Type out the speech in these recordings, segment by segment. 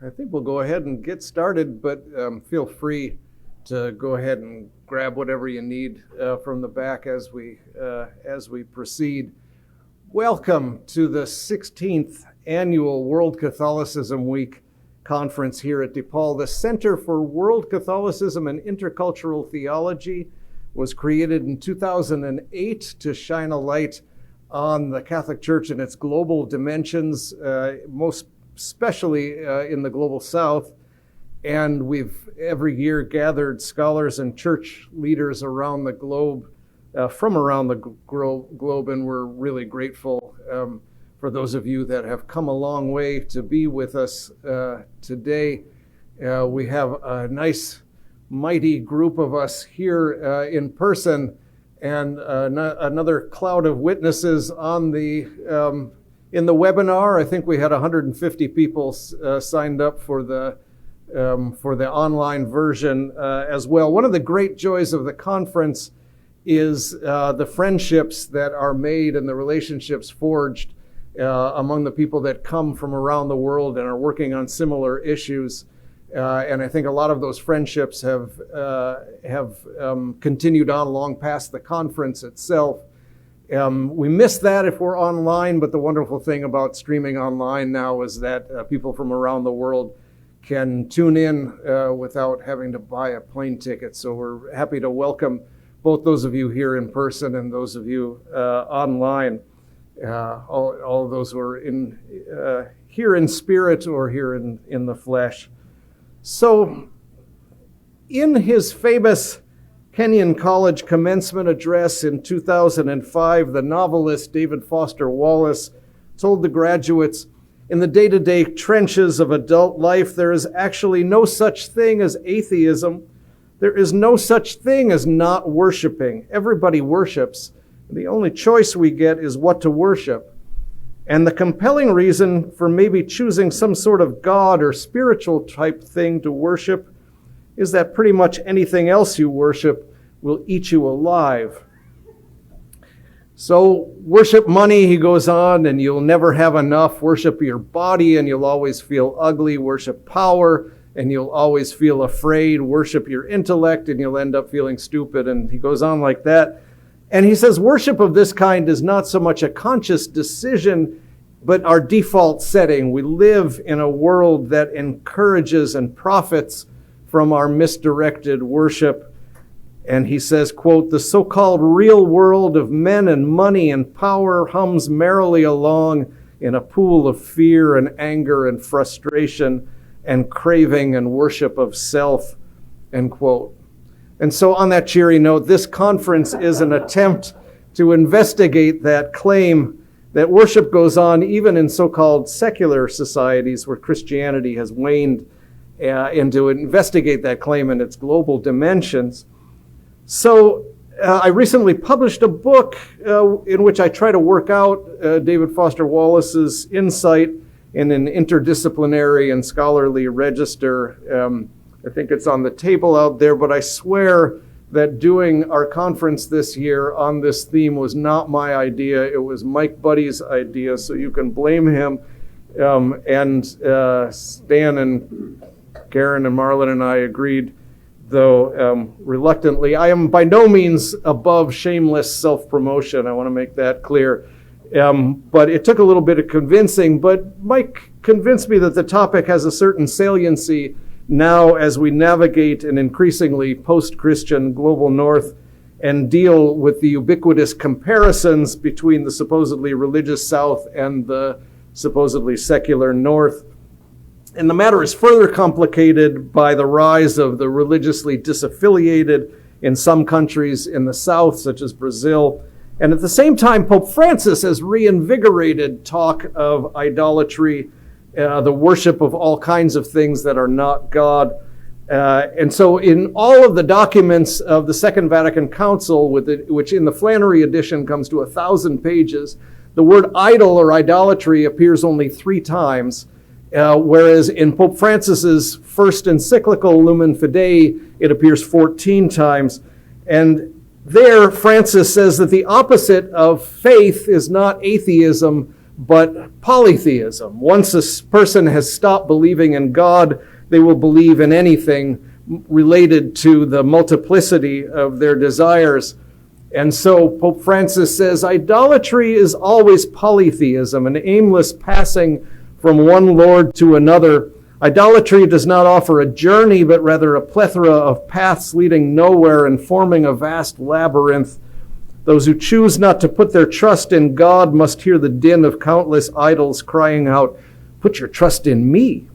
I think we'll go ahead and get started, but feel free to go ahead and grab whatever you need from the back as we proceed. Welcome to the 16th Annual World Catholicism Week Conference here at DePaul. The Center for World Catholicism and Intercultural Theology was created in 2008 to shine a light on the Catholic Church and its global dimensions, most especially in the global South. And we've every year gathered scholars and church leaders around the globe, from around the globe, and we're really grateful for those of you that have come a long way to be with us today. We have a nice, mighty group of us here in person, and another cloud of witnesses on the in the webinar. I think we had 150 people signed up for the online version as well. One of the great joys of the conference is the friendships that are made and the relationships forged among the people that come from around the world and are working on similar issues. And I think a lot of those friendships have continued on long past the conference itself. We miss that if we're online, but the wonderful thing about streaming online now is that people from around the world can tune in without having to buy a plane ticket. So we're happy to welcome both those of you here in person and those of you online, all of those who are here in spirit or here in the flesh. So in his famous Kenyon College commencement address in 2005, the novelist David Foster Wallace told the graduates, "In the day-to-day trenches of adult life, there is actually no such thing as atheism. There is no such thing as not worshiping. Everybody worships. The only choice we get is what to worship. And the compelling reason for maybe choosing some sort of God or spiritual type thing to worship is that pretty much anything else you worship will eat you alive." So worship money, he goes on, and you'll never have enough. Worship your body and you'll always feel ugly. Worship power and you'll always feel afraid. Worship your intellect and you'll end up feeling stupid. And he goes on like that. And he says worship of this kind is not so much a conscious decision, but our default setting. We live in a world that encourages and profits from our misdirected worship. And he says, quote, "The so-called real world of men and money and power hums merrily along in a pool of fear and anger and frustration and craving and worship of self," end quote. And so on that cheery note, this conference is an attempt to investigate that claim that worship goes on even in so-called secular societies where Christianity has waned, and to investigate that claim in its global dimensions. So I recently published a book in which I try to work out David Foster Wallace's insight in an interdisciplinary and scholarly register. I think it's on the table out there, but I swear that doing our conference this year on this theme was not my idea. It was Mike Buddy's idea, so you can blame him. And Stan and Karen and Marlon and I agreed, though reluctantly. I am by no means above shameless self-promotion. I want to make that clear. But it took a little bit of convincing, but Mike convinced me that the topic has a certain saliency now as we navigate an increasingly post-Christian global north and deal with the ubiquitous comparisons between the supposedly religious south and the supposedly secular north. And the matter is further complicated by the rise of the religiously disaffiliated in some countries in the south, such as Brazil. And at the same time, Pope Francis has reinvigorated talk of idolatry, the worship of all kinds of things that are not God. And so in all of the documents of the Second Vatican Council, which in the Flannery edition comes to 1,000 pages, the word idol or idolatry appears only 3 times. Whereas in Pope Francis's first encyclical, Lumen Fidei, it appears 14 times. And there, Francis says that the opposite of faith is not atheism, but polytheism. Once a person has stopped believing in God, they will believe in anything related to the multiplicity of their desires. And so Pope Francis says, idolatry is always polytheism, an aimless passing from one Lord to another. Idolatry does not offer a journey, but rather a plethora of paths leading nowhere and forming a vast labyrinth. Those who choose not to put their trust in God must hear the din of countless idols crying out, "Put your trust in me."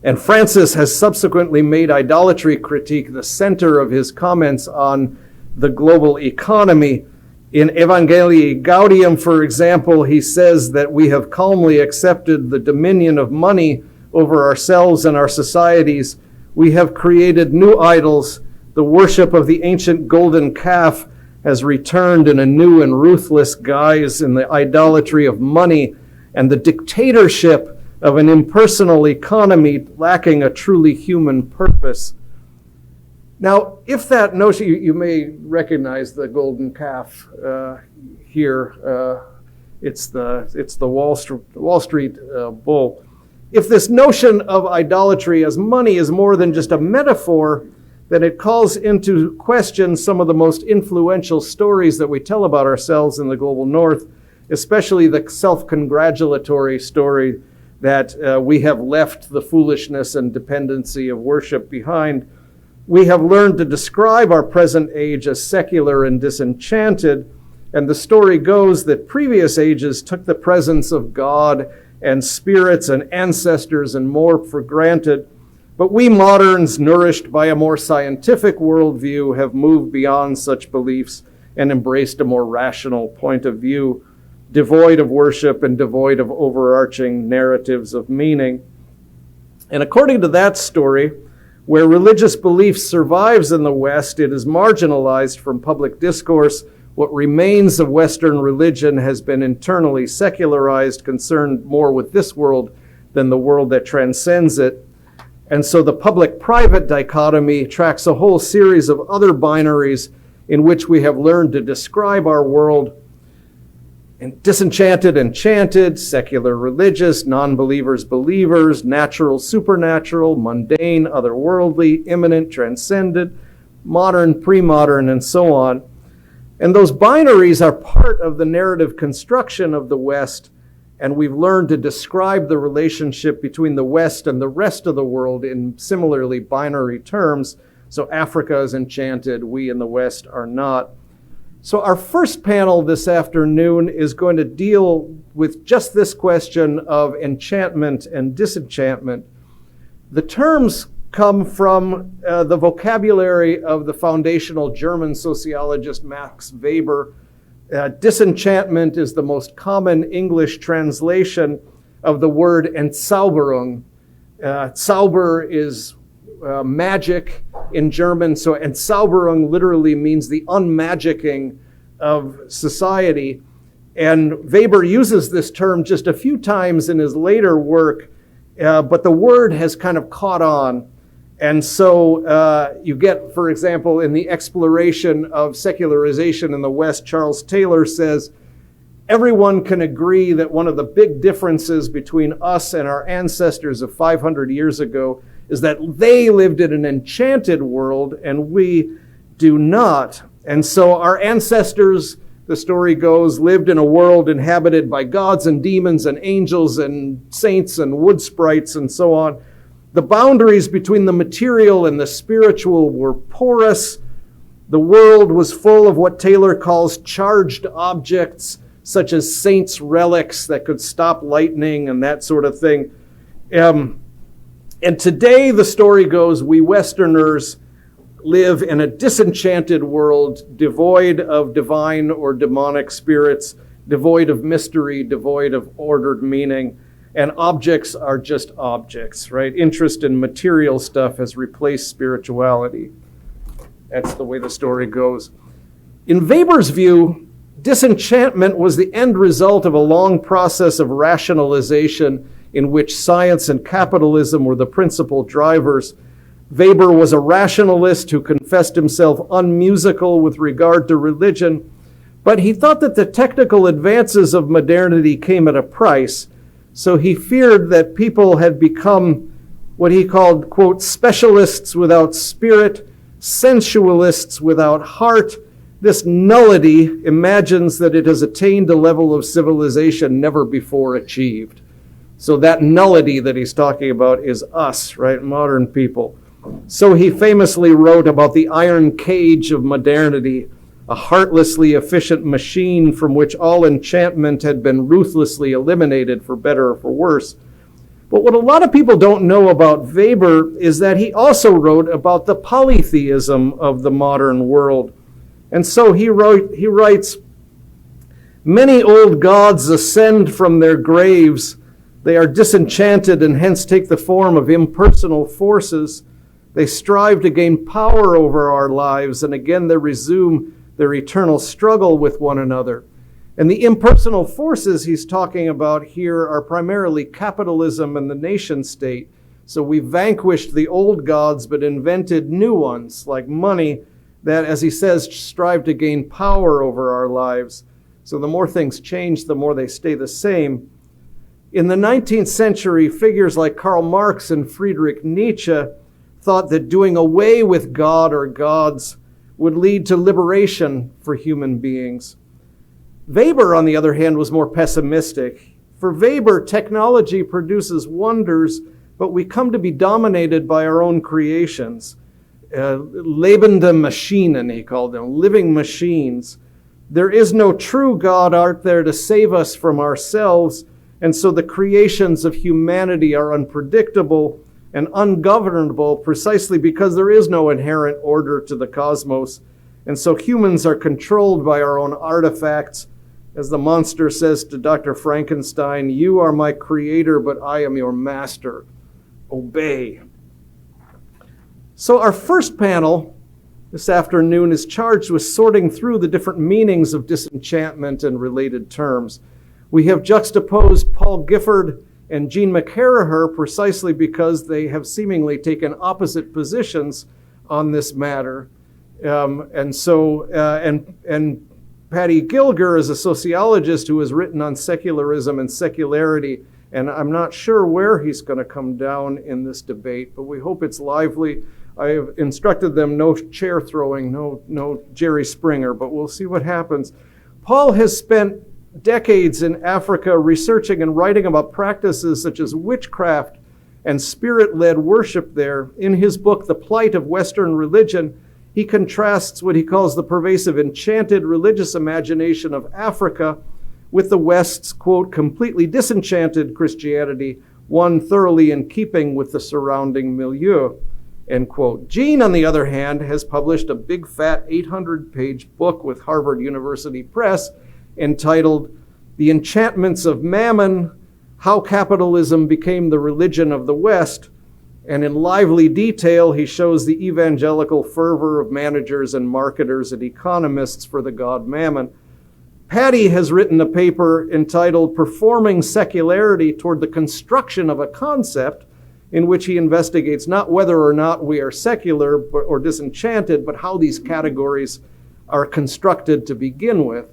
And Francis has subsequently made idolatry critique the center of his comments on the global economy. In Evangelii Gaudium, for example, he says that we have calmly accepted the dominion of money over ourselves and our societies. We have created new idols. The worship of the ancient golden calf has returned in a new and ruthless guise in the idolatry of money and the dictatorship of an impersonal economy lacking a truly human purpose. Now, if that notion, you may recognize the golden calf here. It's the Wall Street bull. If this notion of idolatry as money is more than just a metaphor, then it calls into question some of the most influential stories that we tell about ourselves in the global north, especially the self-congratulatory story that we have left the foolishness and dependency of worship behind. We have learned to describe our present age as secular and disenchanted, and the story goes that previous ages took the presence of God and spirits and ancestors and more for granted. But we moderns, nourished by a more scientific worldview, have moved beyond such beliefs and embraced a more rational point of view, devoid of worship and devoid of overarching narratives of meaning. And according to that story, where religious belief survives in the West, it is marginalized from public discourse. What remains of Western religion has been internally secularized, concerned more with this world than the world that transcends it. And so the public-private dichotomy tracks a whole series of other binaries in which we have learned to describe our world: disenchanted, enchanted, secular, religious, non-believers, believers, natural, supernatural, mundane, otherworldly, immanent, transcendent, modern, pre-modern, and so on. And those binaries are part of the narrative construction of the West, and we've learned to describe the relationship between the West and the rest of the world in similarly binary terms. So Africa is enchanted, we in the West are not. So our first panel this afternoon is going to deal with just this question of enchantment and disenchantment. The terms come from the vocabulary of the foundational German sociologist Max Weber. Disenchantment is the most common English translation of the word Entzauberung. Zauber is magic in German, so Entzauberung literally means the unmagicking of society. And Weber uses this term just a few times in his later work, but the word has kind of caught on. And so you get, for example, in the exploration of secularization in the West, Charles Taylor says, everyone can agree that one of the big differences between us and our ancestors of 500 years ago is that they lived in an enchanted world and we do not. And so our ancestors, the story goes, lived in a world inhabited by gods and demons and angels and saints and wood sprites and so on. The boundaries between the material and the spiritual were porous. The world was full of what Taylor calls charged objects, such as saints' relics that could stop lightning and that sort of thing. And today, the story goes, we Westerners live in a disenchanted world, devoid of divine or demonic spirits, devoid of mystery, devoid of ordered meaning, and objects are just objects, right? Interest in material stuff has replaced spirituality. That's the way the story goes. In Weber's view, disenchantment was the end result of a long process of rationalization in which science and capitalism were the principal drivers. Weber was a rationalist who confessed himself unmusical with regard to religion, But he thought that the technical advances of modernity came at a price, so he feared that people had become what he called, quote, specialists without spirit, sensualists without heart. This nullity imagines that it has attained a level of civilization never before achieved. So that nullity that he's talking about is us, right, modern people. So he famously wrote about the iron cage of modernity, a heartlessly efficient machine from which all enchantment had been ruthlessly eliminated, for better or for worse. But what a lot of people don't know about Weber is that he also wrote about the polytheism of the modern world. And so he writes, many old gods ascend from their graves. They are disenchanted and hence take the form of impersonal forces. They strive to gain power over our lives, and again they resume their eternal struggle with one another. And the impersonal forces he's talking about here are primarily capitalism and the nation state. So we vanquished the old gods but invented new ones, like money, that, as he says, strive to gain power over our lives. So the more things change, the more they stay the same. In the 19th century, figures like Karl Marx and Friedrich Nietzsche thought that doing away with God or gods would lead to liberation for human beings. Weber, on the other hand, was more pessimistic. For Weber, technology produces wonders, but we come to be dominated by our own creations. Lebende Maschinen, he called them, living machines. There is no true God out there to save us from ourselves, and so the creations of humanity are unpredictable and ungovernable precisely because there is no inherent order to the cosmos. And so humans are controlled by our own artifacts. As the monster says to Dr. Frankenstein, you are my creator, but I am your master. Obey. So our first panel this afternoon is charged with sorting through the different meanings of disenchantment and related terms. We have juxtaposed Paul Gifford and Gene McCarraher precisely because they have seemingly taken opposite positions on this matter. And Patty Gilger is a sociologist who has written on secularism and secularity, and I'm not sure where he's going to come down in this debate, but we hope it's lively. I have instructed them no chair throwing, no Jerry Springer, but we'll see what happens. Paul has spent decades in Africa researching and writing about practices such as witchcraft and spirit-led worship there. In his book, The Plight of Western Religion, he contrasts what he calls the pervasive enchanted religious imagination of Africa with the West's, quote, completely disenchanted Christianity, one thoroughly in keeping with the surrounding milieu, end quote. Gene, on the other hand, has published a big fat 800-page book with Harvard University Press entitled The Enchantments of Mammon, How Capitalism Became the Religion of the West. And in lively detail, he shows the evangelical fervor of managers and marketers and economists for the god Mammon. Patty has written a paper entitled Performing Secularity Toward the Construction of a Concept, in which he investigates not whether or not we are secular or disenchanted, but how these categories are constructed to begin with.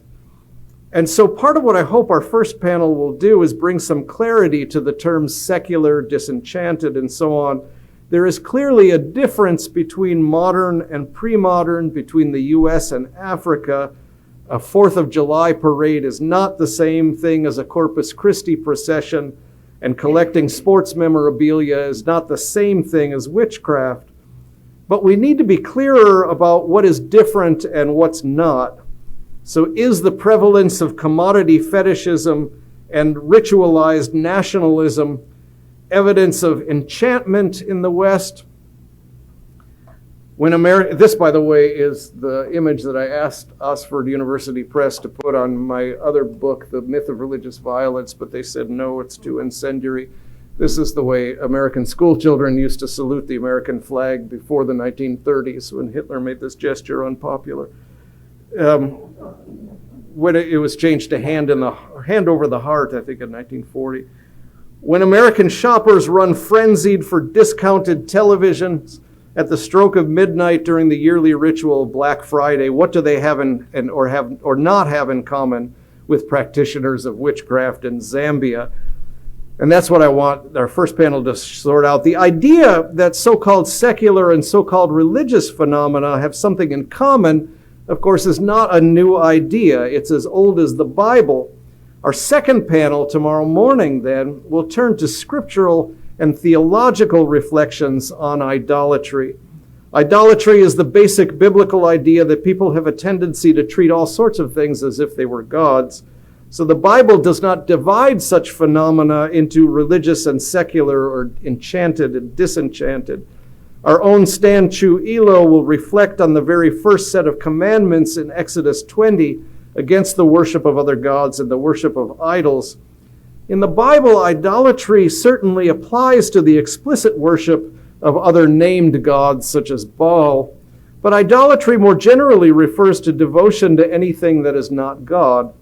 And so part of what I hope our first panel will do is bring some clarity to the terms secular, disenchanted, and so on. There is clearly a difference between modern and pre-modern, between the US and Africa. A 4th of July parade is not the same thing as a Corpus Christi procession, and collecting sports memorabilia is not the same thing as witchcraft. But we need to be clearer about what is different and what's not. So is the prevalence of commodity fetishism and ritualized nationalism evidence of enchantment in the West? This, by the way, is the image that I asked Oxford University Press to put on my other book, The Myth of Religious Violence, but they said, no, it's too incendiary. This is the way American school children used to salute the American flag before the 1930s, when Hitler made this gesture unpopular. When it was changed to hand over the heart, I think in 1940. When American shoppers run frenzied for discounted televisions, At the stroke of midnight during the yearly ritual of Black Friday, what do they have or not have in common with practitioners of witchcraft in Zambia? And that's what I want our first panel to sort out. The idea that so-called secular and so-called religious phenomena have something in common, of course, is not a new idea. It's as old as the Bible. Our second panel tomorrow morning, then, will turn to scriptural and theological reflections on idolatry. Idolatry is the basic biblical idea that people have a tendency to treat all sorts of things as if they were gods. So the Bible does not divide such phenomena into religious and secular or enchanted and disenchanted. Our own Stan Chu Ilo will reflect on the very first set of commandments in Exodus 20 against the worship of other gods and the worship of idols. In the Bible, idolatry certainly applies to the explicit worship of other named gods such as Baal, but idolatry more generally refers to devotion to anything that is not God.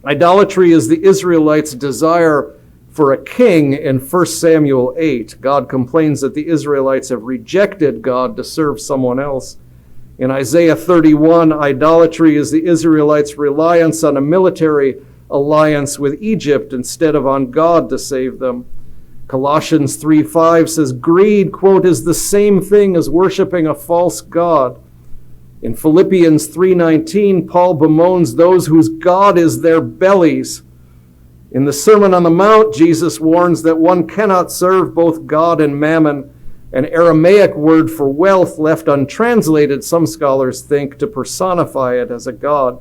Idolatry is the Israelites' desire for a king in 1 Samuel 8. God complains that the Israelites have rejected God to serve someone else. In Isaiah 31, idolatry is the Israelites' reliance on a military alliance with Egypt instead of on God to save them. Colossians 3:5 says, greed, quote, is the same thing as worshiping a false god. In Philippians 3:19, Paul bemoans those whose God is their bellies. In the Sermon on the Mount, Jesus warns that one cannot serve both God and mammon, an Aramaic word for wealth left untranslated, some scholars think, to personify it as a god.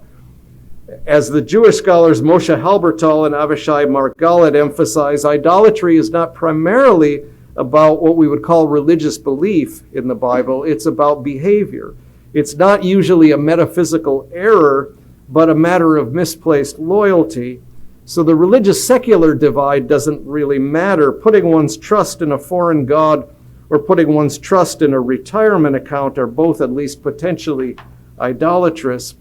As the Jewish scholars Moshe Halbertal and Avishai Margalit emphasize, idolatry is not primarily about what we would call religious belief in the Bible. It's about behavior. It's not usually a metaphysical error, but a matter of misplaced loyalty. So the religious-secular divide doesn't really matter. Putting one's trust in a foreign god or putting one's trust in a retirement account are both at least potentially idolatrous.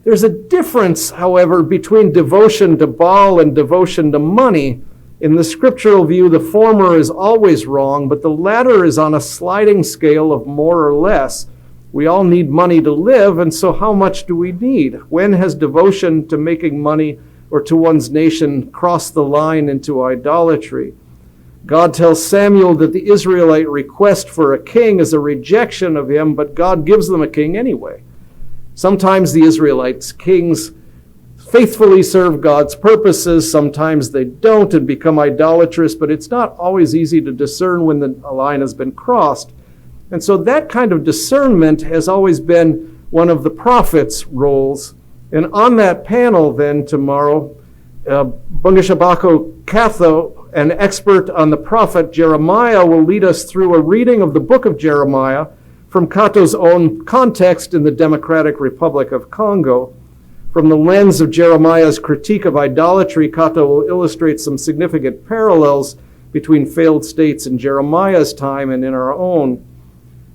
There's a difference, however, between devotion to Baal and devotion to money. In the scriptural view, the former is always wrong, but the latter is on a sliding scale of more or less. We all need money to live, and so how much do we need? When has devotion to making money or to one's nation crossed the line into idolatry? God tells Samuel that the Israelite request for a king is a rejection of him, but God gives them a king anyway. Sometimes the Israelites' kings faithfully serve God's purposes. Sometimes they don't and become idolatrous, but it's not always easy to discern when the line has been crossed. And so that kind of discernment has always been one of the prophets' roles. And on that panel then tomorrow, Bungashabako Katho, an expert on the prophet Jeremiah, will lead us through a reading of the book of Jeremiah from Kato's own context in the Democratic Republic of Congo. From the lens of Jeremiah's critique of idolatry, Kato will illustrate some significant parallels between failed states in Jeremiah's time and in our own.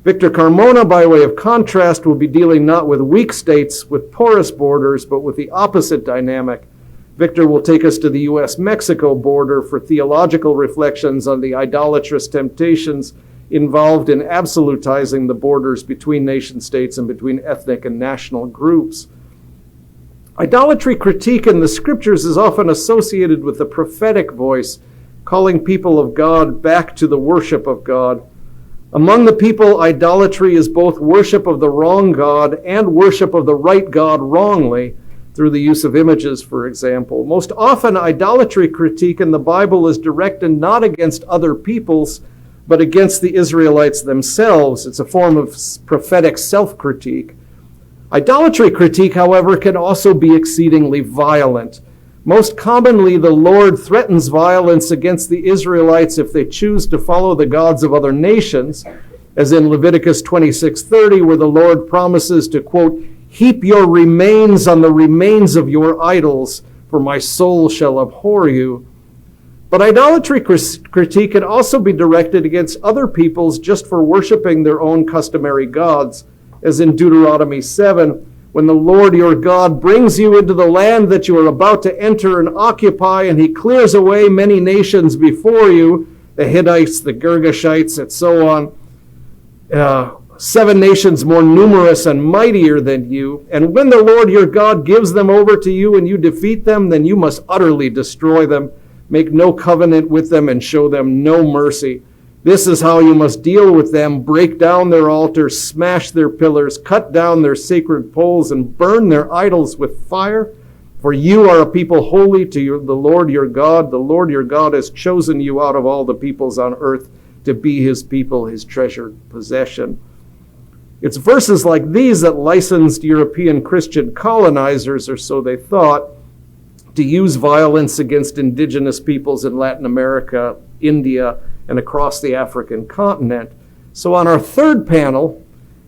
Victor Carmona, by way of contrast, will be dealing not with weak states with porous borders, but with the opposite dynamic. Victor will take us to the U.S.-Mexico border for theological reflections on the idolatrous temptations involved in absolutizing the borders between nation states and between ethnic and national groups. Idolatry critique in the scriptures is often associated with the prophetic voice, calling people of God back to the worship of God. Among the people, idolatry is both worship of the wrong God and worship of the right God wrongly, through the use of images, for example. Most often, idolatry critique in the Bible is directed not against other peoples, but against the Israelites themselves. It's a form of prophetic self-critique. Idolatry critique, however, can also be exceedingly violent. Most commonly, the Lord threatens violence against the Israelites if they choose to follow the gods of other nations, as in Leviticus 26:30, where the Lord promises to, quote, heap your remains on the remains of your idols, for my soul shall abhor you. But idolatry critique can also be directed against other peoples just for worshiping their own customary gods, as in Deuteronomy 7, when the Lord your God brings you into the land that you are about to enter and occupy, and he clears away many nations before you, the Hittites, the Girgashites, and so on. 7 nations more numerous and mightier than you. And when the Lord your God gives them over to you and you defeat them, then you must utterly destroy them, make no covenant with them, and show them no mercy. This is how you must deal with them: break down their altars, smash their pillars, cut down their sacred poles, and burn their idols with fire. For you are a people holy to the Lord your God. The Lord your God has chosen you out of all the peoples on earth to be his people, his treasured possession. It's verses like these that licensed European Christian colonizers, or so they thought, to use violence against indigenous peoples in Latin America, India, and across the African continent. So on our third panel,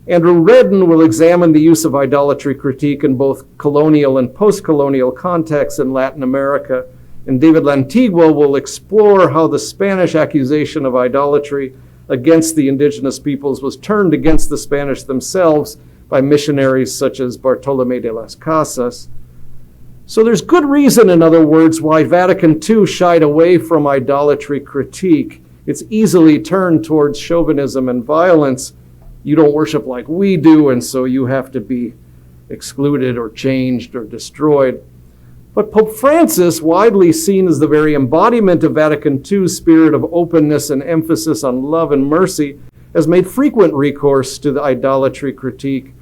Andrew Redden will examine the use of idolatry critique in both colonial and post-colonial contexts in Latin America, and David Lantigua will explore how the Spanish accusation of idolatry against the indigenous peoples was turned against the Spanish themselves by missionaries such as Bartolomé de las Casas. So there's good reason, in other words, why Vatican II shied away from idolatry critique. It's easily turned towards chauvinism and violence. You don't worship like we do, and so you have to be excluded or changed or destroyed. But Pope Francis, widely seen as the very embodiment of Vatican II's spirit of openness and emphasis on love and mercy, has made frequent recourse to the idolatry critique.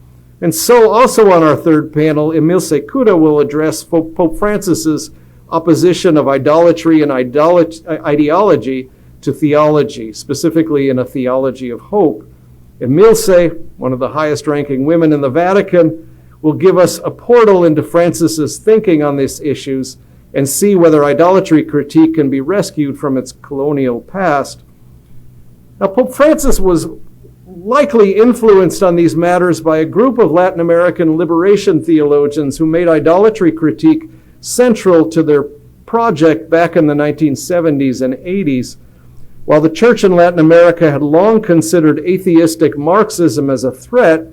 And so also on our third panel, Emil Secuda will address Pope Francis's opposition of idolatry and ideology to theology, specifically in a theology of hope. Emilce, one of the highest ranking women in the Vatican, will give us a portal into Francis's thinking on these issues and see whether idolatry critique can be rescued from its colonial past. Now, Pope Francis was likely influenced on these matters by a group of Latin American liberation theologians who made idolatry critique central to their project back in the 1970s and 80s. While the church in Latin America had long considered atheistic Marxism as a threat,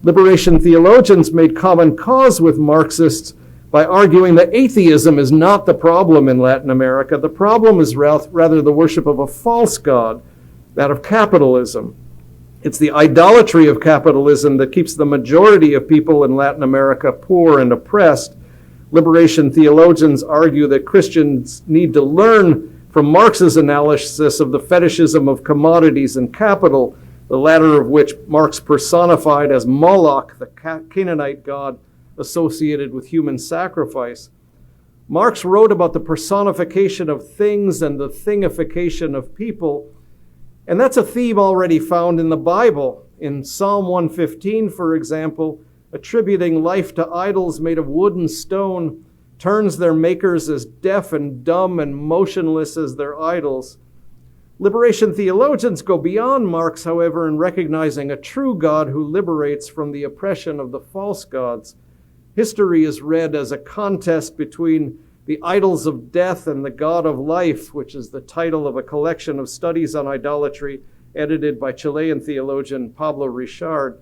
liberation theologians made common cause with Marxists by arguing that atheism is not the problem in Latin America. The problem is rather the worship of a false god, that of capitalism. It's the idolatry of capitalism that keeps the majority of people in Latin America poor and oppressed. Liberation theologians argue that Christians need to learn from Marx's analysis of the fetishism of commodities and capital, the latter of which Marx personified as Moloch, the Canaanite god associated with human sacrifice. Marx wrote about the personification of things and the thingification of people, and that's a theme already found in the Bible. In Psalm 115, for example, attributing life to idols made of wood and stone turns their makers as deaf and dumb and motionless as their idols. Liberation theologians go beyond Marx, however, in recognizing a true God who liberates from the oppression of the false gods. History is read as a contest between the idols of death and the God of life, which is the title of a collection of studies on idolatry edited by Chilean theologian Pablo Richard.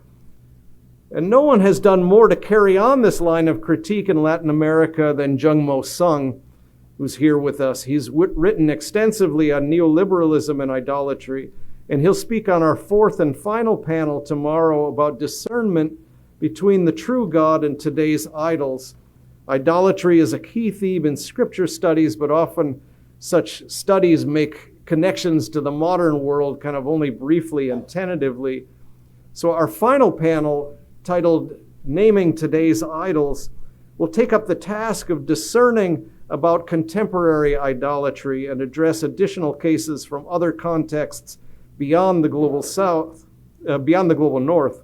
And no one has done more to carry on this line of critique in Latin America than Jungmo Sung, who's here with us. He's written extensively on neoliberalism and idolatry, and he'll speak on our fourth and final panel tomorrow about discernment between the true God and today's idols. Idolatry is a key theme in scripture studies, but often such studies make connections to the modern world kind of only briefly and tentatively. So our final panel, titled Naming Today's Idols, will take up the task of discerning about contemporary idolatry and address additional cases from other contexts beyond the global south, beyond the global north.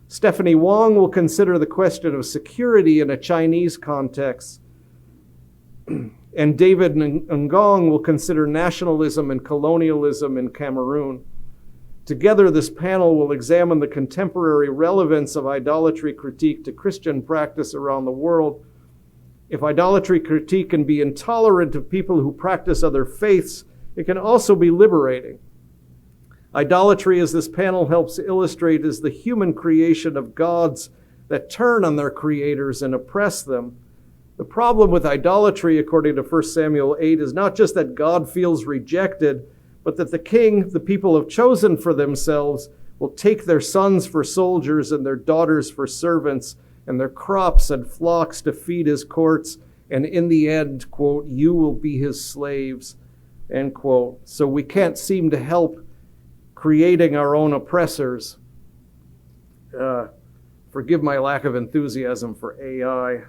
Stephanie Wong will consider the question of security in a Chinese context, and David Ngong will consider nationalism and colonialism in Cameroon. Together, this panel will examine the contemporary relevance of idolatry critique to Christian practice around the world. If idolatry critique can be intolerant of people who practice other faiths, it can also be liberating. Idolatry, as this panel helps illustrate, is the human creation of gods that turn on their creators and oppress them. The problem with idolatry, according to 1 Samuel 8, is not just that God feels rejected, but that the king the people have chosen for themselves will take their sons for soldiers and their daughters for servants, and their crops and flocks to feed his courts. And in the end, quote, you will be his slaves, end quote. So we can't seem to help creating our own oppressors. Forgive my lack of enthusiasm for AI,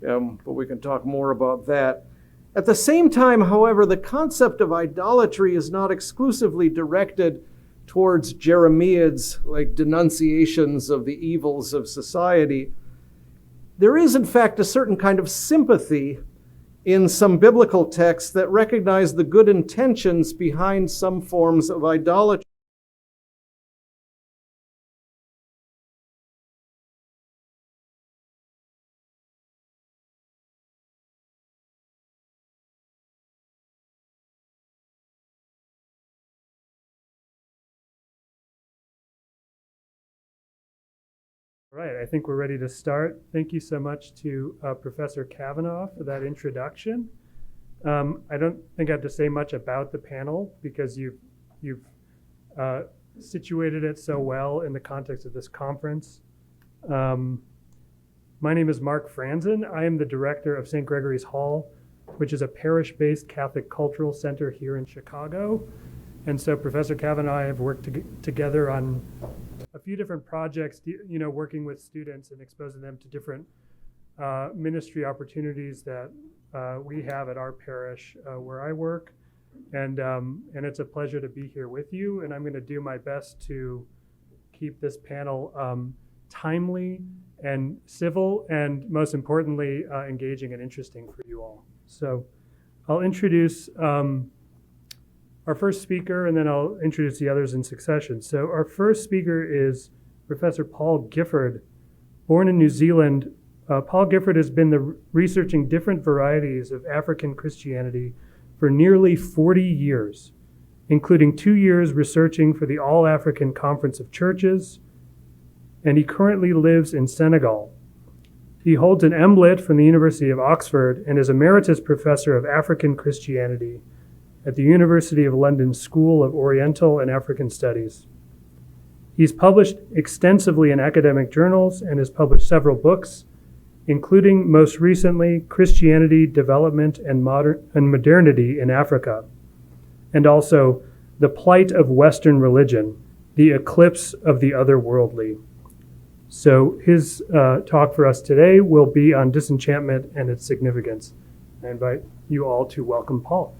but we can talk more about that. At the same time, however, the concept of idolatry is not exclusively directed towards Jeremiad's denunciations of the evils of society. There is, in fact, a certain kind of sympathy in some biblical texts that recognize the good intentions behind some forms of idolatry. All right, I think we're ready to start. Thank you so much to Professor Cavanaugh for that introduction. I don't think I have to say much about the panel because you've situated it so well in the context of this conference. My name is Mark Franzen. I am the director of St. Gregory's Hall, which is a parish-based Catholic cultural center here in Chicago. And so Professor Cavanaugh and I have worked together on a few different projects, working with students and exposing them to different ministry opportunities that we have at our parish where I work. And it's a pleasure to be here with you. And I'm going to do my best to keep this panel timely and civil, and most importantly, engaging and interesting for you all. So I'll introduce our first speaker, and then I'll introduce the others in succession. So our first speaker is Professor Paul Gifford. Born in New Zealand, Paul Gifford has been researching different varieties of African Christianity for nearly 40 years, including 2 years researching for the All-African Conference of Churches, and he currently lives in Senegal. He holds an MLit from the University of Oxford and is Emeritus Professor of African Christianity at the University of London School of Oriental and African Studies. He's published extensively in academic journals and has published several books, including most recently Christianity, Development, and Modernity in Africa, and also The Plight of Western Religion, The Eclipse of the Otherworldly. So his talk for us today will be on disenchantment and its significance. I invite you all to welcome Paul.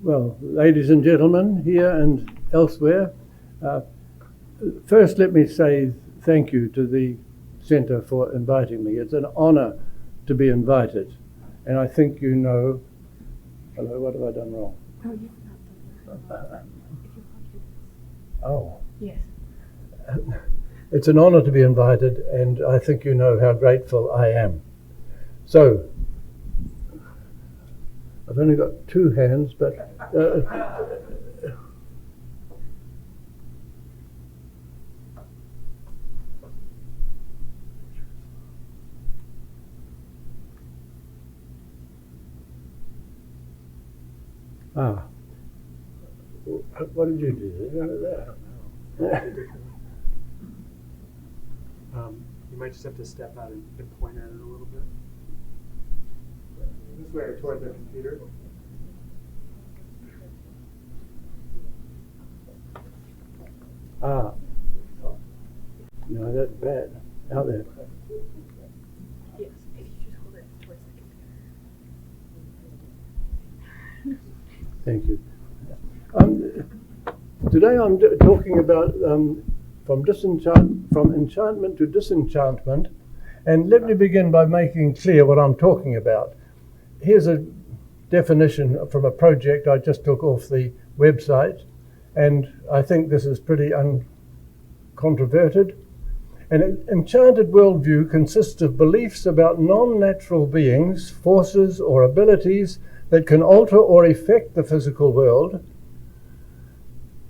Well, ladies and gentlemen, here and elsewhere, first let me say thank you to the Centre for inviting me. It's an honor to be invited, and I think you know. Hello, what have I done wrong? No, you've not done wrong. Oh. Yes. It's an honor to be invited, and I think you know how grateful I am. So, I've only got two hands, but what did you do? You might just have to step out and point at it a little bit. This way or toward the computer. No, that's bad. Out there. Yes, if you just hold it towards the computer. Thank you. Today I'm talking about from enchantment to disenchantment, and let me begin by making clear what I'm talking about. Here's a definition from a project I just took off the website, and I think this is pretty uncontroverted. An enchanted worldview consists of beliefs about non-natural beings, forces, or abilities that can alter or affect the physical world,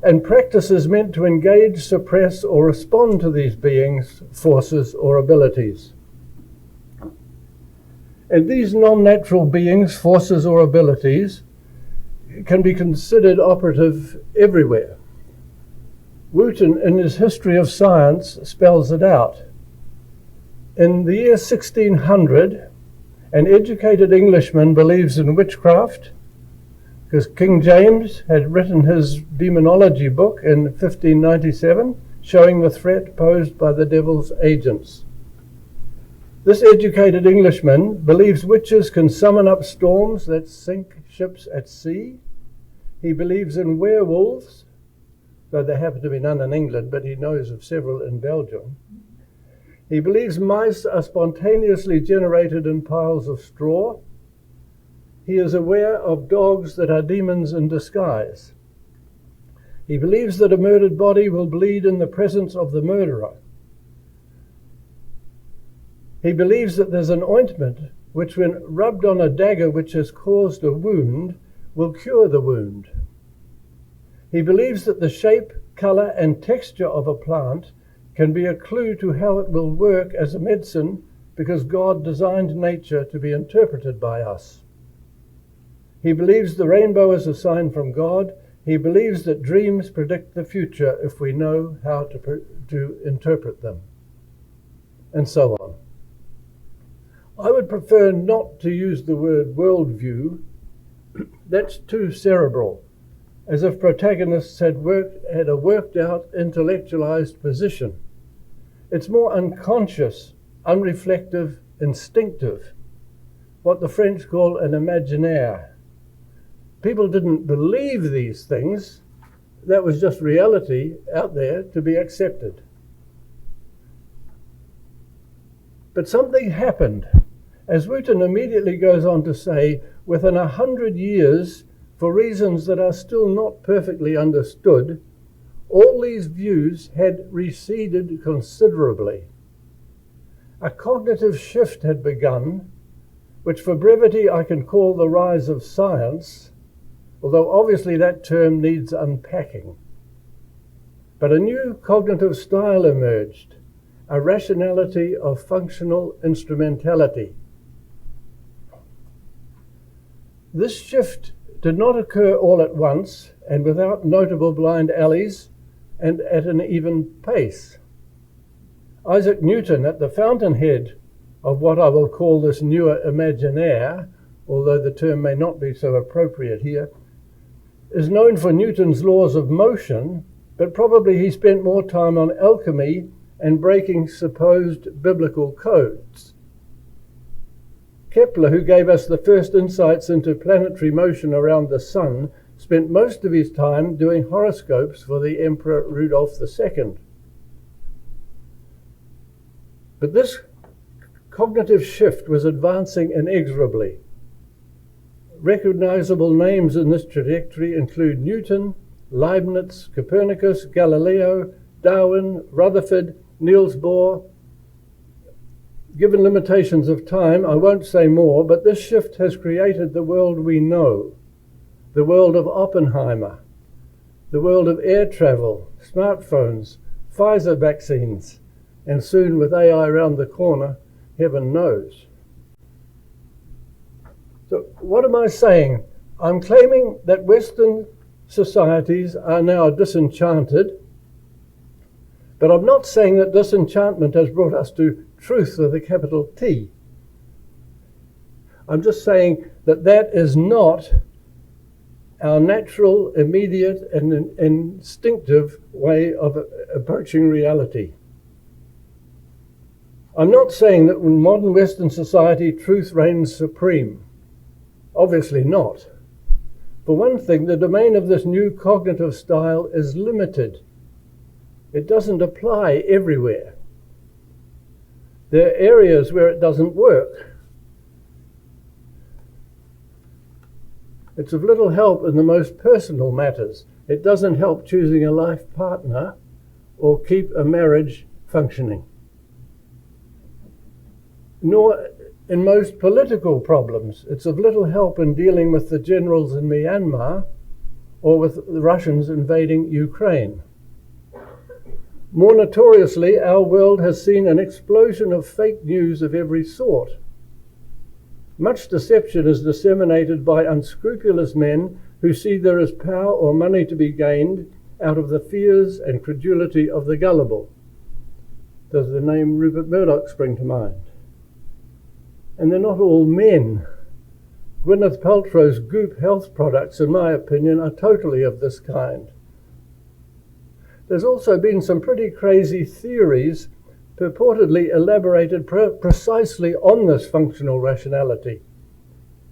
and practices meant to engage, suppress, or respond to these beings, forces, or abilities. And these non-natural beings, forces or abilities, can be considered operative everywhere. Wooten, in his History of Science, spells it out. In the year 1600, an educated Englishman believes in witchcraft because King James had written his demonology book in 1597, showing the threat posed by the devil's agents. This educated Englishman believes witches can summon up storms that sink ships at sea. He believes in werewolves, though there happen to be none in England, but he knows of several in Belgium. He believes mice are spontaneously generated in piles of straw. He is aware of dogs that are demons in disguise. He believes that a murdered body will bleed in the presence of the murderer. He believes that there's an ointment which, when rubbed on a dagger which has caused a wound, will cure the wound. He believes that the shape, color, and texture of a plant can be a clue to how it will work as a medicine, because God designed nature to be interpreted by us. He believes the rainbow is a sign from God. He believes that dreams predict the future if we know how to interpret them, and so on. I would prefer not to use the word worldview. That's too cerebral, as if protagonists had a worked out, intellectualized position. It's more unconscious, unreflective, instinctive, what the French call an imaginaire. People didn't believe these things. That was just reality out there to be accepted. But something happened, as Wooten immediately goes on to say, within 100 years, for reasons that are still not perfectly understood, all these views had receded considerably. A cognitive shift had begun, which for brevity I can call the rise of science, although obviously that term needs unpacking. But a new cognitive style emerged, a rationality of functional instrumentality. This shift did not occur all at once and without notable blind alleys and at an even pace. Isaac Newton, at the fountainhead of what I will call this newer imaginaire, although the term may not be so appropriate here, is known for Newton's laws of motion, but probably he spent more time on alchemy and breaking supposed biblical codes. Kepler, who gave us the first insights into planetary motion around the sun, spent most of his time doing horoscopes for the Emperor Rudolph II. But this cognitive shift was advancing inexorably. Recognizable names in this trajectory include Newton, Leibniz, Copernicus, Galileo, Darwin, Rutherford, Niels Bohr. Given limitations of time, I won't say more, but this shift has created the world we know, the world of Oppenheimer, the world of air travel, smartphones, Pfizer vaccines, and soon with AI around the corner, heaven knows. So what am I saying? I'm claiming that Western societies are now disenchanted, but I'm not saying that disenchantment has brought us to truth with a capital T. I'm just saying that that is not our natural, immediate, and instinctive way of approaching reality. I'm not saying that in modern Western society truth reigns supreme. Obviously not. For one thing, the domain of this new cognitive style is limited. It doesn't apply everywhere. There are areas where it doesn't work. It's of little help in the most personal matters. It doesn't help choosing a life partner or keep a marriage functioning. Nor in most political problems. It's of little help in dealing with the generals in Myanmar or with the Russians invading Ukraine. More notoriously, our world has seen an explosion of fake news of every sort. Much deception is disseminated by unscrupulous men who see there is power or money to be gained out of the fears and credulity of the gullible. Does the name Rupert Murdoch spring to mind? And they're not all men. Gwyneth Paltrow's Goop health products, in my opinion, are totally of this kind. There's also been some pretty crazy theories purportedly elaborated precisely on this functional rationality.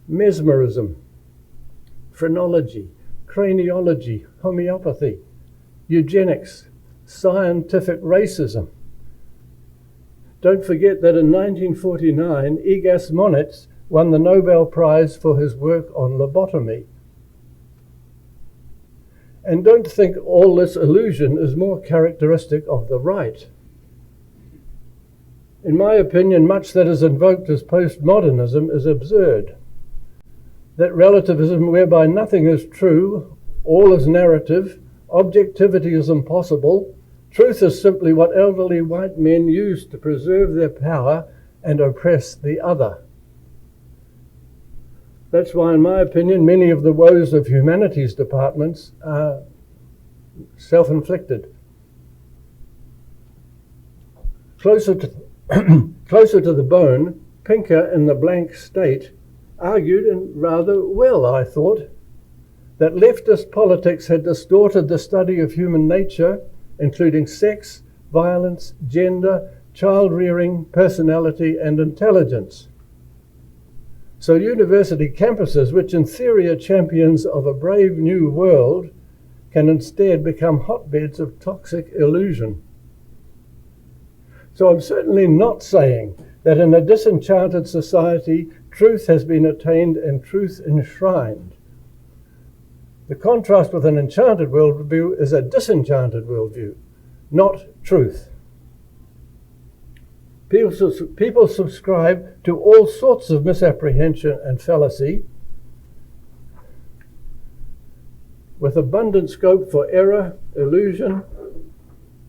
Mesmerism, phrenology, craniology, homeopathy, eugenics, scientific racism. Don't forget that in 1949, Igas Monitz won the Nobel Prize for his work on lobotomy. And don't think all this illusion is more characteristic of the right. In my opinion, much that is invoked as postmodernism is absurd. That relativism whereby nothing is true, all is narrative, objectivity is impossible, truth is simply what elderly white men use to preserve their power and oppress the other. That's why, in my opinion, many of the woes of humanities departments are self-inflicted. Closer to the bone, Pinker in The Blank State argued, and rather well, I thought, that leftist politics had distorted the study of human nature, including sex, violence, gender, child-rearing, personality, and intelligence. So university campuses, which in theory are champions of a brave new world, can instead become hotbeds of toxic illusion. So I'm certainly not saying that in a disenchanted society, truth has been attained and truth enshrined. The contrast with an enchanted worldview is a disenchanted worldview, not truth. People subscribe to all sorts of misapprehension and fallacy, with abundant scope for error, illusion,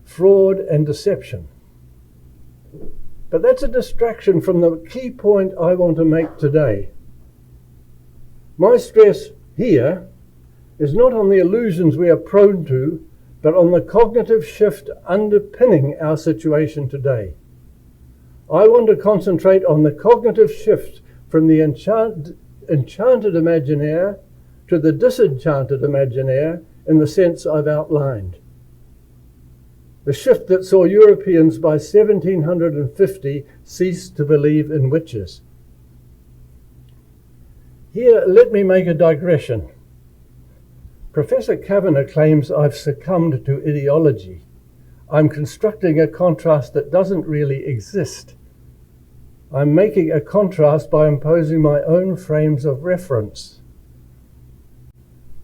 fraud, and deception. But that's a distraction from the key point I want to make today. My stress here is not on the illusions we are prone to, but on the cognitive shift underpinning our situation today. I want to concentrate on the cognitive shift from the enchanted imaginaire to the disenchanted imaginaire in the sense I've outlined. The shift that saw Europeans by 1750 cease to believe in witches. Here, let me make a digression. Professor Cavanaugh claims I've succumbed to ideology. I'm constructing a contrast that doesn't really exist. I'm making a contrast by imposing my own frames of reference.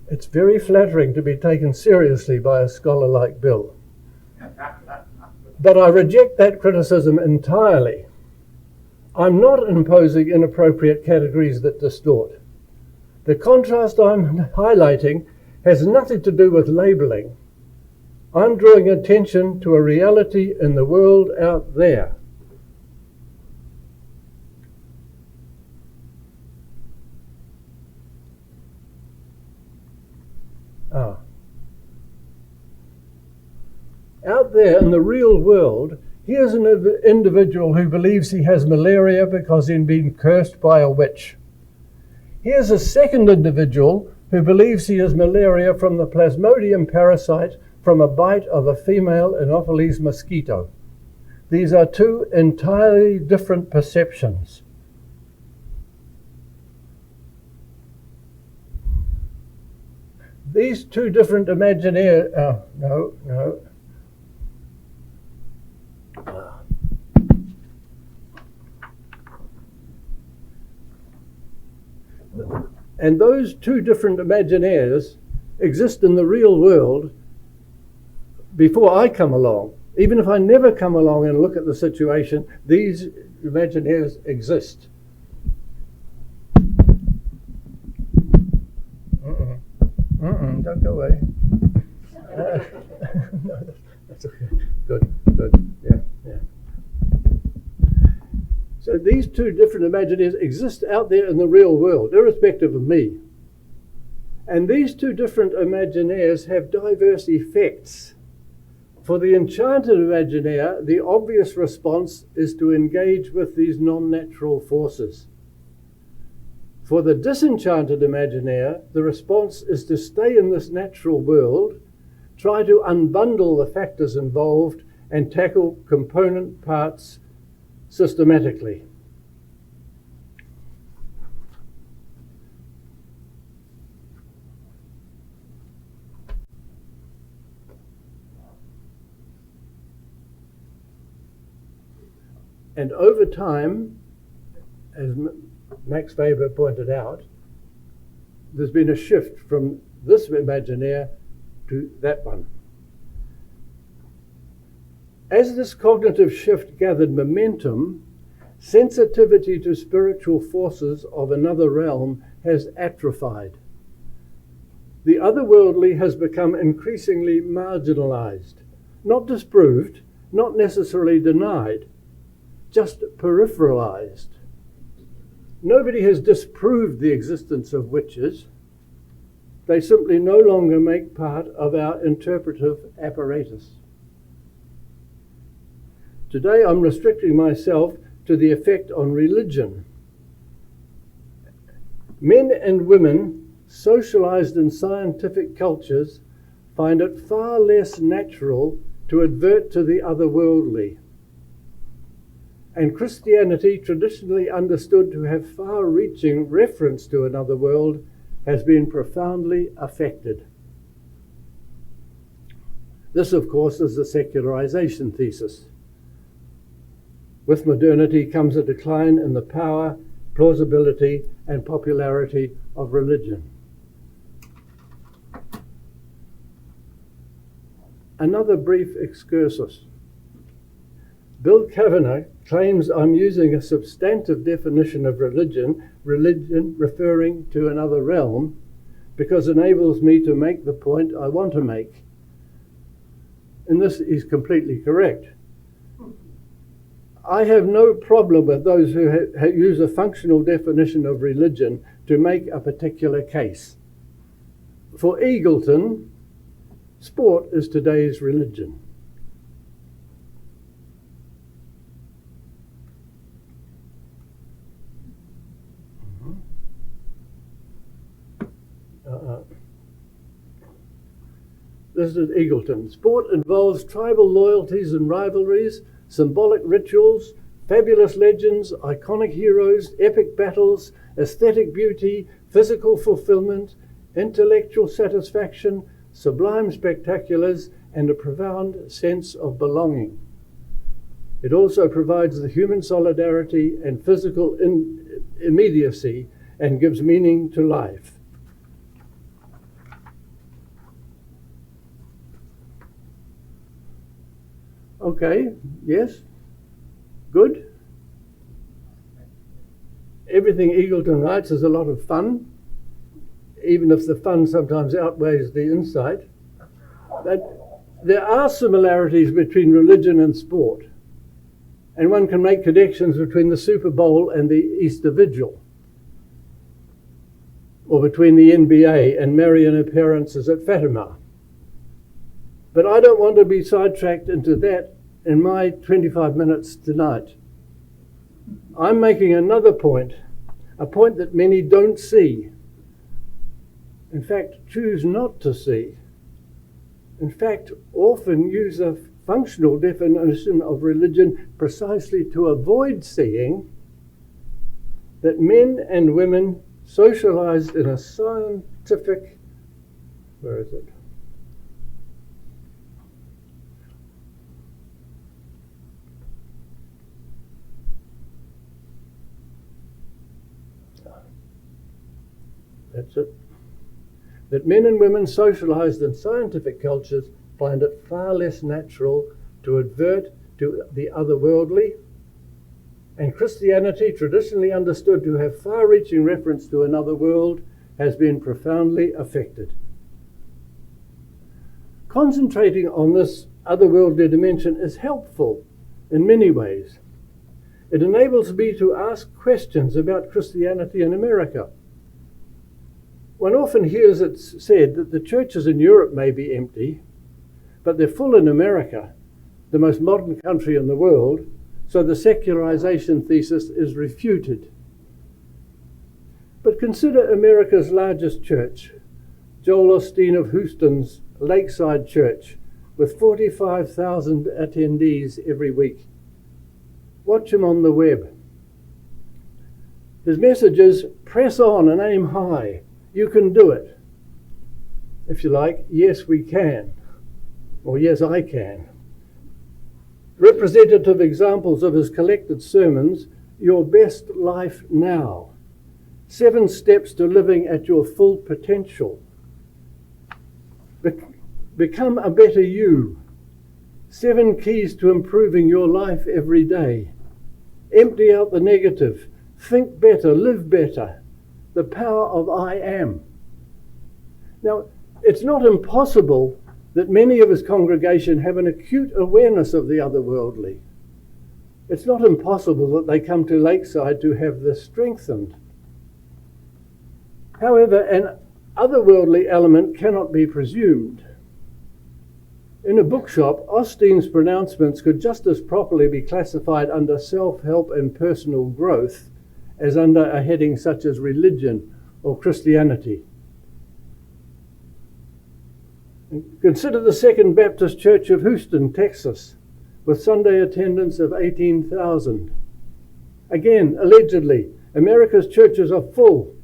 It's very flattering to be taken seriously by a scholar like Bill. But I reject that criticism entirely. I'm not imposing inappropriate categories that distort. The contrast I'm highlighting has nothing to do with labeling. I'm drawing attention to a reality in the world out there. Out there in the real world, here's an individual who believes he has malaria because he'd been cursed by a witch. Here's a second individual who believes he has malaria from the Plasmodium parasite from a bite of a female Anopheles mosquito. These are two entirely different perceptions. These two different imaginaire... And those two different imaginaires exist in the real world before I come along. Even if I never come along and look at the situation, these imaginaires exist. Don't go away. No, that's okay. Good, yeah. So these two different imaginaires exist out there in the real world, irrespective of me. And these two different imaginaires have diverse effects. For the enchanted imaginaire, the obvious response is to engage with these non-natural forces. For the disenchanted imaginaire, the response is to stay in this natural world, try to unbundle the factors involved, and tackle component parts systematically. And over time, as Max Weber pointed out, there's been a shift from this imaginaire to that one. As this cognitive shift gathered momentum, sensitivity to spiritual forces of another realm has atrophied. The otherworldly has become increasingly marginalized, not disproved, not necessarily denied, just peripheralized. Nobody has disproved the existence of witches. They simply no longer make part of our interpretive apparatus. Today I'm restricting myself to the effect on religion. Men and women socialized in scientific cultures find it far less natural to advert to the otherworldly. And Christianity, traditionally understood to have far-reaching reference to another world, has been profoundly affected. This, of course, is the secularization thesis. With modernity comes a decline in the power, plausibility, and popularity of religion. Another brief excursus. Bill Cavanaugh claims I'm using a substantive definition of religion referring to another realm, because it enables me to make the point I want to make. And this is completely correct. I have no problem with those who use a functional definition of religion to make a particular case. For Eagleton, sport is today's religion. This is Eagleton. Sport involves tribal loyalties and rivalries, symbolic rituals, fabulous legends, iconic heroes, epic battles, aesthetic beauty, physical fulfillment, intellectual satisfaction, sublime spectaculars, and a profound sense of belonging. It also provides the human solidarity and physical immediacy and gives meaning to life. Okay, yes, good. Everything Eagleton writes is a lot of fun, even if the fun sometimes outweighs the insight. But there are similarities between religion and sport, and one can make connections between the Super Bowl and the Easter Vigil, or between the NBA and Marian appearances at Fatima. But I don't want to be sidetracked into that in my 25 minutes tonight. I'm making another point, a point that many don't see. In fact, choose not to see. In fact, often use a functional definition of religion precisely to avoid seeing that men and women socialized in a scientific, where is it? That's it. That men and women socialized in scientific cultures find it far less natural to advert to the otherworldly, and Christianity, traditionally understood to have far-reaching reference to another world, has been profoundly affected. Concentrating on this otherworldly dimension is helpful in many ways. It enables me to ask questions about Christianity in America. One often hears it said that the churches in Europe may be empty, but they're full in America, the most modern country in the world, so the secularization thesis is refuted. But consider America's largest church, Joel Osteen of Houston's Lakeside Church, with 45,000 attendees every week. Watch him on the web. His message is, press on and aim high. You can do it. If you like, yes, we can. Or yes, I can. Representative examples of his collected sermons, Your Best Life Now. 7 steps to living at your full potential. Become a better you. 7 keys to improving your life every day. Empty out the negative. Think better, live better. The power of I am. Now, it's not impossible that many of his congregation have an acute awareness of the otherworldly. It's not impossible that they come to Lakeside to have this strengthened. However, an otherworldly element cannot be presumed. In a bookshop, Osteen's pronouncements could just as properly be classified under self-help and personal growth as under a heading such as religion or Christianity. Consider the Second Baptist Church of Houston, Texas, with Sunday attendance of 18,000. Again, allegedly, America's churches are full,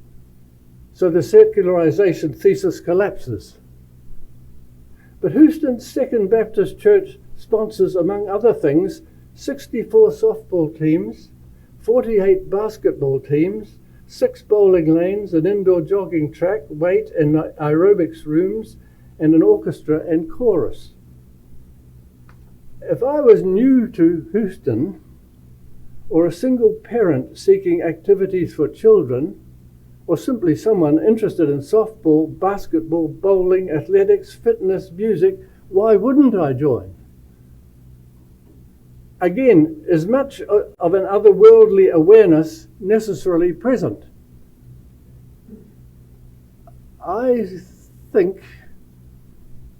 so the secularization thesis collapses. But Houston's Second Baptist Church sponsors, among other things, 64 softball teams, 48 basketball teams, 6 bowling lanes, an indoor jogging track, weight and aerobics rooms, and an orchestra and chorus. If I was new to Houston, or a single parent seeking activities for children, or simply someone interested in softball, basketball, bowling, athletics, fitness, music, why wouldn't I join? Again, is much of an otherworldly awareness necessarily present? I think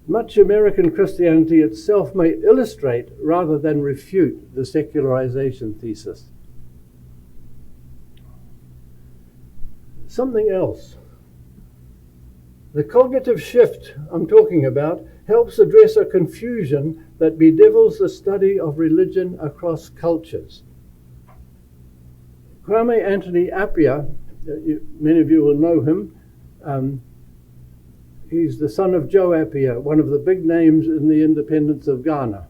much American Christianity itself may illustrate rather than refute the secularization thesis. Something else. The cognitive shift I'm talking about helps address a confusion that bedevils the study of religion across cultures. Kwame Anthony Appiah, many of you will know him, he's the son of Joe Appiah, one of the big names in the independence of Ghana,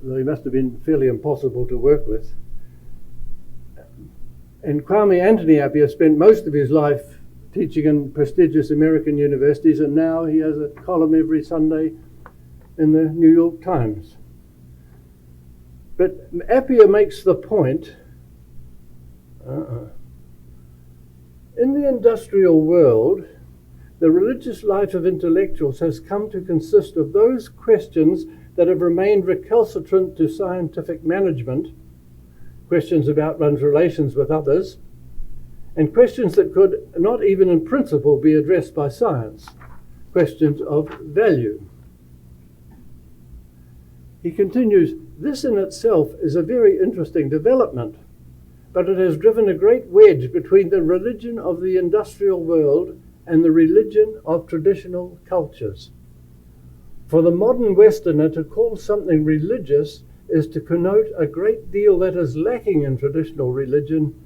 though he must have been fairly impossible to work with. And Kwame Anthony Appiah spent most of his life teaching in prestigious American universities, and now he has a column every Sunday in the New York Times. But Appiah makes the point, in the industrial world, the religious life of intellectuals has come to consist of those questions that have remained recalcitrant to scientific management, questions about one's relations with others, and questions that could not even in principle be addressed by science, questions of value. He continues, this in itself is a very interesting development, but it has driven a great wedge between the religion of the industrial world and the religion of traditional cultures. For the modern Westerner, to call something religious is to connote a great deal that is lacking in traditional religion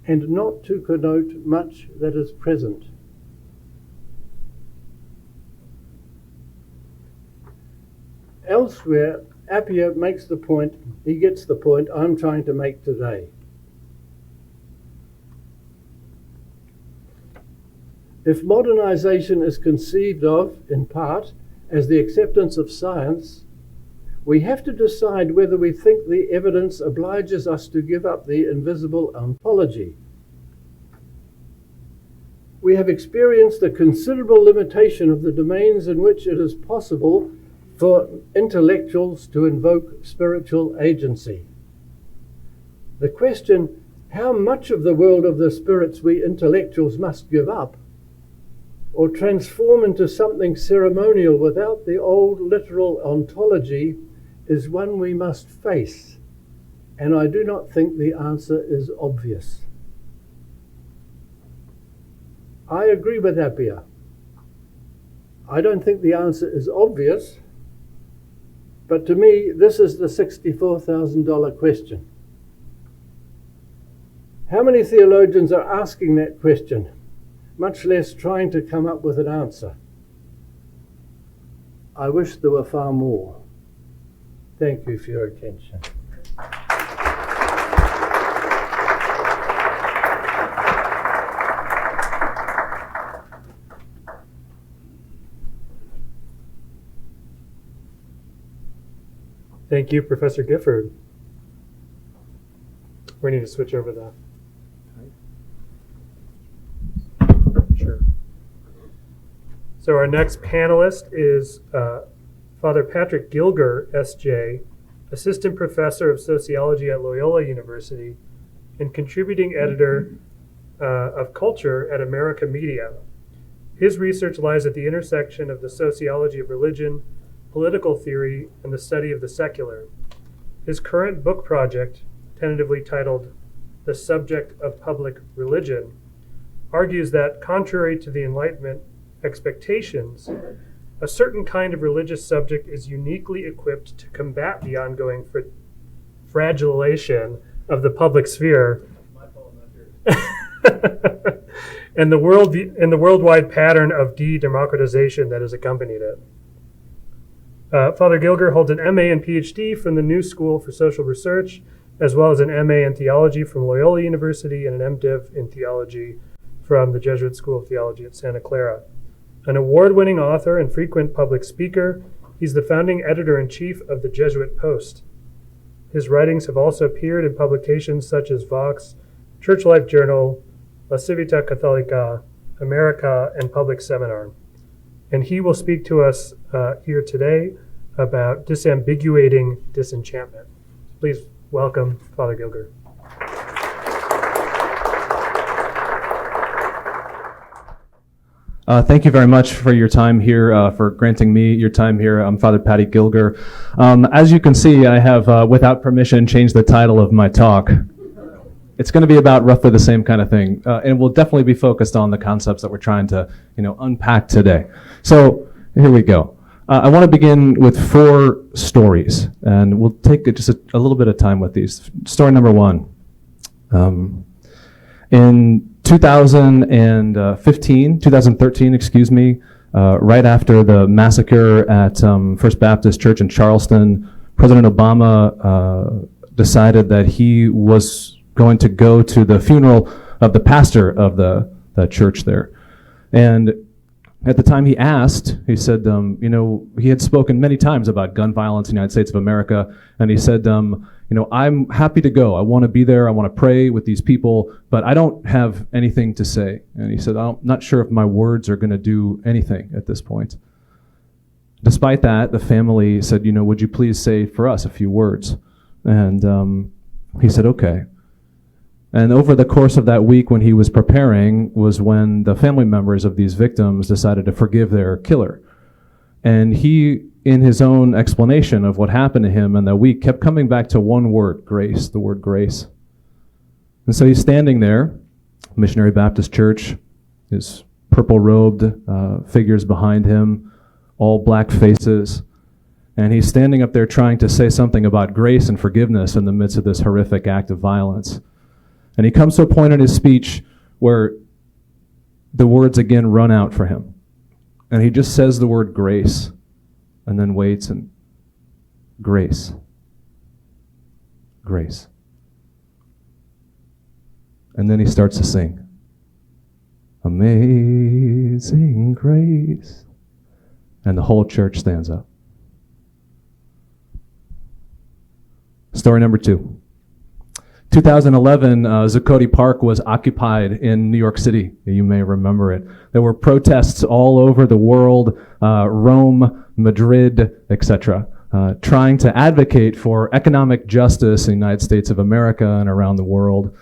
and not to connote much that is present. Elsewhere, Appiah makes the point, he gets the point I'm trying to make today. If modernization is conceived of, in part, as the acceptance of science, we have to decide whether we think the evidence obliges us to give up the invisible ontology. We have experienced the considerable limitation of the domains in which it is possible for intellectuals to invoke spiritual agency. The question, how much of the world of the spirits we intellectuals must give up or transform into something ceremonial without the old literal ontology, is one we must face. And I do not think the answer is obvious. I agree with Appia. I don't think the answer is obvious, but to me, this is the $64,000 question. How many theologians are asking that question, much less trying to come up with an answer? I wish there were far more. Thank you for your attention. Thank you, Professor Gifford. We need to switch over the. Sure. So our next panelist is Father Patrick Gilger, S.J., Assistant Professor of Sociology at Loyola University and contributing editor of Culture at America Media. His research lies at the intersection of the sociology of religion, political theory, and the study of the secular. His current book project, tentatively titled The Subject of Public Religion, argues that, contrary to the Enlightenment expectations, a certain kind of religious subject is uniquely equipped to combat the ongoing fragilation of the public sphere and the worldwide pattern of de-democratization that has accompanied it. Father Gilger holds an MA and PhD from the New School for Social Research, as well as an MA in Theology from Loyola University and an MDiv in Theology from the Jesuit School of Theology at Santa Clara. An award-winning author and frequent public speaker, he's the founding editor-in-chief of the Jesuit Post. His writings have also appeared in publications such as Vox, Church Life Journal, La Civita Catholica, America, and Public Seminar. And he will speak to us here today about disambiguating disenchantment. Please welcome Father Gilger. Thank you very much for your time here, for granting me your time here. I'm Father Patty Gilger. As you can see, I have, without permission, changed the title of my talk. It's going to be about roughly the same kind of thing, and we'll definitely be focused on the concepts that we're trying to, unpack today. So here we go. I want to begin with 4 stories, and we'll take just a little bit of time with these. Story number 1. In 2013, right after the massacre at First Baptist Church in Charleston, President Obama decided that he was going to go to the funeral of the pastor of the church there. And at the time he said, he had spoken many times about gun violence in the United States of America, and he said, I'm happy to go. I want to be there. I want to pray with these people, but I don't have anything to say. And he said, I'm not sure if my words are going to do anything at this point. Despite that, the family said, would you please say for us a few words? And he said, okay. And over the course of that week when he was preparing was when the family members of these victims decided to forgive their killer. And he, in his own explanation of what happened to him in that week, kept coming back to one word, grace, the word grace. And so he's standing there, Missionary Baptist Church, his purple-robed figures behind him, all black faces, and he's standing up there trying to say something about grace and forgiveness in the midst of this horrific act of violence. And he comes to a point in his speech where the words again run out for him. And he just says the word grace, and then waits and grace. Grace. And then he starts to sing. Amazing grace. And the whole church stands up. Story number 2. 2011, Zuccotti Park was occupied in New York City. You may remember it. There were protests all over the world, Rome, Madrid, etc. trying to advocate for economic justice in the United States of America and around the world.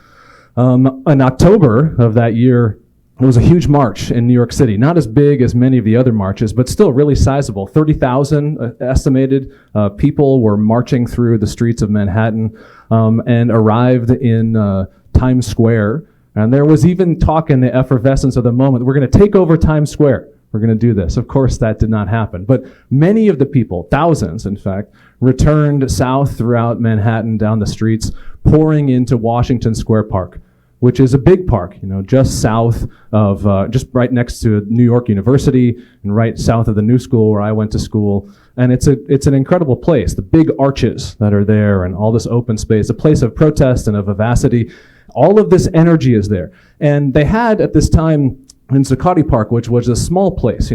In October of that year, there was a huge march in New York City, not as big as many of the other marches, but still really sizable. 30,000 estimated people were marching through the streets of Manhattan and arrived in Times Square. And there was even talk in the effervescence of the moment, we're going to take over Times Square. We're going to do this. Of course, that did not happen. But many of the people, thousands in fact, returned south throughout Manhattan down the streets, pouring into Washington Square Park, which is a big park, just south of, just right next to New York University and right south of the New School where I went to school. And it's an incredible place. The big arches that are there and all this open space, a place of protest and of vivacity. All of this energy is there. And they had at this time in Zuccotti Park, which was a small place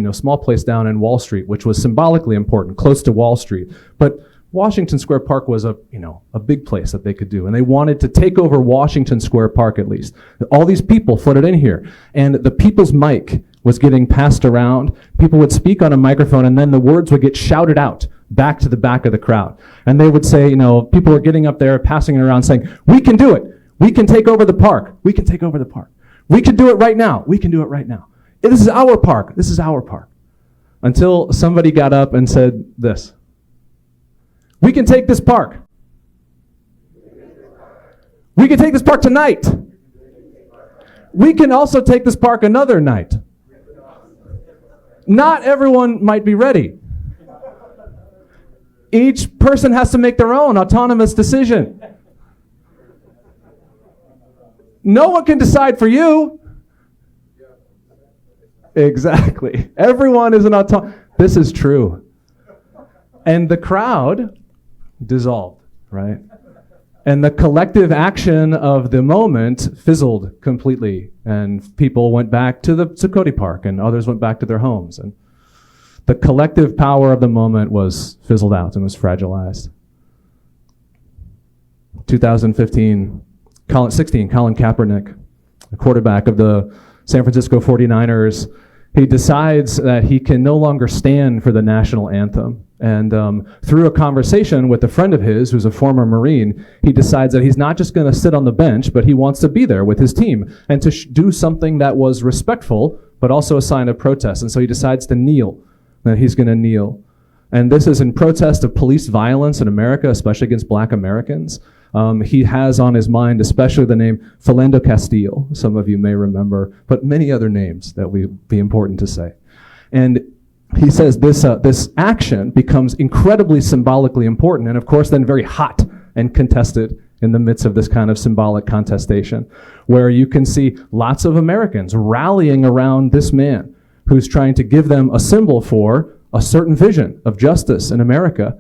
down in Wall Street, which was symbolically important, close to Wall Street. But Washington Square Park was a big place that they could do. And they wanted to take over Washington Square Park at least. All these people flooded in here. And the people's mic was getting passed around. People would speak on a microphone and then the words would get shouted out back to the back of the crowd. And they would say, people were getting up there, passing it around saying, we can do it. We can take over the park. We can take over the park. We can do it right now. We can do it right now. This is our park. This is our park. Until somebody got up and said this. We can take this park. We can take this park tonight. We can also take this park another night. Not everyone might be ready. Each person has to make their own autonomous decision. No one can decide for you. Exactly. Everyone is an autonomous. This is true. And the crowd dissolved, right? And the collective action of the moment fizzled completely. And people went back to the Zuccotti Park and others went back to their homes. And the collective power of the moment was fizzled out and was fragilized. 2016, Colin Kaepernick, the quarterback of the San Francisco 49ers, he decides that he can no longer stand for the national anthem. And through a conversation with a friend of his, who's a former Marine, he decides that he's not just going to sit on the bench, but he wants to be there with his team and to do something that was respectful, but also a sign of protest. And so he decides to kneel, that he's going to kneel. And this is in protest of police violence in America, especially against black Americans. He has on his mind especially the name Philando Castile, some of you may remember, but many other names that would be important to say. And he says this action becomes incredibly symbolically important and of course then very hot and contested in the midst of this kind of symbolic contestation, where you can see lots of Americans rallying around this man who's trying to give them a symbol for a certain vision of justice in America.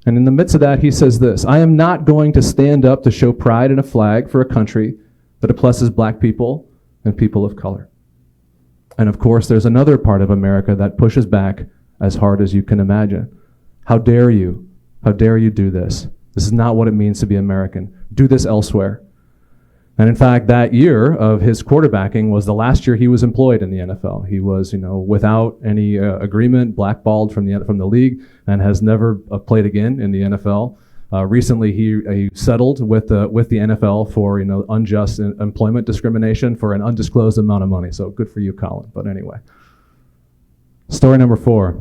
And in the midst of that, he says this: I am not going to stand up to show pride in a flag for a country that oppresses black people and people of color. And of course, there's another part of America that pushes back as hard as you can imagine. How dare you? How dare you do this? This is not what it means to be American. Do this elsewhere. And in fact, that year of his quarterbacking was the last year he was employed in the NFL. He was, without any agreement, blackballed from the league, and has never played again in the NFL. Recently, he settled with the NFL for unjust employment discrimination for an undisclosed amount of money. So good for you, Colin. But anyway, story number 4.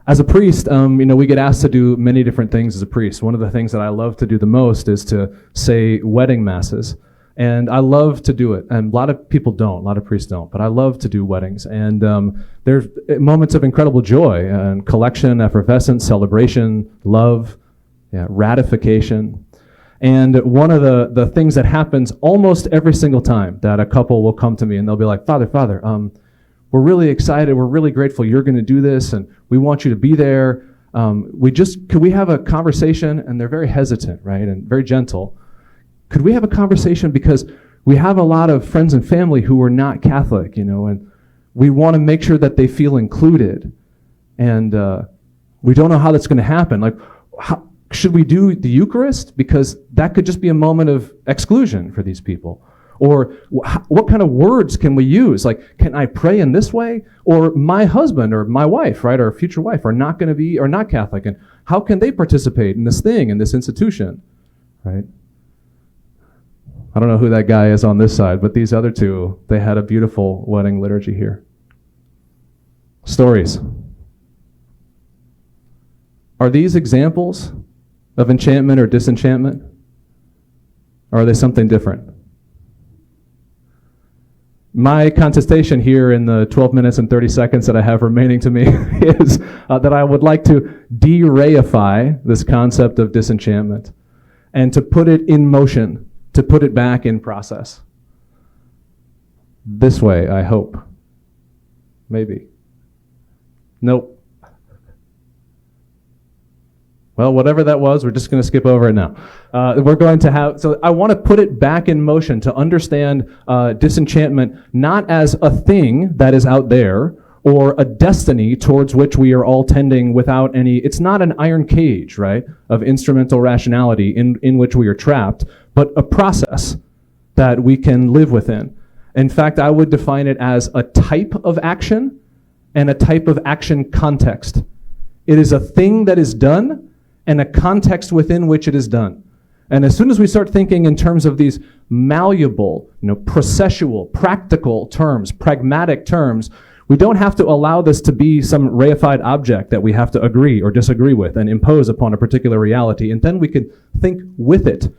As a priest, we get asked to do many different things as a priest. One of the things that I love to do the most is to say wedding masses. And I love to do it. And a lot of people don't, a lot of priests don't, but I love to do weddings. And there's moments of incredible joy and collection, effervescence, celebration, love, ratification. And one of the things that happens almost every single time that a couple will come to me and they'll be like, Father, we're really excited. We're really grateful you're going to do this, and we want you to be there. Could we have a conversation? And they're very hesitant, right, and very gentle. Could we have a conversation because we have a lot of friends and family who are not Catholic, and we want to make sure that they feel included. And we don't know how that's going to happen. Like, should we do the Eucharist? Because that could just be a moment of exclusion for these people. Or what kind of words can we use? Like, can I pray in this way? Or my husband or my wife, right, or future wife are not Catholic, and how can they participate in this thing, in this institution, right? I don't know who that guy is on this side, but these other two, they had a beautiful wedding liturgy here. Stories. Are these examples of enchantment or disenchantment? Or are they something different? My contestation here in the 12 minutes and 30 seconds that I have remaining to me is that I would like to de-reify this concept of disenchantment and to put it in motion, to put it back in process. This way, I hope. Maybe. Nope. Well, whatever that was, we're just going to skip over it now. We're going to have, so I want to put it back in motion to understand disenchantment not as a thing that is out there or a destiny towards which we are all tending without any, it's not an iron cage, right, of instrumental rationality in which we are trapped, but a process that we can live within. In fact, I would define it as a type of action and a type of action context. It is a thing that is done and a context within which it is done. And as soon as we start thinking in terms of these malleable, processual, practical terms, pragmatic terms, we don't have to allow this to be some reified object that we have to agree or disagree with and impose upon a particular reality. And then we can think with it.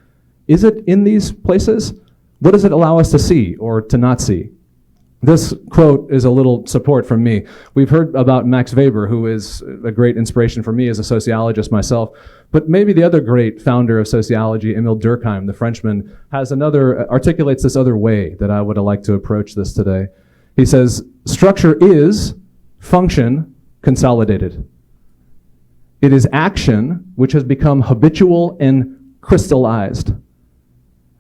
Is it in these places? What does it allow us to see or to not see? This quote is a little support from me. We've heard about Max Weber, who is a great inspiration for me as a sociologist myself. But maybe the other great founder of sociology, Emile Durkheim, the Frenchman, articulates this other way that I would like to approach this today. He says, structure is function consolidated. It is action which has become habitual and crystallized.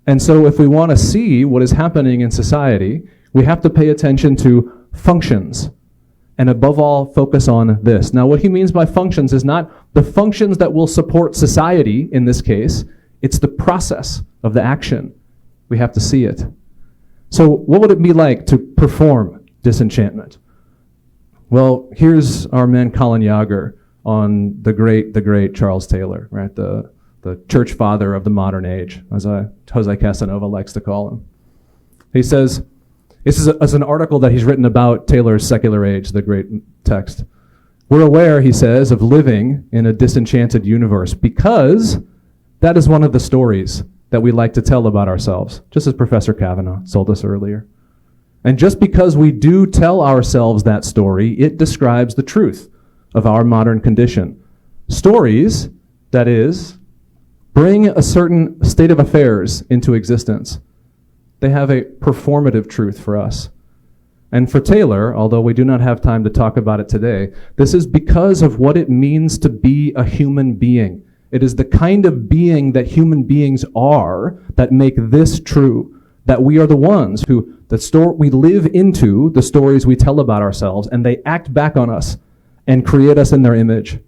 And so if we want to see what is happening in society, we have to pay attention to functions, and above all, focus on this. Now, what he means by functions is not the functions that will support society in this case, it's the process of the action. We have to see it. So what would it be like to perform disenchantment? Well, here's our man Colin Gilger on the great Charles Taylor, right? The church father of the modern age, as Jose Casanova likes to call him. He says, this is an article that he's written about Taylor's Secular Age, the great text. We're aware, he says, of living in a disenchanted universe because that is one of the stories that we like to tell about ourselves, just as Professor Cavanaugh told us earlier. And just because we do tell ourselves that story, it describes the truth of our modern condition. Stories, that is, bring a certain state of affairs into existence. They have a performative truth for us. And for Taylor, although we do not have time to talk about it today, this is because of what it means to be a human being. It is the kind of being that human beings are that make this true, that we are the ones who, we live into the stories we tell about ourselves, and they act back on us and create us in their image.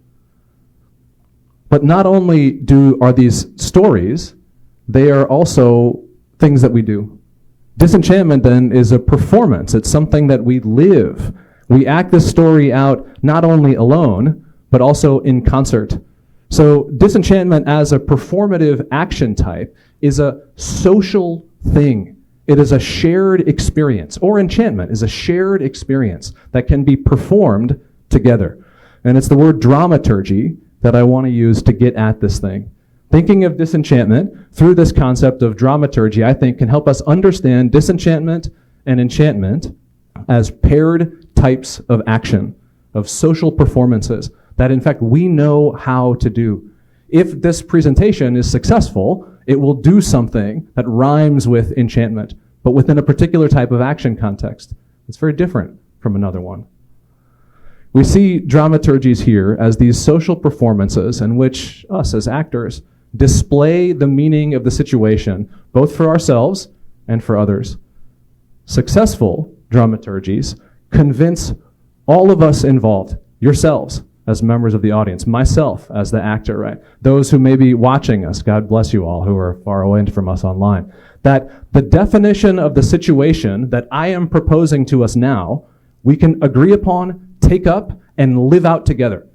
But not only are these stories, they are also things that we do. Disenchantment, then, is a performance. It's something that we live. We act this story out not only alone, but also in concert. So disenchantment as a performative action type is a social thing. It is a shared experience, or enchantment is a shared experience that can be performed together. And it's the word dramaturgy that I want to use to get at this thing. Thinking of disenchantment through this concept of dramaturgy, I think, can help us understand disenchantment and enchantment as paired types of action, of social performances that, in fact, we know how to do. If this presentation is successful, it will do something that rhymes with enchantment, but within a particular type of action context. It's very different from another one. We see dramaturgies here as these social performances in which us as actors display the meaning of the situation, both for ourselves and for others. Successful dramaturgies convince all of us involved, yourselves, as members of the audience, myself as the actor, right? Those who may be watching us, God bless you all who are far away from us online, that the definition of the situation that I am proposing to us now, we can agree upon, take up, and live out together.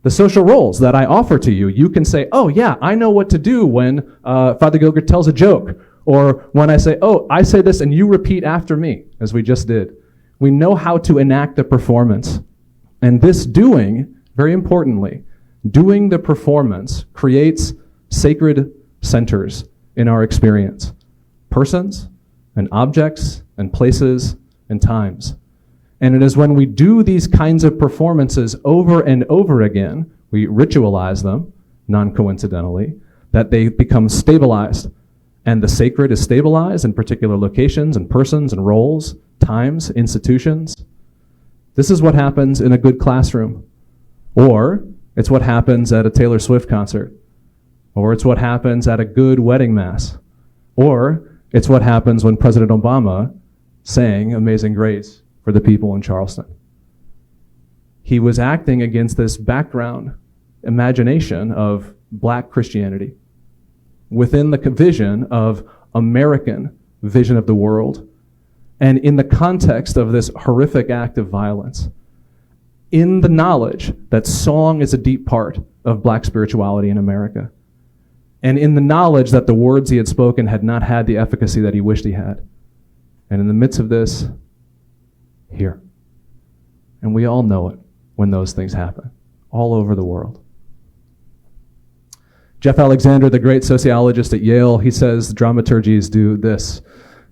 The social roles that I offer to you, you can say, oh yeah, I know what to do when Father Gilger tells a joke, or when I say, oh, I say this and you repeat after me, as we just did. We know how to enact the performance. And this doing, very importantly, doing the performance creates sacred centers in our experience. Persons and objects and places and times. And it is when we do these kinds of performances over and over again, we ritualize them, non-coincidentally, that they become stabilized. And the sacred is stabilized in particular locations and persons and roles, times, institutions. This is what happens in a good classroom. Or it's what happens at a Taylor Swift concert. Or it's what happens at a good wedding mass. Or it's what happens when President Obama sang Amazing Grace for the people in Charleston. He was acting against this background imagination of black Christianity within the vision of American vision of the world, and in the context of this horrific act of violence, in the knowledge that song is a deep part of black spirituality in America, and in the knowledge that the words he had spoken had not had the efficacy that he wished he had. And in the midst of this, here. And we all know it when those things happen, all over the world. Jeff Alexander, the great sociologist at Yale, he says dramaturgies do this.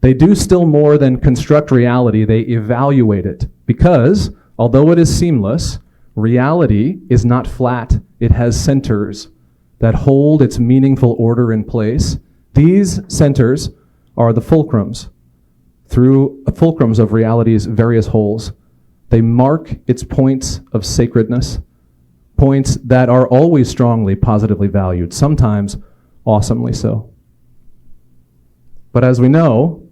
They do still more than construct reality, they evaluate it. Because, although it is seamless, reality is not flat. It has centers that hold its meaningful order in place. These centers are the fulcrums of reality's various holes. They mark its points of sacredness, points that are always strongly positively valued, sometimes awesomely so. But as we know,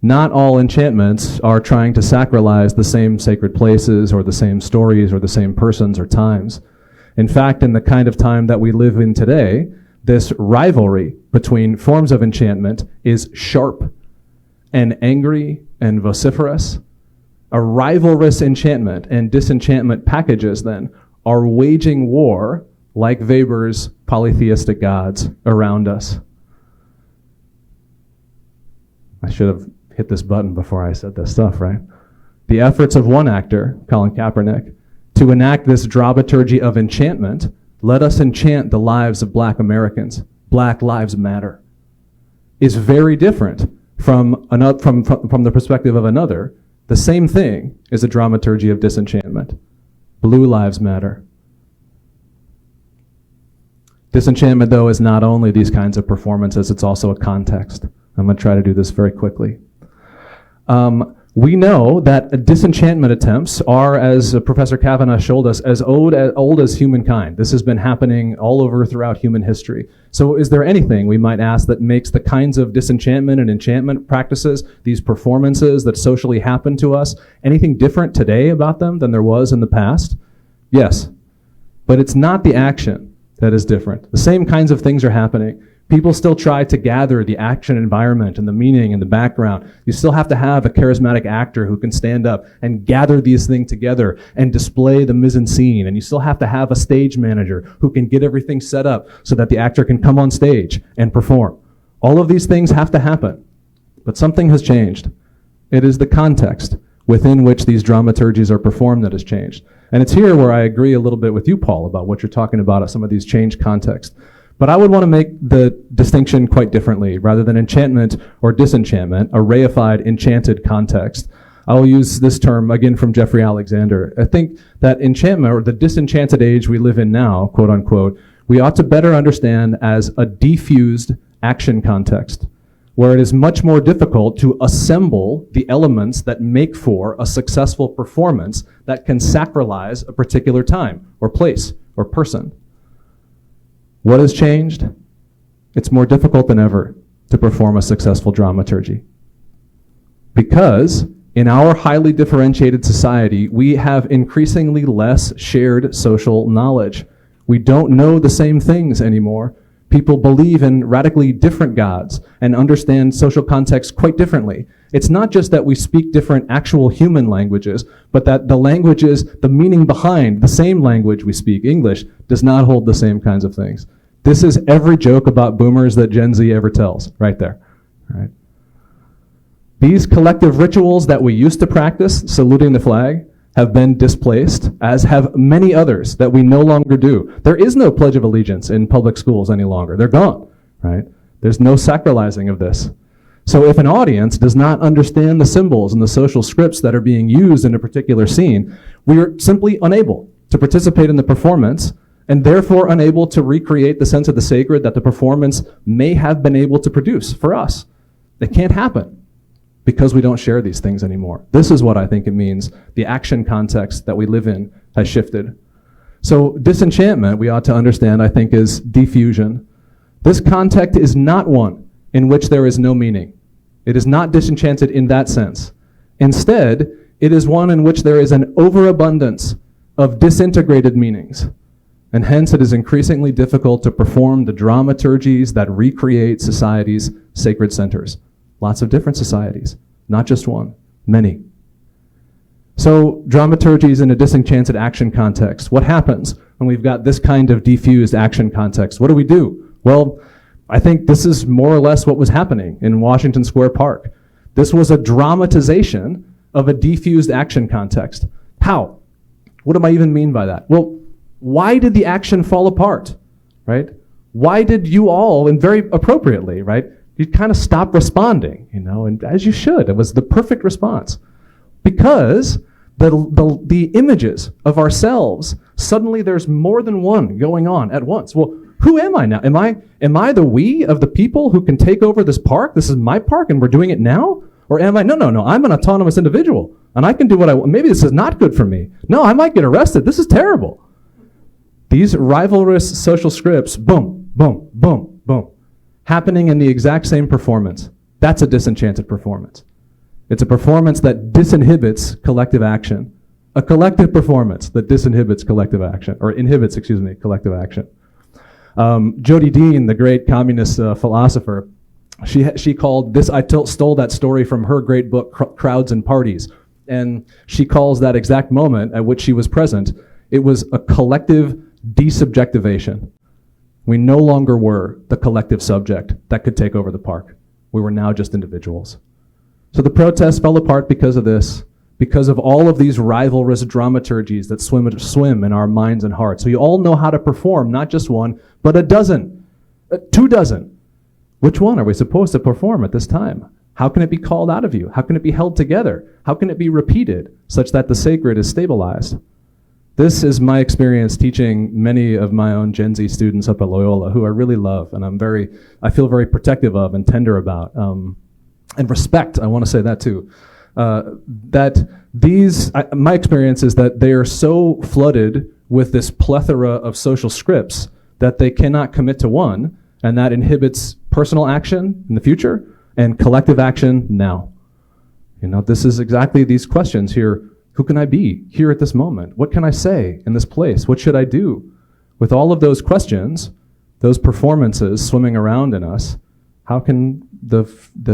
not all enchantments are trying to sacralize the same sacred places or the same stories or the same persons or times. In fact, in the kind of time that we live in today, this rivalry between forms of enchantment is sharp and angry and vociferous. A rivalrous enchantment and disenchantment packages, then, are waging war like Weber's polytheistic gods around us. I should have hit this button before I said this stuff, right? The efforts of one actor, Colin Kaepernick, to enact this dramaturgy of enchantment, let us enchant the lives of black Americans. Black Lives Matter, is very different from the perspective of another. The same thing is a dramaturgy of disenchantment. Blue Lives Matter. Disenchantment, though, is not only these kinds of performances, it's also a context. I'm going to try to do this very quickly. We know that disenchantment attempts are, as Professor Cavanaugh showed us, as old as humankind. This has been happening all over throughout human history. So is there anything, we might ask, that makes the kinds of disenchantment and enchantment practices, these performances that socially happen to us, anything different today about them than there was in the past? Yes. But it's not the action that is different. The same kinds of things are happening. People still try to gather the action environment and the meaning and the background. You still have to have a charismatic actor who can stand up and gather these things together and display the mise-en-scene. And you still have to have a stage manager who can get everything set up so that the actor can come on stage and perform. All of these things have to happen. But something has changed. It is the context within which these dramaturgies are performed that has changed. And it's here where I agree a little bit with you, Paul, about what you're talking about at some of these changed contexts. But I would want to make the distinction quite differently. Rather than enchantment or disenchantment, a reified, enchanted context, I will use this term again from Jeffrey Alexander. I think that enchantment, or the disenchanted age we live in now, quote unquote, we ought to better understand as a diffused action context, where it is much more difficult to assemble the elements that make for a successful performance that can sacralize a particular time or place or person. What has changed? It's more difficult than ever to perform a successful dramaturgy. Because In our highly differentiated society, we have increasingly less shared social knowledge. We don't know the same things anymore. People believe in radically different gods and understand social context quite differently. It's not just that we speak different actual human languages, but that the languages, the meaning behind the same language we speak, English, does not hold the same kinds of things. This is every joke about boomers that Gen Z ever tells, right there. Right? These collective rituals that we used to practice, saluting the flag, have been displaced, as have many others that we no longer do. There is no Pledge of Allegiance in public schools any longer. They're gone, right? There's no sacralizing of this. So if an audience does not understand the symbols and the social scripts that are being used in a particular scene, we are simply unable to participate in the performance and therefore unable to recreate the sense of the sacred that the performance may have been able to produce for us. It can't happen because we don't share these things anymore. This is what I think it means. The action context that we live in has shifted. So disenchantment, we ought to understand, I think, is diffusion. This context is not one in which there is no meaning. It is not disenchanted in that sense. Instead, it is one in which there is an overabundance of disintegrated meanings. And hence it is increasingly difficult to perform the dramaturgies that recreate society's sacred centers. Lots of different societies, not just one, many. So dramaturgies in a disenchanted action context. What happens when we've got this kind of diffused action context? What do we do? Well, I think this is more or less what was happening in Washington Square Park. This was a dramatization of a diffused action context. How? What do I even mean by that? Well, why did the action fall apart, right? Why did you all, and very appropriately, right, you kind of stop responding, you know, and as you should. It was the perfect response. Because the images of ourselves, suddenly there's more than one going on at once. Well, who am I now? Am I the we of the people who can take over this park? This is my park and we're doing it now? Or am I, no, I'm an autonomous individual and I can do what I want. Maybe this is not good for me. No, I might get arrested. This is terrible. These rivalrous social scripts, boom, boom, boom, boom, happening in the exact same performance. That's a disenchanted performance. It's a performance that disinhibits collective action. A collective performance that disinhibits collective action, or inhibits, collective action. Jodi Dean, the great communist philosopher, she called this, stole that story from her great book, Crowds and Parties. And she calls that exact moment at which she was present, it was a collective desubjectivation. We no longer were the collective subject that could take over the park. We were now just individuals. So the protests fell apart because of this, because of all of these rivalrous dramaturgies that swim in our minds and hearts. So you all know how to perform, not just one, but a dozen, 2 dozen. Which one are we supposed to perform at this time? How can it be called out of you? How can it be held together? How can it be repeated such that the sacred is stabilized? This is my experience teaching many of my own Gen Z students up at Loyola, who I really love, and I feel very protective of and tender about. And respect, I want to say that too. My experience is that they are so flooded with this plethora of social scripts that they cannot commit to one, and that inhibits personal action in the future and collective action now. You know, this is exactly these questions here. Who can I be here at this moment? What can I say in this place? What should I do? With all of those questions, those performances swimming around in us, how can the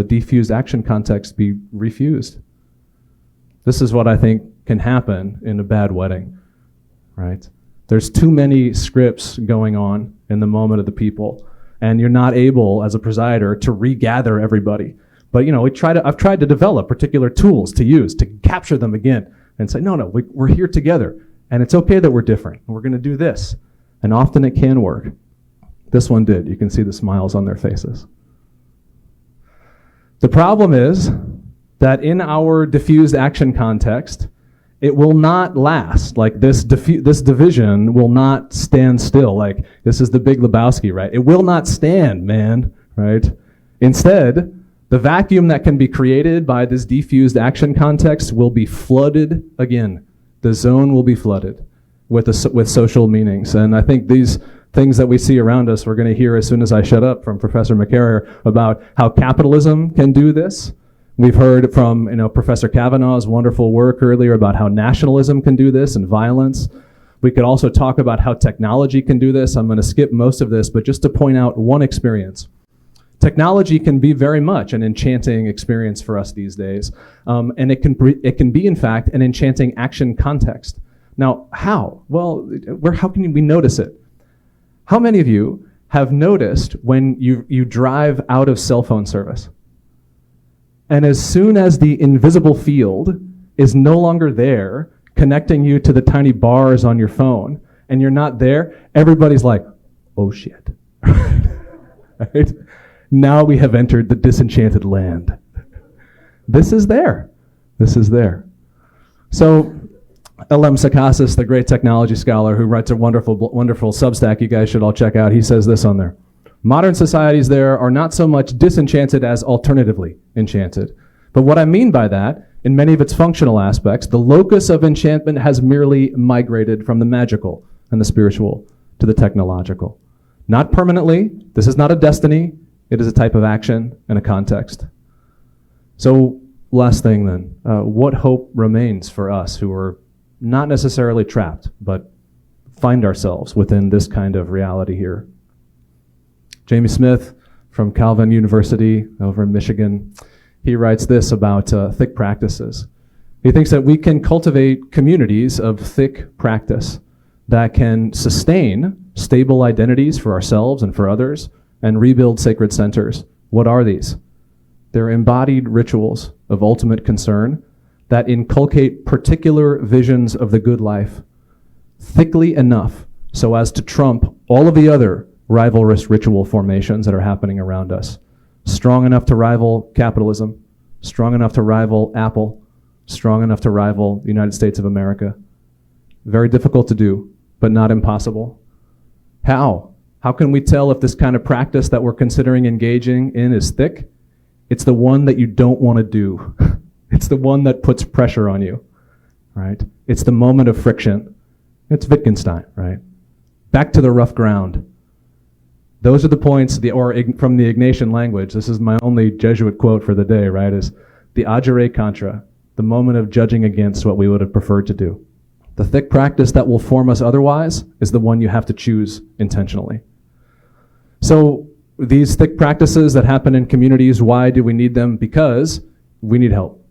diffused action context be refused? This is what I think can happen in a bad wedding, right? There's too many scripts going on in the moment of the people, and you're not able, as a presider, to regather everybody. But you know, I've tried to develop particular tools to use to capture them again and say, no, we're here together, and it's okay that we're different, and we're going to do this. And often it can work. This one did. You can see the smiles on their faces. The problem is that in our diffused action context, it will not last. Like this division will not stand still. Like this is the Big Lebowski, right? It will not stand, man, right? Instead, the vacuum that can be created by this diffused action context will be flooded again. The zone will be flooded with social meanings. And I think these things that we see around us, we're going to hear as soon as I shut up from Professor McCarraher about how capitalism can do this We've heard from Professor Cavanaugh's wonderful work earlier about how nationalism can do this and violence. We could also talk about how technology can do this. I'm going to skip most of this, but just to point out one experience. Technology can be very much an enchanting experience for us these days, and it can be, in fact, an enchanting action context. Now, how? Well, how can we notice it? How many of you have noticed when you drive out of cell phone service, and as soon as the invisible field is no longer there, connecting you to the tiny bars on your phone, and you're not there, everybody's like, oh shit. Right? Now we have entered the disenchanted land. This is there. This is there. So L.M. Sakasis, the great technology scholar who writes a wonderful Substack you guys should all check out, he says this on there. Modern societies there are not so much disenchanted as alternatively enchanted. But what I mean by that, in many of its functional aspects, the locus of enchantment has merely migrated from the magical and the spiritual to the technological. Not permanently. This is not a destiny. It is a type of action and a context. So last thing then, what hope remains for us who are not necessarily trapped, but find ourselves within this kind of reality here? Jamie Smith from DePaul University over in Michigan, he writes this about thick practices. He thinks that we can cultivate communities of thick practice that can sustain stable identities for ourselves and for others and rebuild sacred centers. What are these? They're embodied rituals of ultimate concern that inculcate particular visions of the good life thickly enough so as to trump all of the other rivalrous ritual formations that are happening around us. Strong enough to rival capitalism, strong enough to rival Apple, strong enough to rival the United States of America. Very difficult to do, but not impossible. How? How can we tell if this kind of practice that we're considering engaging in is thick? It's the one that you don't want to do. It's the one that puts pressure on you, right? It's the moment of friction. It's Wittgenstein, right? Back to the rough ground. Those are the points, from the Ignatian language, this is my only Jesuit quote for the day, right, is the agere contra, the moment of judging against what we would have preferred to do. The thick practice that will form us otherwise is the one you have to choose intentionally. So these thick practices that happen in communities, why do we need them? Because we need help.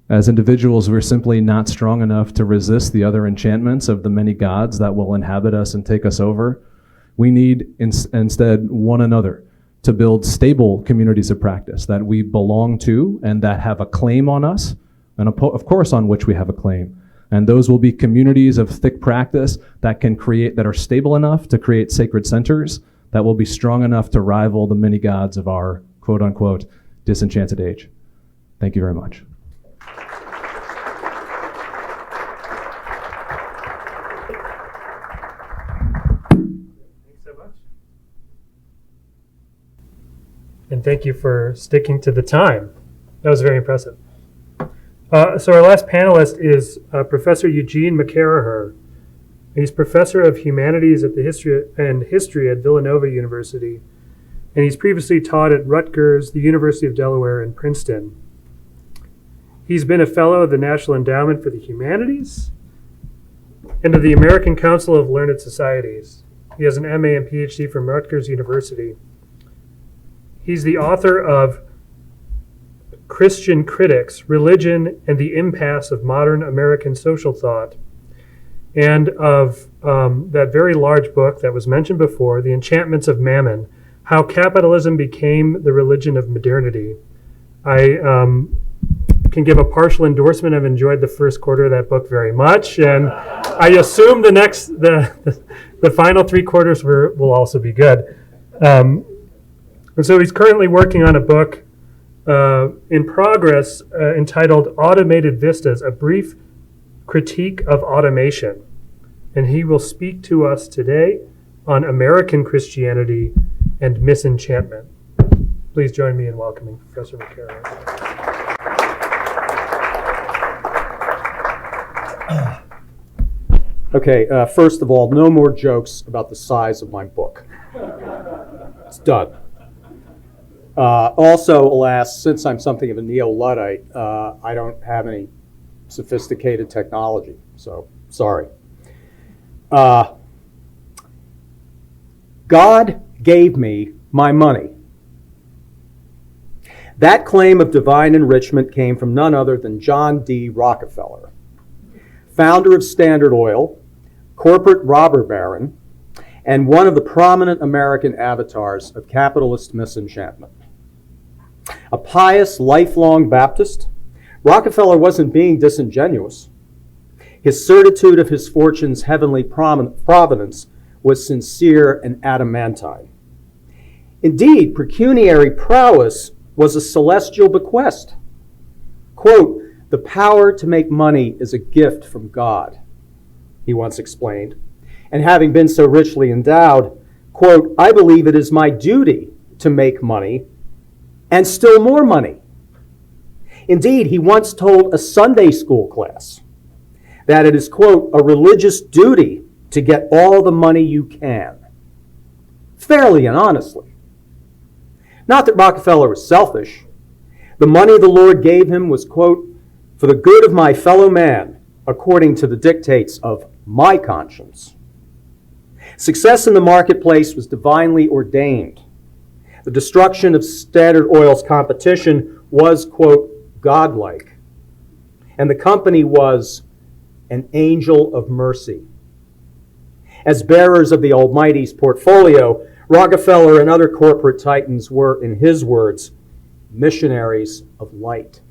As individuals, we're simply not strong enough to resist the other enchantments of the many gods that will inhabit us and take us over. We need instead one another to build stable communities of practice that we belong to and that have a claim on us, and of course on which we have a claim. And those will be communities of thick practice that are stable enough to create sacred centers that will be strong enough to rival the many gods of our quote unquote disenchanted age. Thank you very much. And thank you for sticking to the time. That was very impressive. So our last panelist is Professor Eugene McCarraher. He's Professor of Humanities at History at Villanova University, and he's previously taught at Rutgers, the University of Delaware, and Princeton. He's been a fellow of the National Endowment for the Humanities and of the American Council of Learned Societies. He has an MA and PhD from Rutgers University. He's the author of Christian Critics, Religion and the Impasse of Modern American Social Thought, and of that very large book that was mentioned before, The Enchantments of Mammon, How Capitalism Became the Religion of Modernity. I can give a partial endorsement. I've enjoyed the first quarter of that book very much, and I assume the final three quarters will also be good. And so he's currently working on a book in progress entitled Automated Vistas, A Brief Critique of Automation. And he will speak to us today on American Christianity and Misenchantment. Please join me in welcoming Professor McCarraher. Okay, first of all, no more jokes about the size of my book. It's done. Also, alas, since I'm something of a neo-Luddite, I don't have any sophisticated technology, so sorry. God gave me my money. That claim of divine enrichment came from none other than John D. Rockefeller, founder of Standard Oil, corporate robber baron, and one of the prominent American avatars of capitalist misenchantment. A pious, lifelong Baptist, Rockefeller wasn't being disingenuous. His certitude of his fortune's heavenly providence was sincere and adamantine. Indeed, pecuniary prowess was a celestial bequest. Quote, "The power to make money is a gift from God," he once explained. And having been so richly endowed, quote, "I believe it is my duty to make money and still more money." Indeed, he once told a Sunday school class that it is, quote, "a religious duty to get all the money you can," fairly and honestly. Not that Rockefeller was selfish. The money the Lord gave him was, quote, "for the good of my fellow man, according to the dictates of my conscience." Success in the marketplace was divinely ordained. The destruction of Standard Oil's competition was, quote, "godlike." And the company was an angel of mercy. As bearers of the Almighty's portfolio, Rockefeller and other corporate titans were, in his words, missionaries of light.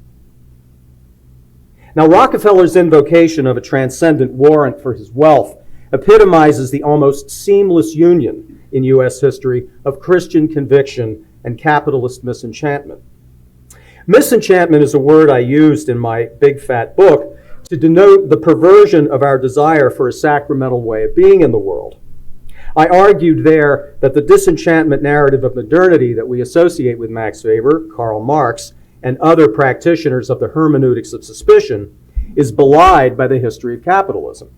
Now, Rockefeller's invocation of a transcendent warrant for his wealth epitomizes the almost seamless union in U.S. history of Christian conviction and capitalist misenchantment. Misenchantment is a word I used in my big fat book to denote the perversion of our desire for a sacramental way of being in the world. I argued there that the disenchantment narrative of modernity that we associate with Max Weber, Karl Marx, and other practitioners of the hermeneutics of suspicion is belied by the history of capitalism.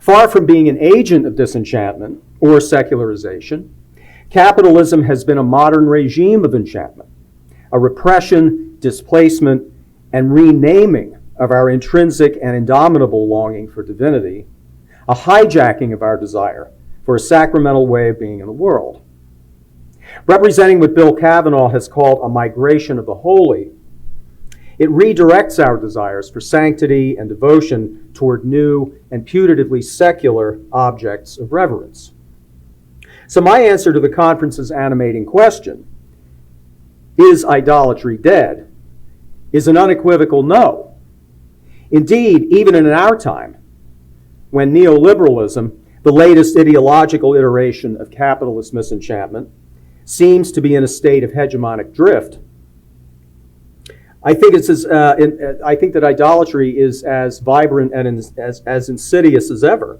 Far from being an agent of disenchantment or secularization, capitalism has been a modern regime of enchantment, a repression, displacement, and renaming of our intrinsic and indomitable longing for divinity, a hijacking of our desire for a sacramental way of being in the world. Representing what Bill Cavanaugh has called a migration of the holy, it redirects our desires for sanctity and devotion toward new and putatively secular objects of reverence. So my answer to the conference's animating question, is idolatry dead, is an unequivocal no. Indeed, even in our time, when neoliberalism, the latest ideological iteration of capitalist misenchantment, seems to be in a state of hegemonic drift, I think that idolatry is as vibrant and as insidious as ever.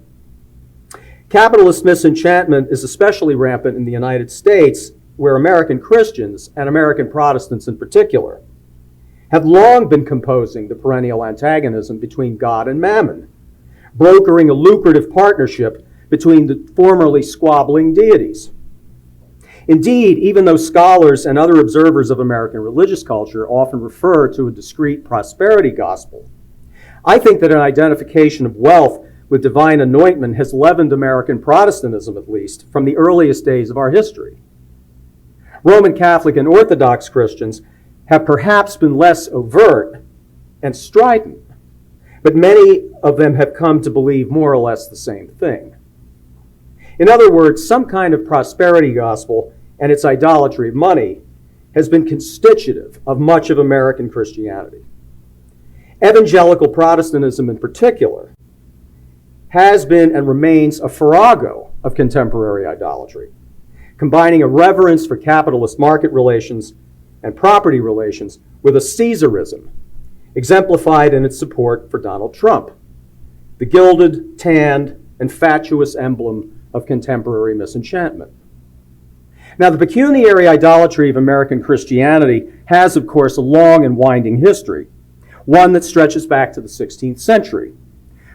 Capitalist misenchantment is especially rampant in the United States, where American Christians, and American Protestants in particular, have long been composing the perennial antagonism between God and mammon, brokering a lucrative partnership between the formerly squabbling deities. Indeed, even though scholars and other observers of American religious culture often refer to a discrete prosperity gospel, I think that an identification of wealth with divine anointment has leavened American Protestantism, at least, from the earliest days of our history. Roman Catholic and Orthodox Christians have perhaps been less overt and strident, but many of them have come to believe more or less the same thing. In other words, some kind of prosperity gospel and its idolatry of money has been constitutive of much of American Christianity. Evangelical Protestantism in particular has been and remains a farrago of contemporary idolatry, combining a reverence for capitalist market relations and property relations with a Caesarism, exemplified in its support for Donald Trump, the gilded, tanned, and fatuous emblem of contemporary misenchantment. Now, the pecuniary idolatry of American Christianity has, of course, a long and winding history, one that stretches back to the 16th century,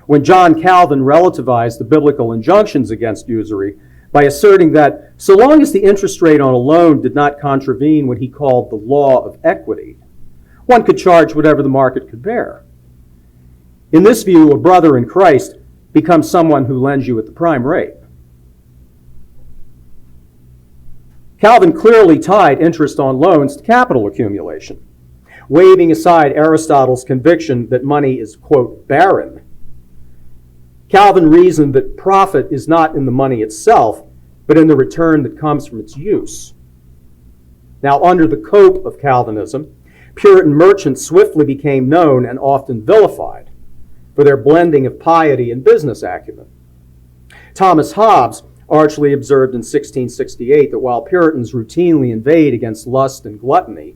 when John Calvin relativized the biblical injunctions against usury by asserting that so long as the interest rate on a loan did not contravene what he called the law of equity, one could charge whatever the market could bear. In this view, a brother in Christ becomes someone who lends you at the prime rate. Calvin clearly tied interest on loans to capital accumulation, waving aside Aristotle's conviction that money is, quote, barren. Calvin reasoned that profit is not in the money itself, but in the return that comes from its use. Now, under the cope of Calvinism, Puritan merchants swiftly became known and often vilified for their blending of piety and business acumen. Thomas Hobbes archly observed in 1668 that while Puritans routinely inveighed against lust and gluttony,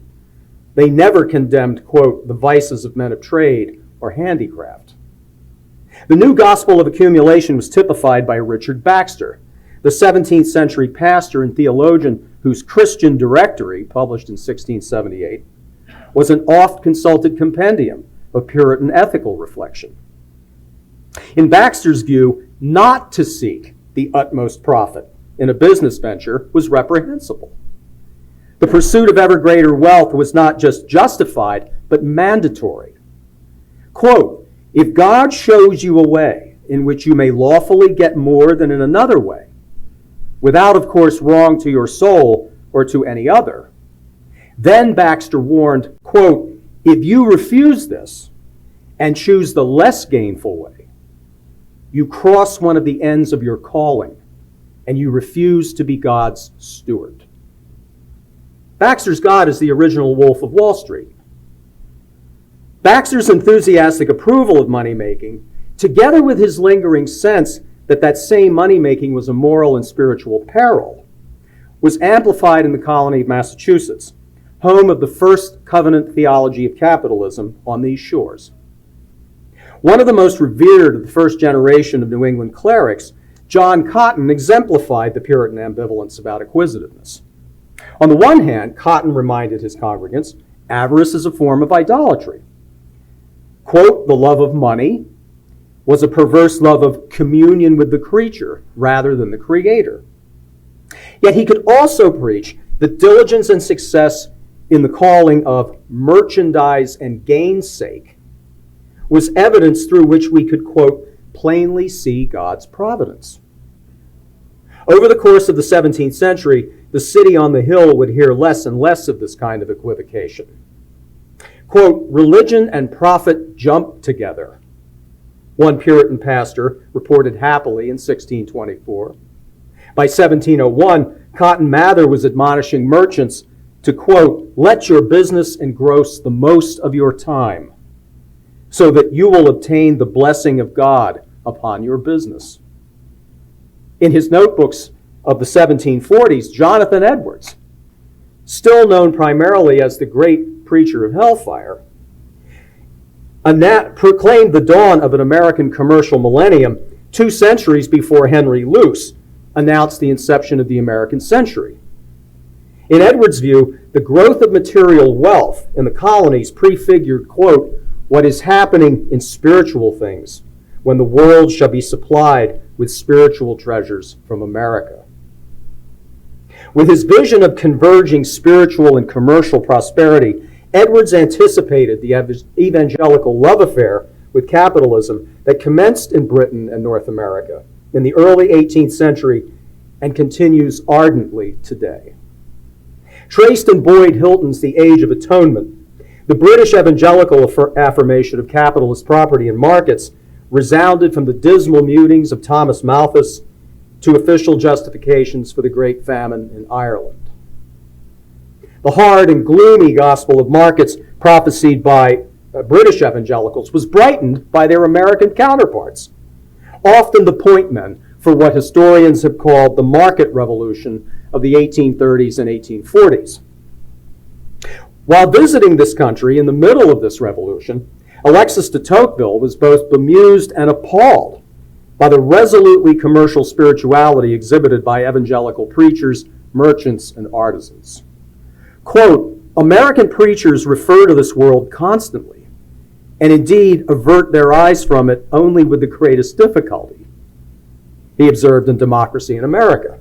they never condemned, quote, the vices of men of trade or handicraft. The new gospel of accumulation was typified by Richard Baxter, the 17th century pastor and theologian whose Christian Directory, published in 1678, was an oft-consulted compendium of Puritan ethical reflection. In Baxter's view, not to seek the utmost profit in a business venture was reprehensible. The pursuit of ever greater wealth was not just justified, but mandatory. Quote, if God shows you a way in which you may lawfully get more than in another way, without, of course, wrong to your soul or to any other, then Baxter warned, quote, if you refuse this and choose the less gainful way, you cross one of the ends of your calling and you refuse to be God's steward. Baxter's God is the original Wolf of Wall Street. Baxter's enthusiastic approval of money-making, together with his lingering sense that that same money-making was a moral and spiritual peril, was amplified in the colony of Massachusetts, home of the first covenant theology of capitalism on these shores. One of the most revered of the first generation of New England clerics, John Cotton, exemplified the Puritan ambivalence about acquisitiveness. On the one hand, Cotton reminded his congregants, avarice is a form of idolatry. Quote, the love of money was a perverse love of communion with the creature rather than the Creator. Yet he could also preach that diligence and success in the calling of merchandise and gainsake was evidence through which we could, quote, plainly see God's providence. Over the course of the 17th century, the city on the hill would hear less and less of this kind of equivocation. Quote, religion and profit jump together, one Puritan pastor reported happily in 1624. By 1701, Cotton Mather was admonishing merchants to, quote, let your business engross the most of your time, so that you will obtain the blessing of God upon your business. In his notebooks of the 1740s, Jonathan Edwards, still known primarily as the great preacher of hellfire, proclaimed the dawn of an American commercial millennium 2 centuries before Henry Luce announced the inception of the American century. In Edwards' view, the growth of material wealth in the colonies prefigured, quote, what is happening in spiritual things when the world shall be supplied with spiritual treasures from America. With his vision of converging spiritual and commercial prosperity, Edwards anticipated the evangelical love affair with capitalism that commenced in Britain and North America in the early 18th century and continues ardently today. Traced in Boyd Hilton's The Age of Atonement, the British evangelical affirmation of capitalist property and markets resounded from the dismal musings of Thomas Malthus to official justifications for the Great Famine in Ireland. The hard and gloomy gospel of markets prophesied by British evangelicals was brightened by their American counterparts, often the point men for what historians have called the market revolution of the 1830s and 1840s. While visiting this country in the middle of this revolution, Alexis de Tocqueville was both bemused and appalled by the resolutely commercial spirituality exhibited by evangelical preachers, merchants, and artisans. Quote, American preachers refer to this world constantly, and indeed avert their eyes from it only with the greatest difficulty, he observed in Democracy in America.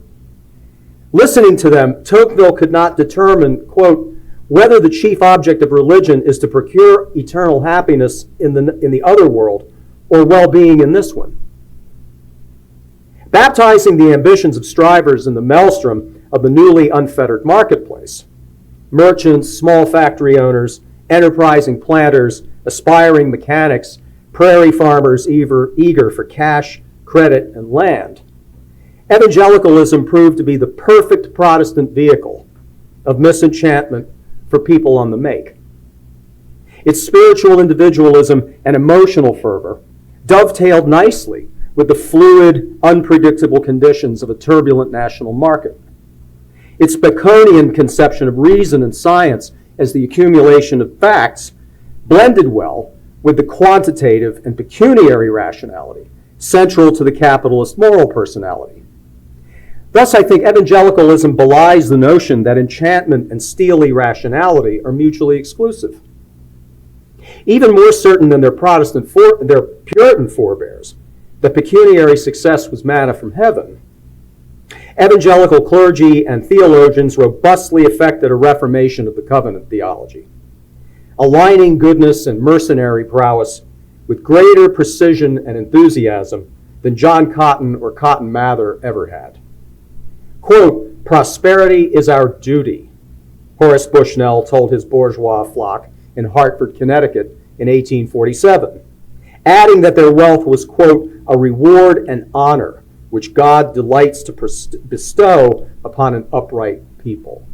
Listening to them, Tocqueville could not determine, quote, whether the chief object of religion is to procure eternal happiness in the other world or well-being in this one. Baptizing the ambitions of strivers in the maelstrom of the newly unfettered marketplace, merchants, small factory owners, enterprising planters, aspiring mechanics, prairie farmers eager for cash, credit, and land. Evangelicalism proved to be the perfect Protestant vehicle of misenchantment for people on the make. Its spiritual individualism and emotional fervor dovetailed nicely with the fluid, unpredictable conditions of a turbulent national market. Its Baconian conception of reason and science as the accumulation of facts blended well with the quantitative and pecuniary rationality central to the capitalist moral personality. Thus, I think evangelicalism belies the notion that enchantment and steely rationality are mutually exclusive. Even more certain than their Puritan forebears, that pecuniary success was manna from heaven, evangelical clergy and theologians robustly effected a reformation of the covenant theology, aligning goodness and mercenary prowess with greater precision and enthusiasm than John Cotton or Cotton Mather ever had. Quote, prosperity is our duty, Horace Bushnell told his bourgeois flock in Hartford, Connecticut in 1847, adding that their wealth was, quote, a reward and honor which God delights to bestow upon an upright people.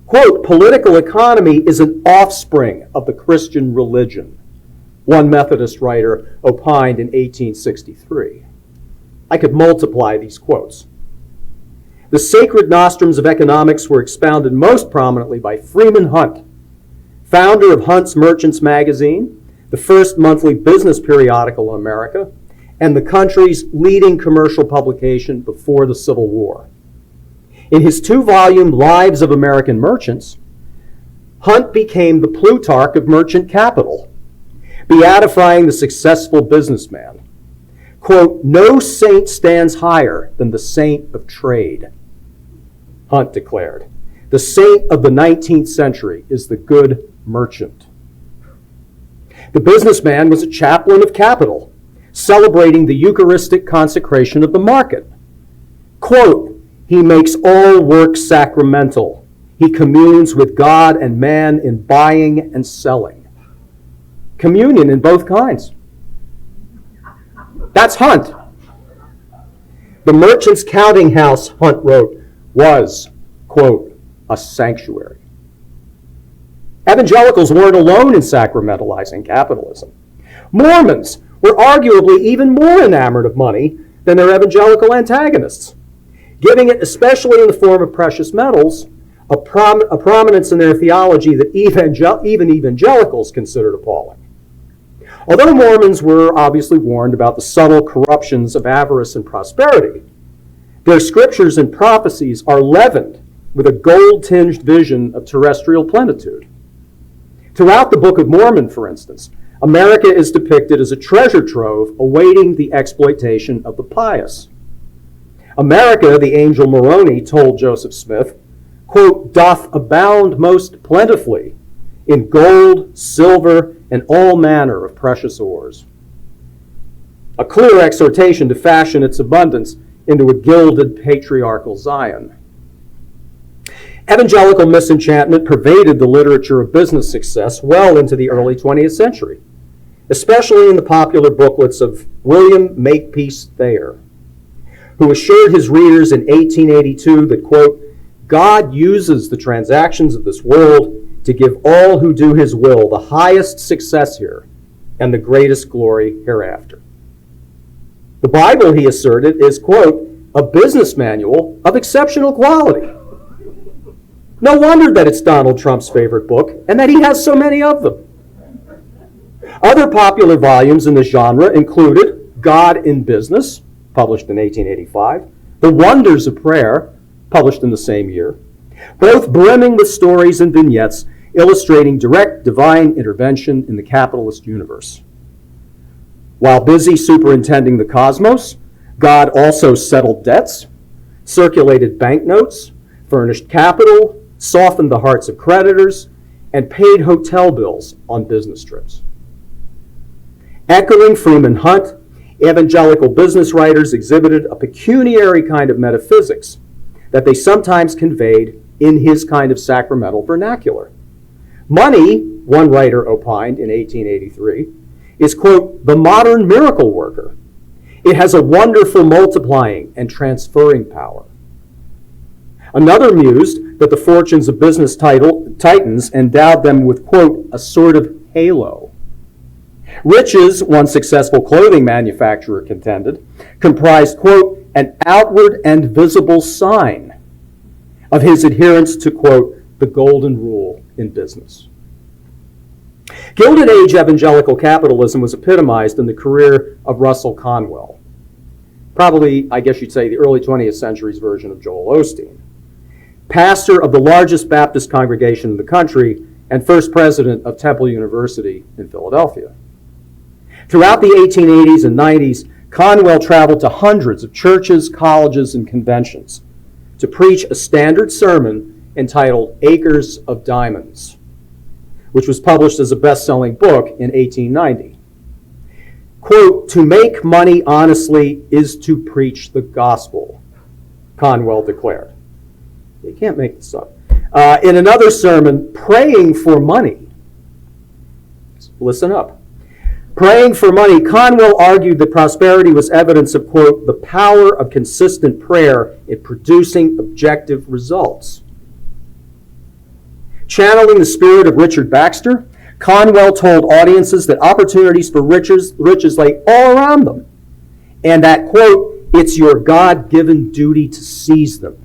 Quote, political economy is an offspring of the Christian religion, one Methodist writer opined in 1863. I could multiply these quotes. The sacred nostrums of economics were expounded most prominently by Freeman Hunt, founder of Hunt's Merchants Magazine, the first monthly business periodical in America, and the country's leading commercial publication before the Civil War. In his 2-volume Lives of American Merchants, Hunt became the Plutarch of merchant capital, beatifying the successful businessman. Quote, no saint stands higher than the saint of trade, Hunt declared. The saint of the 19th century is the good merchant. The businessman was a chaplain of capital, celebrating the Eucharistic consecration of the market. Quote, he makes all work sacramental. He communes with God and man in buying and selling. Communion in both kinds. That's Hunt. The merchant's counting house, Hunt wrote, was, quote, a sanctuary. Evangelicals weren't alone in sacramentalizing capitalism. Mormons were arguably even more enamored of money than their evangelical antagonists, giving it, especially in the form of precious metals, a prominence in their theology that even evangelicals considered appalling. Although Mormons were obviously warned about the subtle corruptions of avarice and prosperity, their scriptures and prophecies are leavened with a gold-tinged vision of terrestrial plenitude. Throughout the Book of Mormon, for instance, America is depicted as a treasure trove awaiting the exploitation of the pious. America, the angel Moroni told Joseph Smith, quote, doth abound most plentifully in gold, silver, and all manner of precious ores. A clear exhortation to fashion its abundance into a gilded patriarchal Zion. Evangelical misenchantment pervaded the literature of business success well into the early 20th century, especially in the popular booklets of William Makepeace Thayer, who assured his readers in 1882 that, quote, God uses the transactions of this world to give all who do his will the highest success here and the greatest glory hereafter. The Bible, he asserted, is, quote, a business manual of exceptional quality. No wonder that it's Donald Trump's favorite book and that he has so many of them. Other popular volumes in the genre included God in Business, published in 1885, The Wonders of Prayer, published in the same year, both brimming with stories and vignettes illustrating direct divine intervention in the capitalist universe. While busy superintending the cosmos, God also settled debts, circulated banknotes, furnished capital, softened the hearts of creditors, and paid hotel bills on business trips. Echoing Freeman Hunt, evangelical business writers exhibited a pecuniary kind of metaphysics that they sometimes conveyed in his kind of sacramental vernacular. Money, one writer opined in 1883, is, quote, the modern miracle worker. It has a wonderful multiplying and transferring power. Another mused that the fortunes of business titans endowed them with, quote, a sort of halo. Riches, one successful clothing manufacturer contended, comprised, quote, an outward and visible sign of his adherence to, quote, the golden rule in business. Gilded Age evangelical capitalism was epitomized in the career of Russell Conwell, probably, I guess you'd say, the early 20th century's version of Joel Osteen, pastor of the largest Baptist congregation in the country and first president of Temple University in Philadelphia. Throughout the 1880s and 90s, Conwell traveled to hundreds of churches, colleges, and conventions to preach a standard sermon entitled Acres of Diamonds, which was published as a best-selling book in 1890. Quote, to make money honestly is to preach the gospel, Conwell declared. You can't make this up. In another sermon, Praying for Money. Listen up. Praying for money, Conwell argued that prosperity was evidence of, quote, the power of consistent prayer in producing objective results. Channeling the spirit of Richard Baxter, Conwell told audiences that opportunities for riches lay all around them, and that, quote, it's your God-given duty to seize them.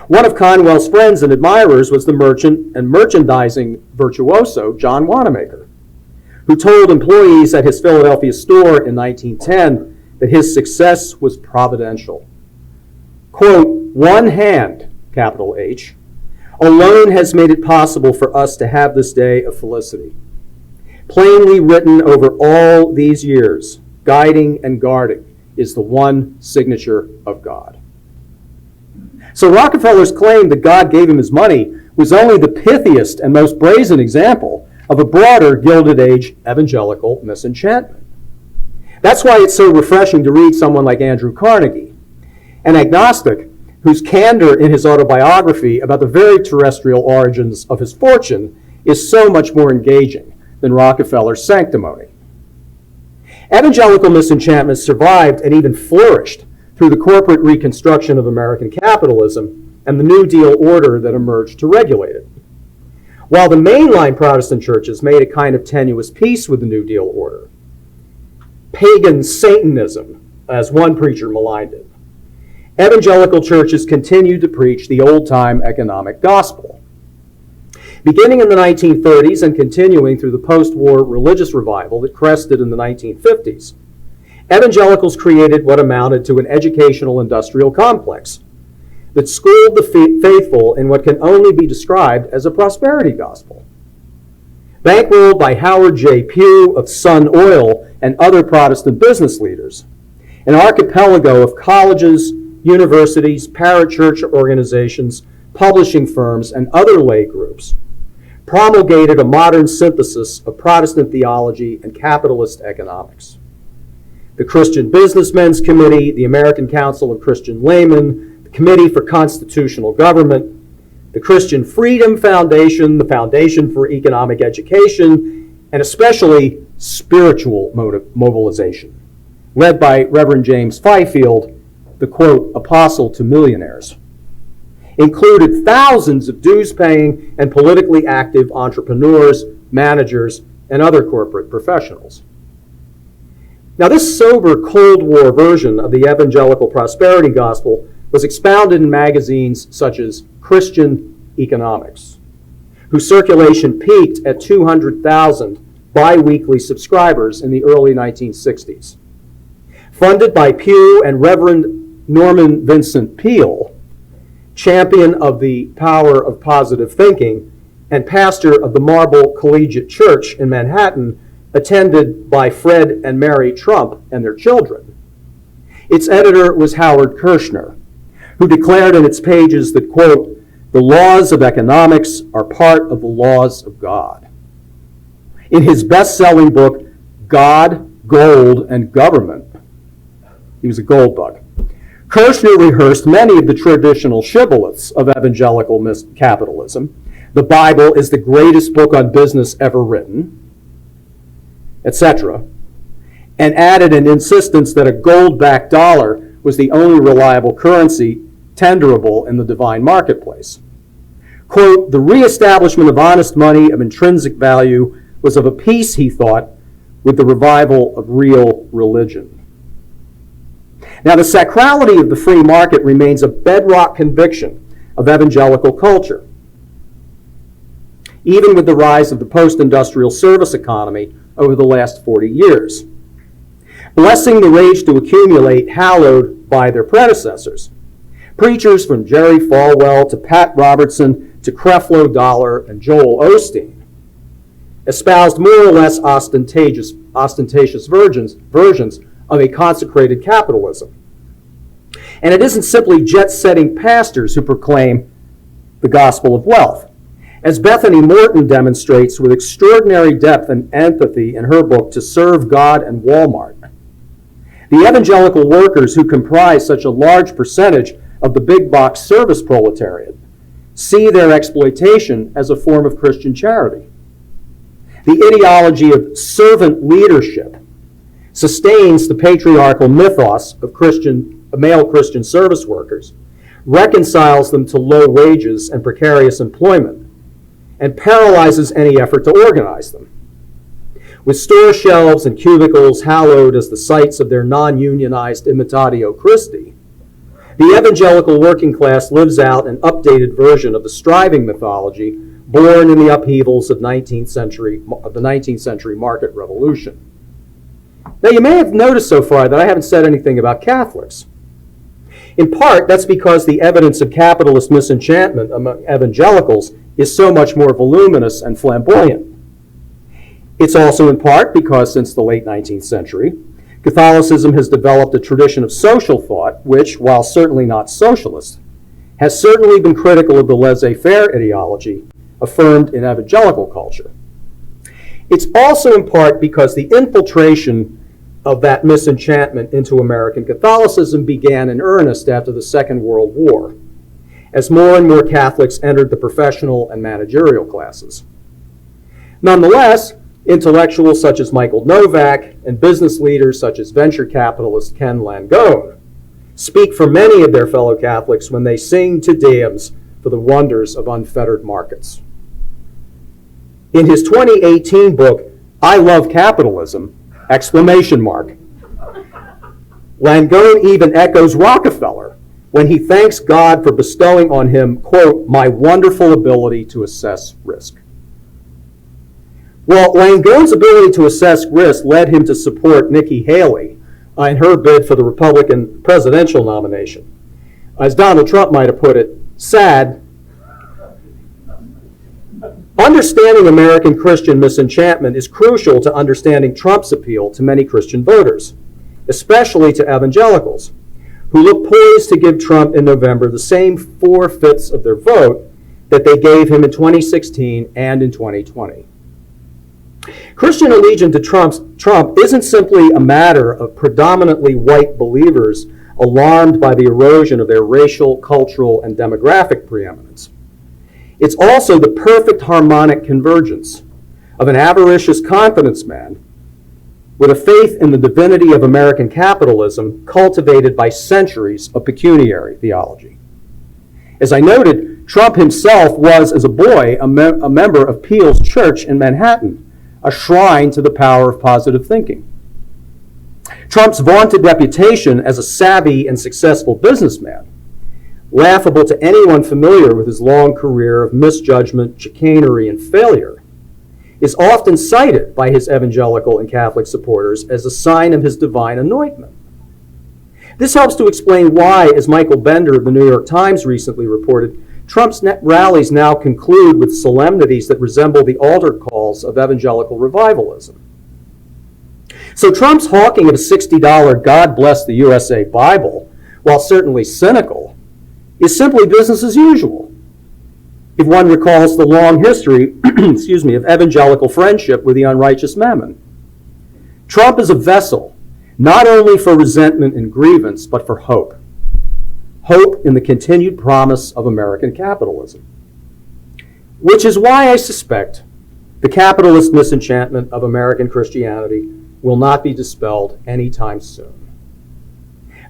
One of Conwell's friends and admirers was the merchant and merchandising virtuoso John Wanamaker, who told employees at his Philadelphia store in 1910 that his success was providential. Quote, one hand, capital H, alone has made it possible for us to have this day of felicity. Plainly written over all these years, guiding and guarding, is the one signature of God. So Rockefeller's claim that God gave him his money was only the pithiest and most brazen example of a broader Gilded Age evangelical misenchantment. That's why it's so refreshing to read someone like Andrew Carnegie, an agnostic whose candor in his autobiography about the very terrestrial origins of his fortune is so much more engaging than Rockefeller's sanctimony. Evangelical misenchantment survived and even flourished through the corporate reconstruction of American capitalism and the New Deal order that emerged to regulate it. While the mainline Protestant churches made a kind of tenuous peace with the New Deal order, pagan Satanism, as one preacher maligned it, evangelical churches continued to preach the old-time economic gospel. Beginning in the 1930s and continuing through the post-war religious revival that crested in the 1950s, evangelicals created what amounted to an educational industrial complex that schooled the faithful in what can only be described as a prosperity gospel. Bankrolled by Howard J. Pugh of Sun Oil and other Protestant business leaders, an archipelago of colleges, universities, parachurch organizations, publishing firms, and other lay groups promulgated a modern synthesis of Protestant theology and capitalist economics. The Christian Businessmen's Committee, the American Council of Christian Laymen, the Committee for Constitutional Government, the Christian Freedom Foundation, the Foundation for Economic Education, and especially spiritual mobilization, led by Reverend James Fifield, the, quote, apostle to millionaires, included thousands of dues-paying and politically active entrepreneurs, managers, and other corporate professionals. Now, this sober Cold War version of the evangelical prosperity gospel was expounded in magazines such as Christian Economics, whose circulation peaked at 200,000 bi-weekly subscribers in the early 1960s. Funded by Pew and Reverend Norman Vincent Peale, champion of the power of positive thinking and pastor of the Marble Collegiate Church in Manhattan, attended by Fred and Mary Trump and their children. Its editor was Howard Kirshner, who declared in its pages that, quote, "the laws of economics are part of the laws of God." In his best-selling book, God, Gold, and Government, he was a gold bug, Kirshner rehearsed many of the traditional shibboleths of evangelical capitalism. The Bible is the greatest book on business ever written, etc., and added an insistence that a gold-backed dollar was the only reliable currency tenderable in the divine marketplace. Quote, "the reestablishment of honest money of intrinsic value was of a piece," he thought, "with the revival of real religion." Now, the sacrality of the free market remains a bedrock conviction of evangelical culture, even with the rise of the post-industrial service economy over the last 40 years. Blessing the rage to accumulate, hallowed by their predecessors. Preachers from Jerry Falwell to Pat Robertson to Creflo Dollar and Joel Osteen espoused more or less ostentatious versions of a consecrated capitalism. And it isn't simply jet-setting pastors who proclaim the gospel of wealth. As Bethany Morton demonstrates with extraordinary depth and empathy in her book, To Serve God and Walmart, the evangelical workers who comprise such a large percentage of the big box service proletariat see their exploitation as a form of Christian charity. The ideology of servant leadership sustains the patriarchal mythos of male Christian service workers, reconciles them to low wages and precarious employment, and paralyzes any effort to organize them. With store shelves and cubicles hallowed as the sites of their non-unionized imitatio Christi, the evangelical working class lives out an updated version of the striving mythology born in the upheavals of the 19th century market revolution. Now, you may have noticed so far that I haven't said anything about Catholics. In part, that's because the evidence of capitalist misenchantment among evangelicals is so much more voluminous and flamboyant. It's also in part because since the late 19th century, Catholicism has developed a tradition of social thought which, while certainly not socialist, has certainly been critical of the laissez-faire ideology affirmed in evangelical culture. It's also in part because the infiltration of that misenchantment into American Catholicism began in earnest after the Second World War, as more and more Catholics entered the professional and managerial classes. Nonetheless, intellectuals such as Michael Novak and business leaders such as venture capitalist Ken Langone speak for many of their fellow Catholics when they sing Te Deums for the wonders of unfettered markets. In his 2018 book, I Love Capitalism, ! Langone even echoes Rockefeller when he thanks God for bestowing on him, quote, "my wonderful ability to assess risk." Well, Langone's ability to assess risk led him to support Nikki Haley in her bid for the Republican presidential nomination. As Donald Trump might have put it, sad. Understanding American Christian misenchantment is crucial to understanding Trump's appeal to many Christian voters, especially to evangelicals, who look poised to give Trump in November the same 4/5 of their vote that they gave him in 2016 and in 2020. Christian allegiance to Trump isn't simply a matter of predominantly white believers alarmed by the erosion of their racial, cultural, and demographic preeminence. It's also the perfect harmonic convergence of an avaricious confidence man with a faith in the divinity of American capitalism cultivated by centuries of pecuniary theology. As I noted, Trump himself was, as a boy, a member of Peel's Church in Manhattan, a shrine to the power of positive thinking. Trump's vaunted reputation as a savvy and successful businessman, laughable to anyone familiar with his long career of misjudgment, chicanery, and failure, is often cited by his evangelical and Catholic supporters as a sign of his divine anointment. This helps to explain why, as Michael Bender of the New York Times recently reported, Trump's rallies now conclude with solemnities that resemble the altar calls of evangelical revivalism. So Trump's hawking of a $60 God Bless the USA Bible, while certainly cynical, is simply business as usual. If one recalls the long history, excuse me, of evangelical friendship with the unrighteous mammon. Trump is a vessel, not only for resentment and grievance, but for hope. Hope in the continued promise of American capitalism. Which is why I suspect the capitalist misenchantment of American Christianity will not be dispelled anytime soon.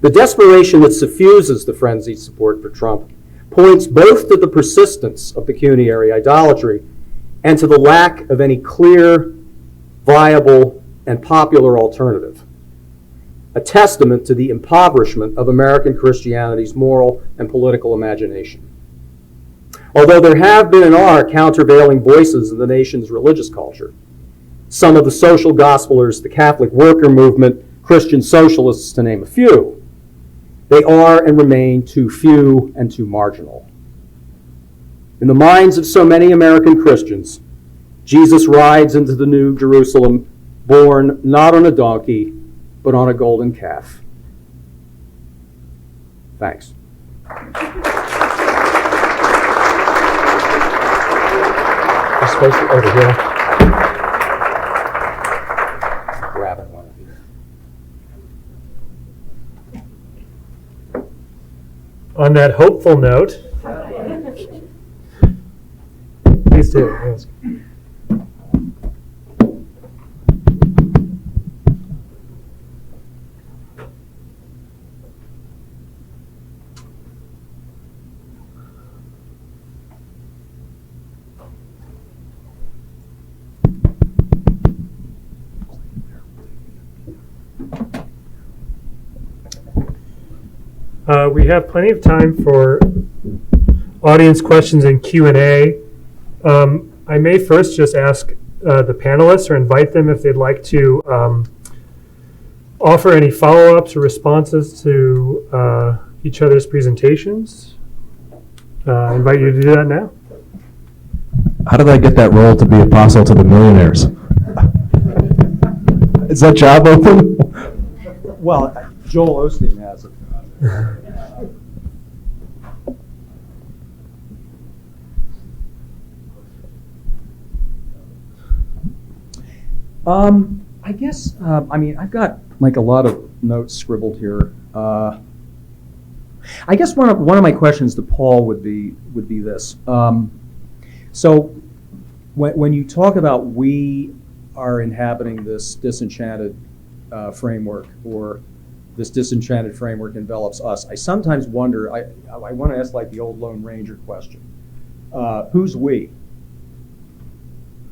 The desperation that suffuses the frenzied support for Trump points both to the persistence of pecuniary idolatry and to the lack of any clear, viable, and popular alternative, a testament to the impoverishment of American Christianity's moral and political imagination. Although there have been and are countervailing voices in the nation's religious culture, some of the social gospelers, the Catholic worker movement, Christian socialists, to name a few, they are and remain too few and too marginal. In the minds of so many American Christians, Jesus rides into the New Jerusalem, born not on a donkey, but on a golden calf. Thanks. I'm supposed to over here. Grab it, one of you. On that hopeful note, please do. Yes. We have plenty of time for audience questions and Q&A. I may first just ask the panelists or invite them if they'd like to offer any follow-ups or responses to each other's presentations. I invite you to do that now. How did I get that role to be apostle to the millionaires? Is that job open? Well, Joel Osteen has it. I guess, I've got like a lot of notes scribbled here. I guess one of my questions to Paul would be this. So when you talk about we are inhabiting this disenchanted framework, or this disenchanted framework envelops us, I sometimes wonder, I want to ask like the old Lone Ranger question. Who's we?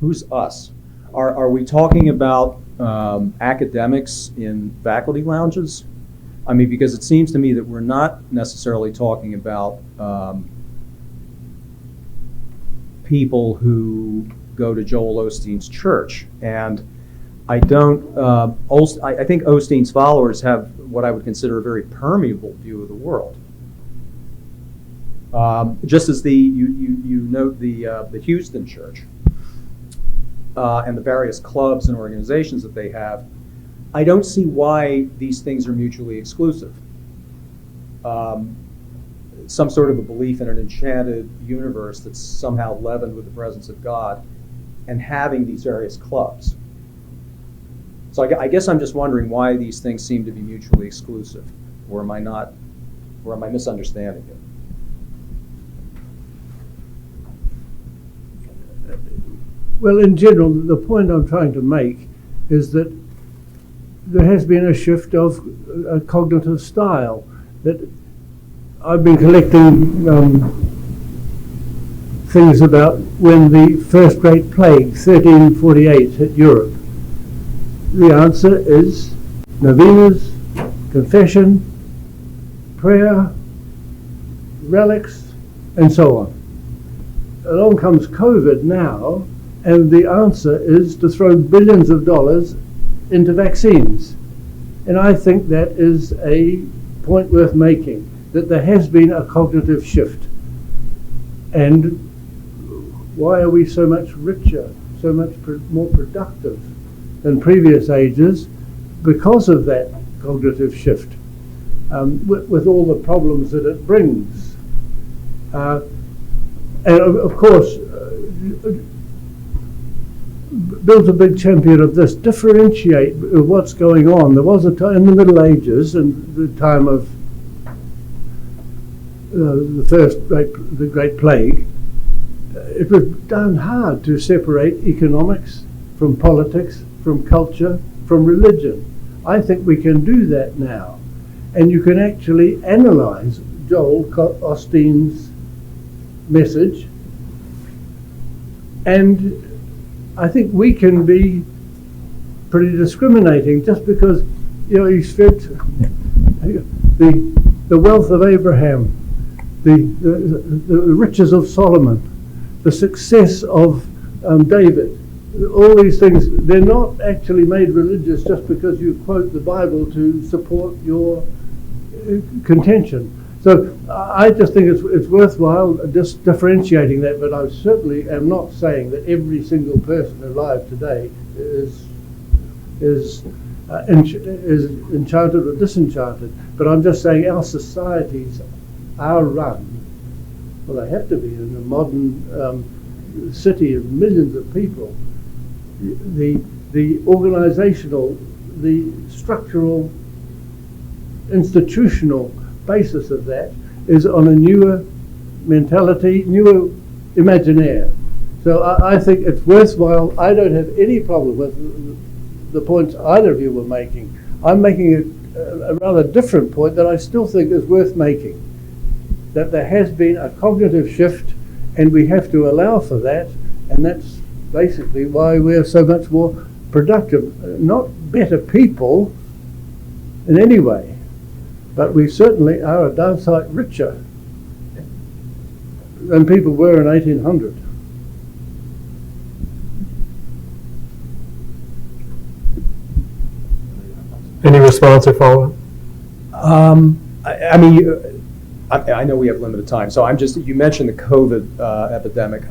Who's us? Are we talking about academics in faculty lounges? I mean, because it seems to me that we're not necessarily talking about people who go to Joel Osteen's church. And I don't, I think Osteen's followers have what I would consider a very permeable view of the world. Just as you note the Houston church and the various clubs and organizations that they have, I don't see why these things are mutually exclusive. Some sort of a belief in an enchanted universe that's somehow leavened with the presence of God, and having these various clubs. So I guess I'm just wondering why these things seem to be mutually exclusive, or am I misunderstanding it? Well, in general, the point I'm trying to make is that there has been a shift of a cognitive style. That I've been collecting things about when the first great plague, 1348, hit Europe. The answer is novenas, confession, prayer, relics, and so on. Along comes COVID now, and the answer is to throw billions of dollars into vaccines. And I think that is a point worth making, that there has been a cognitive shift. And why are we so much richer, so much more productive than previous ages? Because of that cognitive shift, with all the problems that it brings. And of course, Bill's a big champion of this. Differentiate what's going on. There was a time in the Middle Ages and the time of the Great Plague. It was darn hard to separate economics from politics, from culture, from religion. I think we can do that now. And you can actually analyze Joel Osteen's message, and I think we can be pretty discriminating just because, he's fit the wealth of Abraham, the riches of Solomon, the success of David. All these things, they're not actually made religious just because you quote the Bible to support your contention. So I just think it's worthwhile just differentiating that, but I certainly am not saying that every single person alive today is enchanted or disenchanted. But I'm just saying our societies are run, well, they have to be in a modern city of millions of people. The organizational, the structural, institutional basis of that is on a newer mentality, newer imaginaire. So I think it's worthwhile. I don't have any problem with the points either of you were making. I'm making a rather different point that I still think is worth making, that there has been a cognitive shift and we have to allow for that, and that's basically why we're so much more productive. Not better people in any way, but we certainly are a darn sight richer than people were in 1800. Any response or follow-up? I know we have limited time, so you mentioned the COVID epidemic.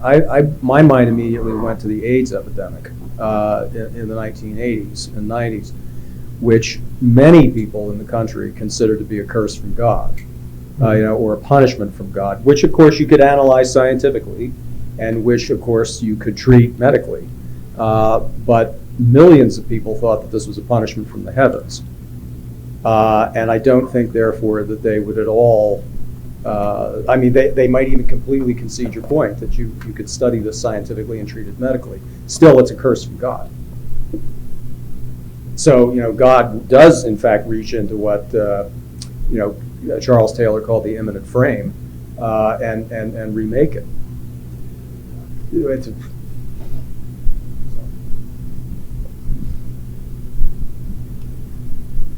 My mind immediately went to the AIDS epidemic in the 1980s and 90s, which many people in the country considered to be a curse from God, or a punishment from God, which of course you could analyze scientifically, and which of course you could treat medically. But millions of people thought that this was a punishment from the heavens. And I don't think, therefore, that they would at all, they might even completely concede your point that you could study this scientifically and treat it medically. Still, it's a curse from God. So, God does, in fact, reach into what, Charles Taylor called the immanent frame and remake it.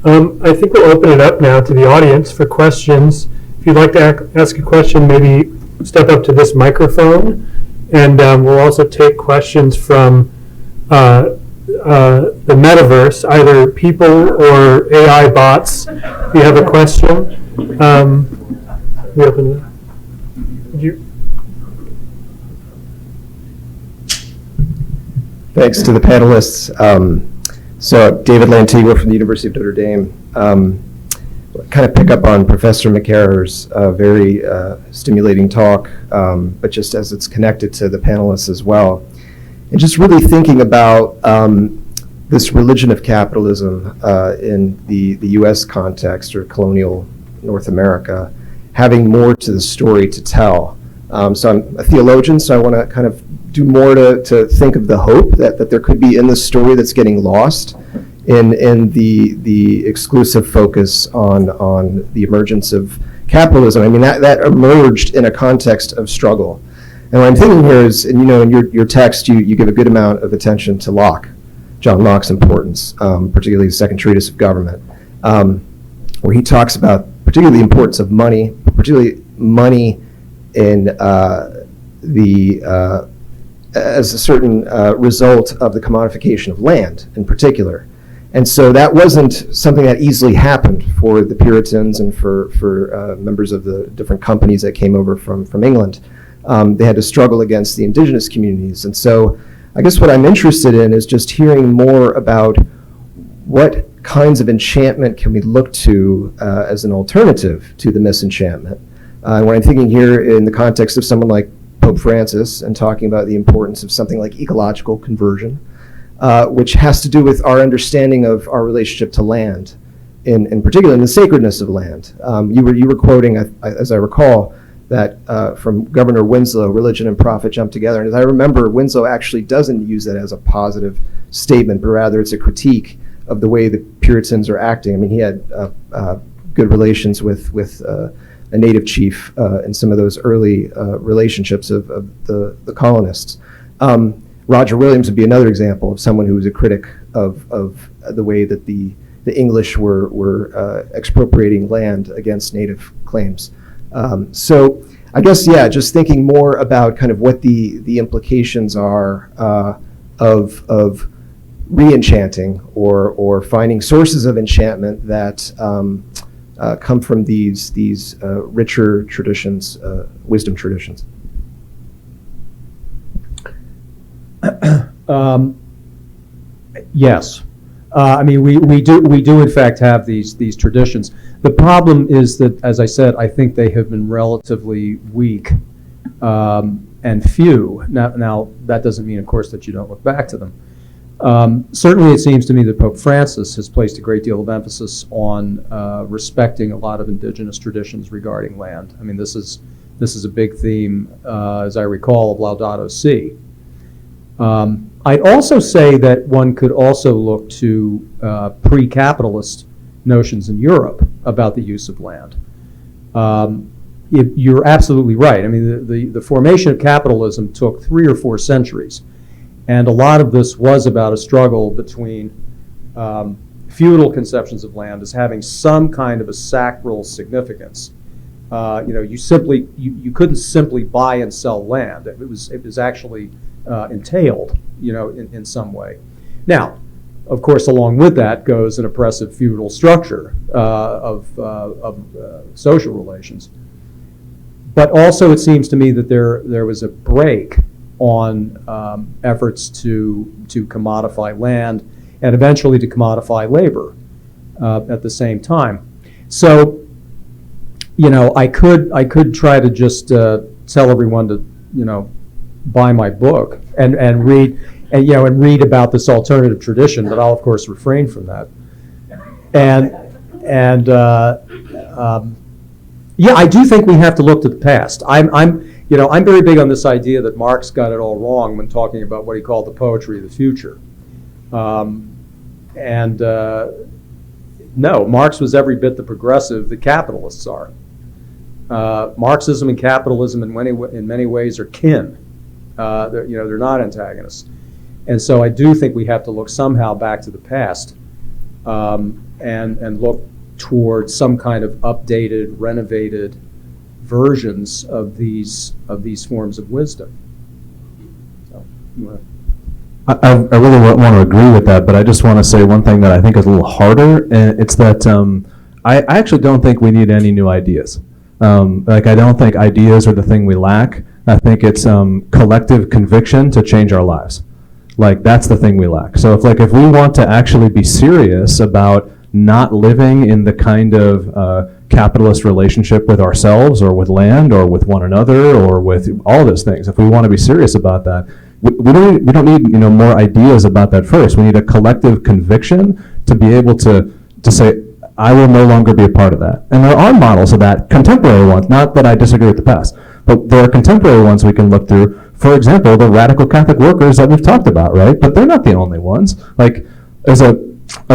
I think we'll open it up now to the audience for questions. If you'd like to ask a question, maybe step up to this microphone, and we'll also take questions from the metaverse, either people or AI bots. If you have a question, we open it up. Thanks to the panelists. So David Lantigua from the University of Notre Dame. Kind of pick up on Professor McCarraher's very stimulating talk, but just as it's connected to the panelists as well. And just really thinking about this religion of capitalism in the U.S. context or colonial North America, having more to the story to tell. So I'm a theologian, so I want to kind of do more to think of the hope that there could be in the story that's getting lost in the exclusive focus on the emergence of capitalism. I mean, that emerged in a context of struggle. And what I'm thinking here is, and in your text, you give a good amount of attention to Locke, John Locke's importance, particularly the Second Treatise of Government, where he talks about particularly the importance of money, particularly money in as a certain result of the commodification of land in particular. And so that wasn't something that easily happened for the Puritans and for members of the different companies that came over from England. They had to struggle against the indigenous communities. And so I guess what I'm interested in is just hearing more about what kinds of enchantment can we look to as an alternative to the misenchantment When I'm thinking here in the context of someone like Pope Francis and talking about the importance of something like ecological conversion, which has to do with our understanding of our relationship to land, in particular in the sacredness of land. You were quoting, as I recall, that from Governor Winslow, religion and profit jump together. And as I remember, Winslow actually doesn't use that as a positive statement, but rather it's a critique of the way the Puritans are acting. I mean, he had good relations with a native chief in some of those early relationships of the colonists. Roger Williams would be another example of someone who was a critic of the way that the English were expropriating land against native claims. So I guess, yeah, just thinking more about kind of what the implications are of re-enchanting or finding sources of enchantment that come from these richer traditions, wisdom traditions. Yes. I mean, we do in fact have these traditions. The problem is that, as I said, I think they have been relatively weak and few. Now, that doesn't mean, of course, that you don't look back to them. Certainly, it seems to me that Pope Francis has placed a great deal of emphasis on respecting a lot of indigenous traditions regarding land. I mean, this is a big theme, as I recall, of Laudato Si. I'd also say that one could also look to pre-capitalist notions in Europe about the use of land. You're absolutely right. I mean, the formation of capitalism took 3 or 4 centuries, and a lot of this was about a struggle between feudal conceptions of land as having some kind of a sacral significance. You couldn't simply buy and sell land. It was actually entailed, in some way. Now, of course, along with that goes an oppressive feudal structure of social relations. But also, it seems to me that there was a break on efforts to commodify land and eventually to commodify labor at the same time. So, I could try to just tell everyone to, buy my book and read read about this alternative tradition, but I'll of course refrain from that. I do think we have to look to the past. I'm very big on this idea that Marx got it all wrong when talking about what he called the poetry of the future. No, Marx was every bit the progressive that capitalists are. Marxism and capitalism in many ways are kin. They're not antagonists. And so I do think we have to look somehow back to the past and look towards some kind of updated, renovated versions of these forms of wisdom. So, I really want to agree with that, but I just want to say one thing that I think is a little harder, and it's that I actually don't think we need any new ideas. I don't think ideas are the thing we lack. I think it's collective conviction to change our lives. That's the thing we lack. So if we want to actually be serious about not living in the kind of capitalist relationship with ourselves or with land or with one another or with all those things, if we want to be serious about that, we don't need more ideas about that first. We need a collective conviction to be able to say, I will no longer be a part of that. And there are models of that, contemporary ones, not that I disagree with the past, but there are contemporary ones we can look through. For example, the radical Catholic workers that we've talked about, right? But they're not the only ones. There's a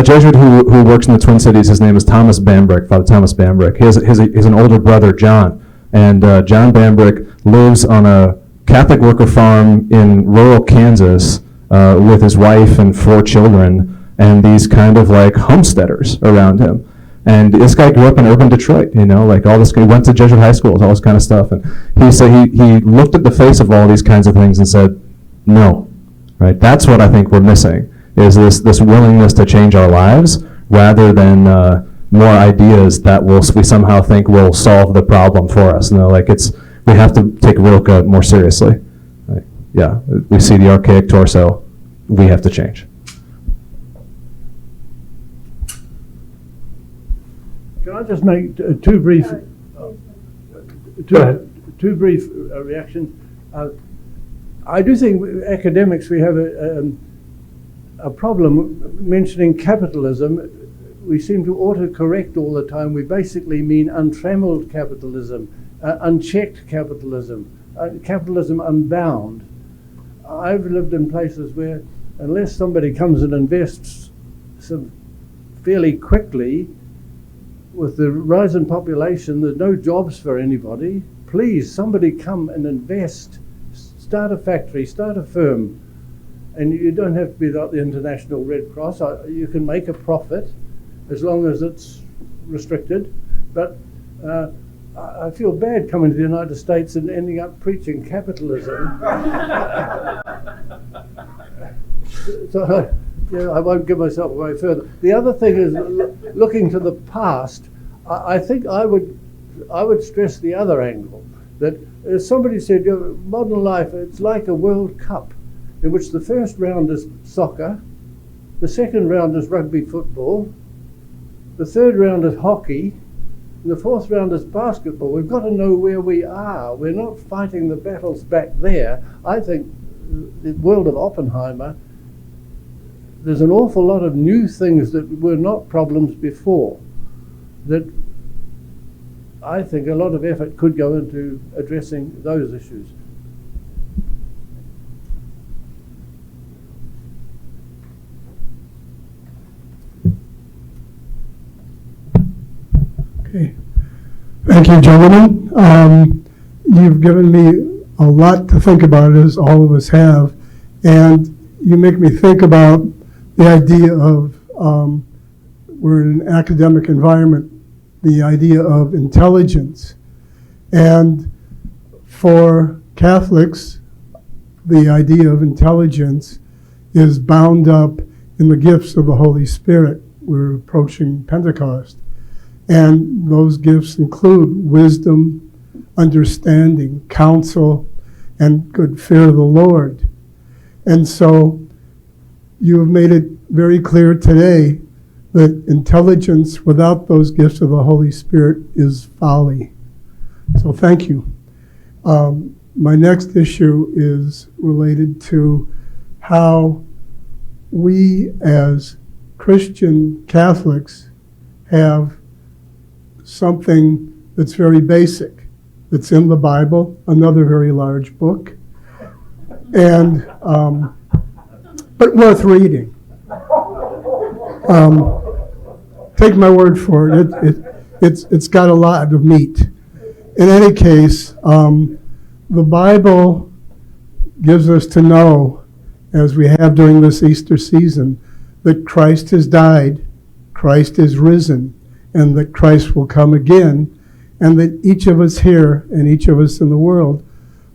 Jesuit who works in the Twin Cities. His name is Thomas Bambrick, Father Thomas Bambrick. He has an older brother, John, and John Bambrick lives on a Catholic worker farm in rural Kansas with his wife and 4 children and these kind of homesteaders around him. And this guy grew up in urban Detroit, all this. He went to Jesuit high schools, all this kind of stuff. And he said he looked at the face of all these kinds of things and said, no, right? That's what I think we're missing, is this willingness to change our lives rather than more ideas that we somehow think will solve the problem for us. We have to take Rilke more seriously. Right? Yeah, we see the archaic torso. We have to change. Can I just make two brief Go ahead. Two brief reactions. I do think academics, we have a problem mentioning capitalism. We seem to autocorrect all the time. We basically mean untrammeled capitalism, unchecked capitalism, capitalism unbound. I've lived in places where unless somebody comes and invests some fairly quickly, with the rise in population, there's no jobs for anybody. Please, somebody come and invest. Start a factory, start a firm. And you don't have to be like the International Red Cross. You can make a profit as long as it's restricted. But I feel bad coming to the United States and ending up preaching capitalism. So I won't give myself away further. The other thing is looking to the past. I think I would stress the other angle, that as somebody said, modern life, it's like a World Cup in which the first round is soccer, the second round is rugby football, the third round is hockey, and the fourth round is basketball. We've got to know where we are. We're not fighting the battles back there. I think the world of Oppenheimer, there's an awful lot of new things that were not problems before, that I think a lot of effort could go into addressing those issues. Okay. Thank you, gentlemen. You've given me a lot to think about, as all of us have, and you make me think about the idea of, we're in an academic environment, the idea of intelligence. And for Catholics, the idea of intelligence is bound up in the gifts of the Holy Spirit. We're approaching Pentecost. And those gifts include wisdom, understanding, counsel, and good fear of the Lord. And so you have made it very clear today that intelligence without those gifts of the Holy Spirit is folly. So thank you. My next issue is related to how we as Christian Catholics have something that's very basic, that's in the Bible, another very large book, and but worth reading. Take my word for it. It's got a lot of meat. In any case, the Bible gives us to know, as we have during this Easter season, that Christ has died, Christ is risen, and that Christ will come again, and that each of us here and each of us in the world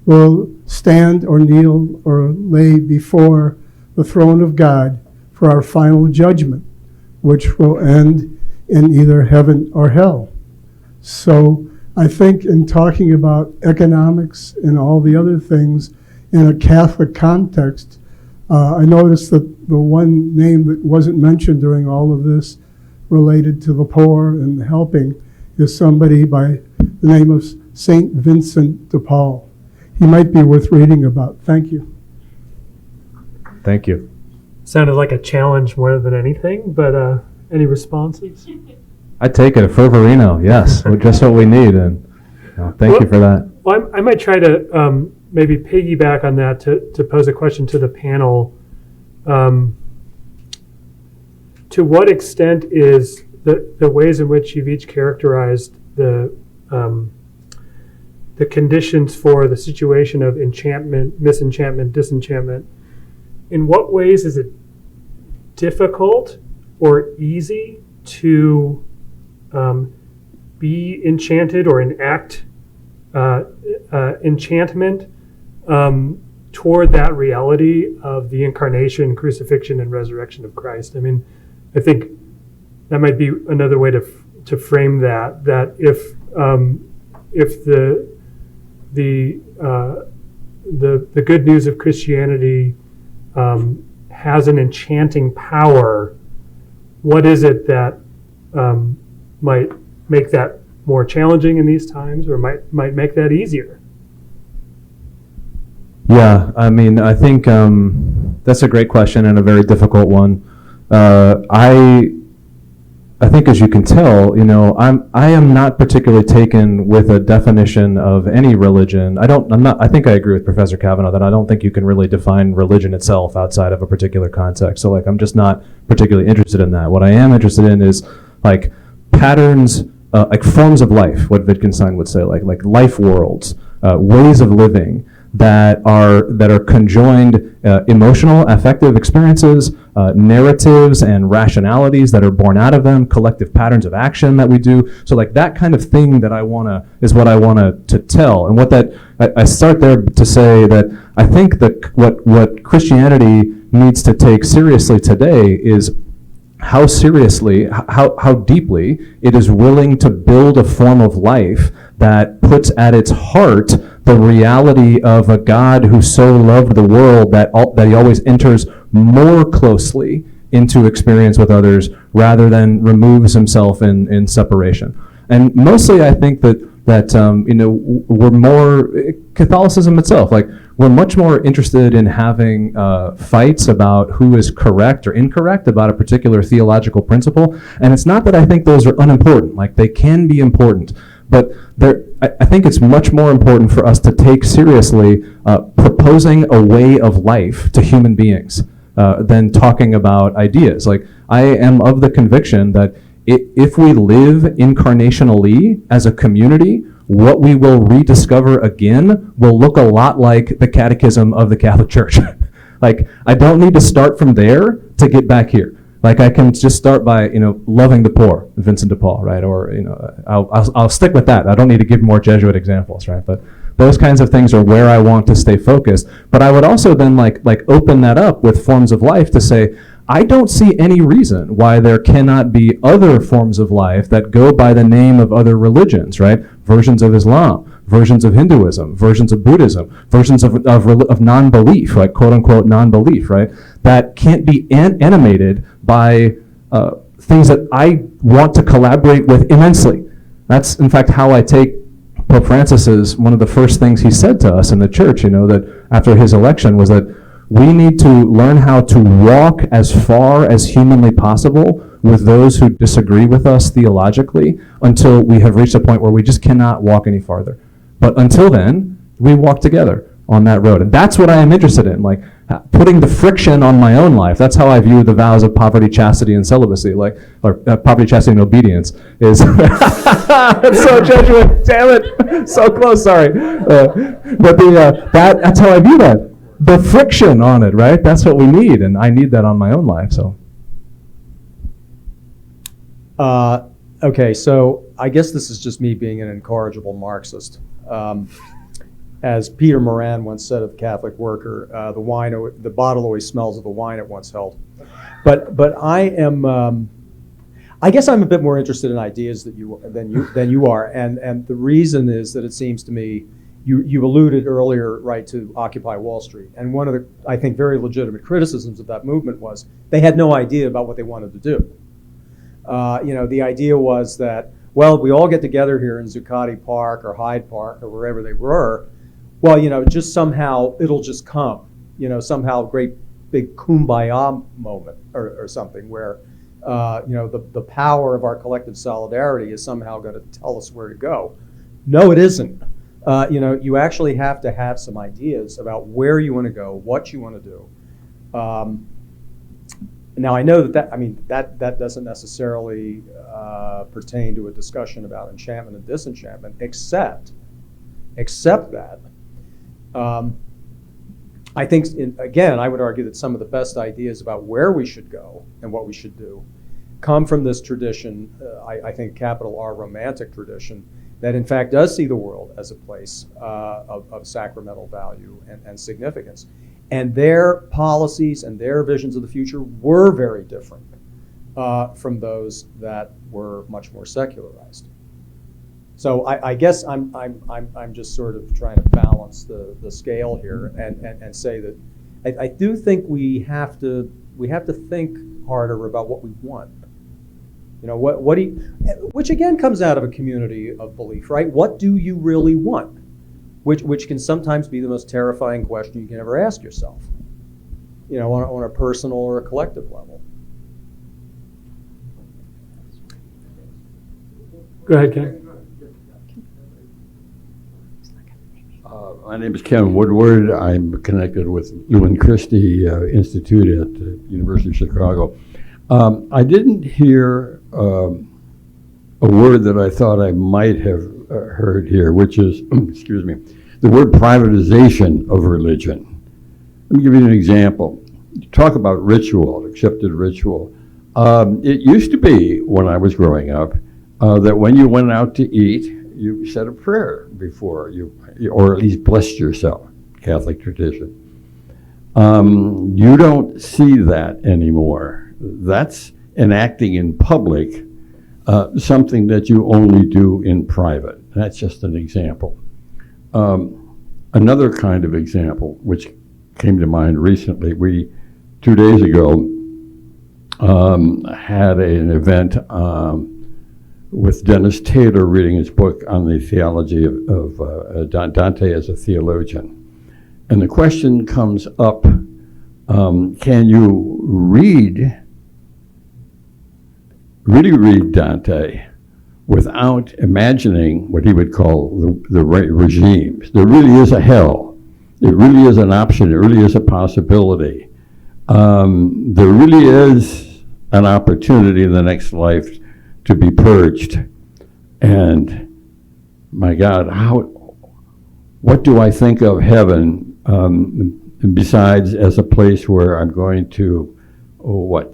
will stand or kneel or lay before the throne of God for our final judgment, which will end in either heaven or hell. So I think in talking about economics and all the other things in a Catholic context, I noticed that the one name that wasn't mentioned during all of this related to the poor and helping is somebody by the name of St. Vincent de Paul. He might be worth reading about. Thank you. Thank you. Sounded like a challenge more than anything, but any responses? I take it, a fervorino, yes, just what we need, and thank you for that. Well, I might try to maybe piggyback on that to pose a question to the panel. To what extent is the ways in which you've each characterized the conditions for the situation of enchantment, misenchantment, disenchantment, in what ways is it difficult or easy to be enchanted or enact enchantment toward that reality of the incarnation, crucifixion, and resurrection of Christ? I mean, I think that might be another way to frame that. That if the good news of Christianity has an enchanting power, what is it that might make that more challenging in these times, or might make that easier? Yeah, I mean, I think that's a great question and a very difficult one. I think, as you can tell, I am not particularly taken with a definition of any religion. I think I agree with Professor Cavanaugh that I don't think you can really define religion itself outside of a particular context. So, I'm just not particularly interested in that. What I am interested in is, patterns, forms of life, what Wittgenstein would say, like life worlds, ways of living that are conjoined emotional, affective experiences, narratives and rationalities that are born out of them, collective patterns of action that we do. So that kind of thing that is what I want to tell. And I start there to say that I think that what Christianity needs to take seriously today is how seriously, how deeply it is willing to build a form of life that puts at its heart the reality of a God who so loved the world that he always enters more closely into experience with others rather than removes himself in separation. And mostly I think that we're more, Catholicism itself, we're much more interested in having fights about who is correct or incorrect about a particular theological principle. And it's not that I think those are unimportant, they can be important. But I think it's much more important for us to take seriously proposing a way of life to human beings than talking about ideas. I am of the conviction that if we live incarnationally as a community, what we will rediscover again will look a lot like the Catechism of the Catholic Church. I don't need to start from there to get back here. I can just start by, loving the poor, Vincent DePaul, right? Or, I'll stick with that. I don't need to give more Jesuit examples, right? But those kinds of things are where I want to stay focused. But I would also then open that up with forms of life to say, I don't see any reason why there cannot be other forms of life that go by the name of other religions, right? Versions of Islam, versions of Hinduism, versions of Buddhism, versions of non-belief, like quote unquote non-belief, right? That can't be animated by things that I want to collaborate with immensely. That's in fact how I take Pope Francis's, one of the first things he said to us in the church, that after his election was that we need to learn how to walk as far as humanly possible with those who disagree with us theologically until we have reached a point where we just cannot walk any farther. But until then, we walk together on that road. And that's what I am interested in, putting the friction on my own life. That's how I view the vows of poverty, chastity, and celibacy, or poverty, chastity, and obedience is. It's so Jesuit, damn it, so close. Sorry, but that's how I view that. The friction on it, right? That's what we need, and I need that on my own life. So. Okay, so I guess this is just me being an incorrigible Marxist. As Peter Moran once said of the Catholic worker, the bottle always smells of the wine it once held. But I am, I guess I'm a bit more interested in ideas than you are, and the reason is that it seems to me you alluded earlier, right, to Occupy Wall Street, and one of the, I think, very legitimate criticisms of that movement was they had no idea about what they wanted to do. The idea was that, well, we all get together here in Zuccotti Park or Hyde Park or wherever they were. Well, just somehow it'll just come. Somehow great big kumbaya moment or something where, the power of our collective solidarity is somehow going to tell us where to go. No, it isn't. You actually have to have some ideas about where you want to go, what you want to do. Now, I know that doesn't necessarily pertain to a discussion about enchantment and disenchantment, except that I think, again, I would argue that some of the best ideas about where we should go and what we should do come from this tradition, I think capital R romantic tradition, that in fact does see the world as a place of sacramental value and significance. And their policies and their visions of the future were very different from those that were much more secularized. So I guess I'm just sort of trying to balance the scale here and say that I do think we have to think harder about what we want. You know, what do you, which again comes out of a community of belief, right? What do you really want? Which can sometimes be the most terrifying question you can ever ask yourself, you know, on a personal or a collective level. Go ahead, Ken. My name is Ken Woodward. I'm connected with Lewin Christie Institute at the University of Chicago. I didn't hear a word that I thought I might have heard here, which is, excuse me, the word privatization of religion. Let me give you an example. Talk about ritual, accepted ritual. It used to be, when I was growing up, that when you went out to eat, you said a prayer before you, or at least blessed yourself, Catholic tradition. You don't see that anymore. That's enacting in public something that you only do in private. That's just an example. Another kind of example, which came to mind recently, we, 2 days ago, had an event with Dennis Taylor reading his book on the theology of Dante as a theologian. And the question comes up, can you really read Dante without imagining what he would call the right regimes? There really is a hell. It really is an option. It really is a possibility. There really is an opportunity in the next life to be purged. And my God, what do I think of heaven besides as a place where I'm going to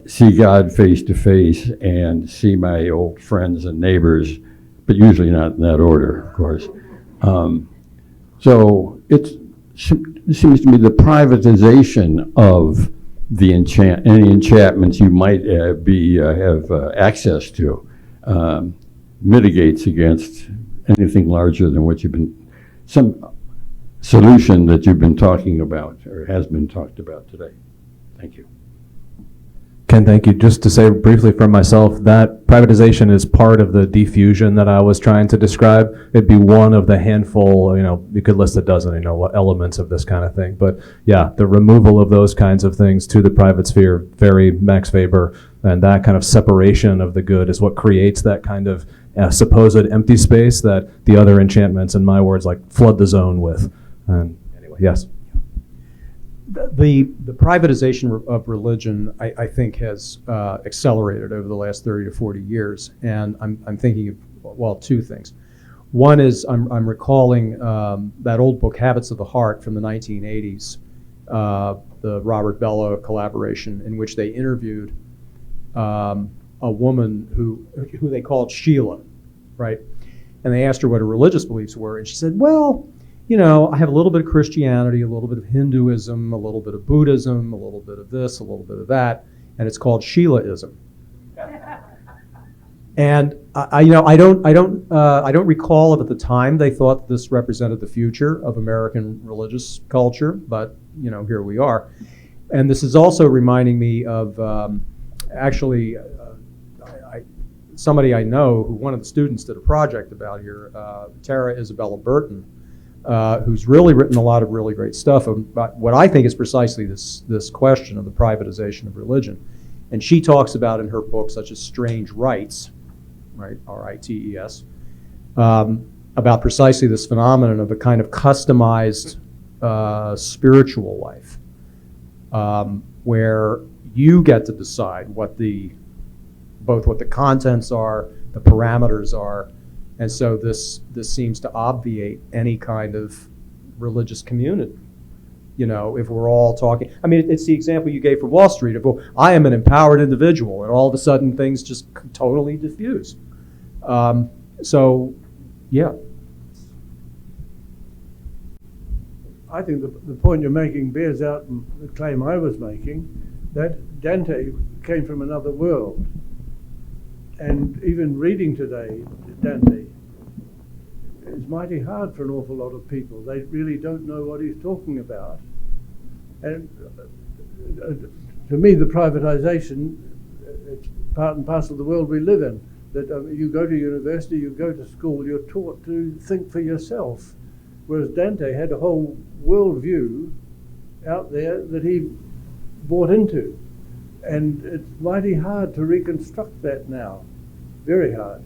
see God face to face and see my old friends and neighbors, but usually not in that order, of course. So it seems to me the privatization of any enchantments you might have access to mitigates against anything larger than what some solution that you've been talking about or has been talked about today. Thank you. Ken, thank you. Just to say briefly for myself, that privatization is part of the diffusion that I was trying to describe. It'd be one of the handful, you could list a dozen, what elements of this kind of thing. But yeah, the removal of those kinds of things to the private sphere, very Max Weber, and that kind of separation of the good is what creates that kind of supposed empty space that the other enchantments, in my words, like flood the zone with. And anyway, yes. The privatization of religion, I think, has accelerated over the last 30 to 40 years. And I'm thinking of, well, two things. One is I'm recalling that old book, Habits of the Heart, from the 1980s, the Robert Bellow collaboration, in which they interviewed a woman who they called Sheila, right? And they asked her what her religious beliefs were. And she said, well, I have a little bit of Christianity, a little bit of Hinduism, a little bit of Buddhism, a little bit of this, a little bit of that, and it's called Sheilaism. And I don't recall if at the time they thought this represented the future of American religious culture, but here we are. And this is also reminding me of somebody I know who one of the students did a project about here, Tara Isabella Burton. Who's really written a lot of really great stuff about what I think is precisely this question of the privatization of religion. And she talks about in her book, such as Strange Rites, right, R-I-T-E-S, about precisely this phenomenon of a kind of customized spiritual life, where you get to decide both what the contents are, the parameters are. And so this seems to obviate any kind of religious community. If we're all talking, it's the example you gave from Wall Street of, well, I am an empowered individual, and all of a sudden things just totally diffuse. So, yeah. I think the point you're making bears out in the claim I was making, that Dante came from another world. And even reading today, Dante, is mighty hard for an awful lot of people. They really don't know what he's talking about. And to me, the privatization, part and parcel of the world we live in. That you go to university, you go to school, you're taught to think for yourself. Whereas Dante had a whole worldview out there that he bought into. And it's mighty hard to reconstruct that now. Very hard.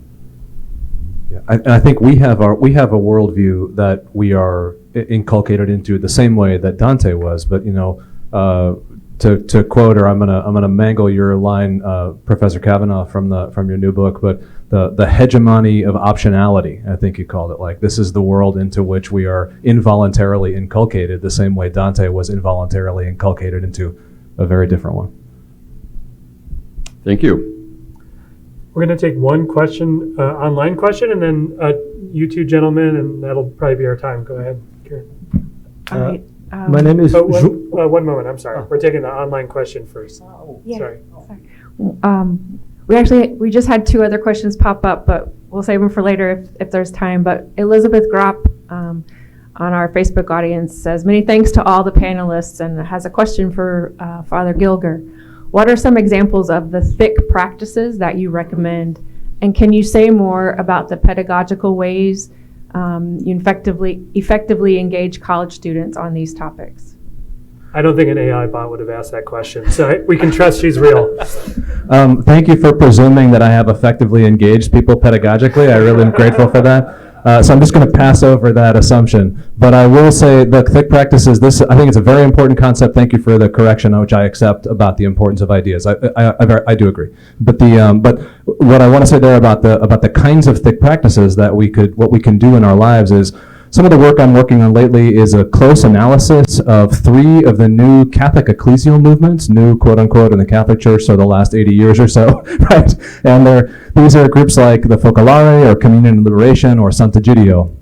Yeah, I think we have a worldview that we are inculcated into the same way that Dante was. But to quote, or I'm gonna mangle your line, Professor Cavanaugh, from your new book, but the hegemony of optionality, I think you called it. Like, this is the world into which we are involuntarily inculcated, the same way Dante was involuntarily inculcated into a very different one. Thank you. We're going to take one question, online question, and then you two gentlemen, and that'll probably be our time. Go ahead, Karen. All right. My name is One moment, I'm sorry. We're taking the online question first. Yeah, Sorry. We just had two other questions pop up, but we'll save them for later if there's time. But Elizabeth Gropp on our Facebook audience says, many thanks to all the panelists, and has a question for Father Gilger. What are some examples of the thick practices that you recommend? And can you say more about the pedagogical ways you effectively engage college students on these topics? I don't think an AI bot would have asked that question, so we can trust she's real. Thank you for presuming that I have effectively engaged people pedagogically. I really am grateful for that. So I'm just going to pass over that assumption. But I will say the thick practices, I think it's a very important concept. Thank you for the correction, which I accept, about the importance of ideas. I do agree. But but what I want to say there about the kinds of thick practices that what we can do in our lives is, some of the work I'm working on lately is a close analysis of 3 of the new Catholic ecclesial movements, new quote unquote, in the Catholic Church, so the last 80 years or so, right? And these are groups like the Focolare, or Communion and Liberation, or Sant'Egidio.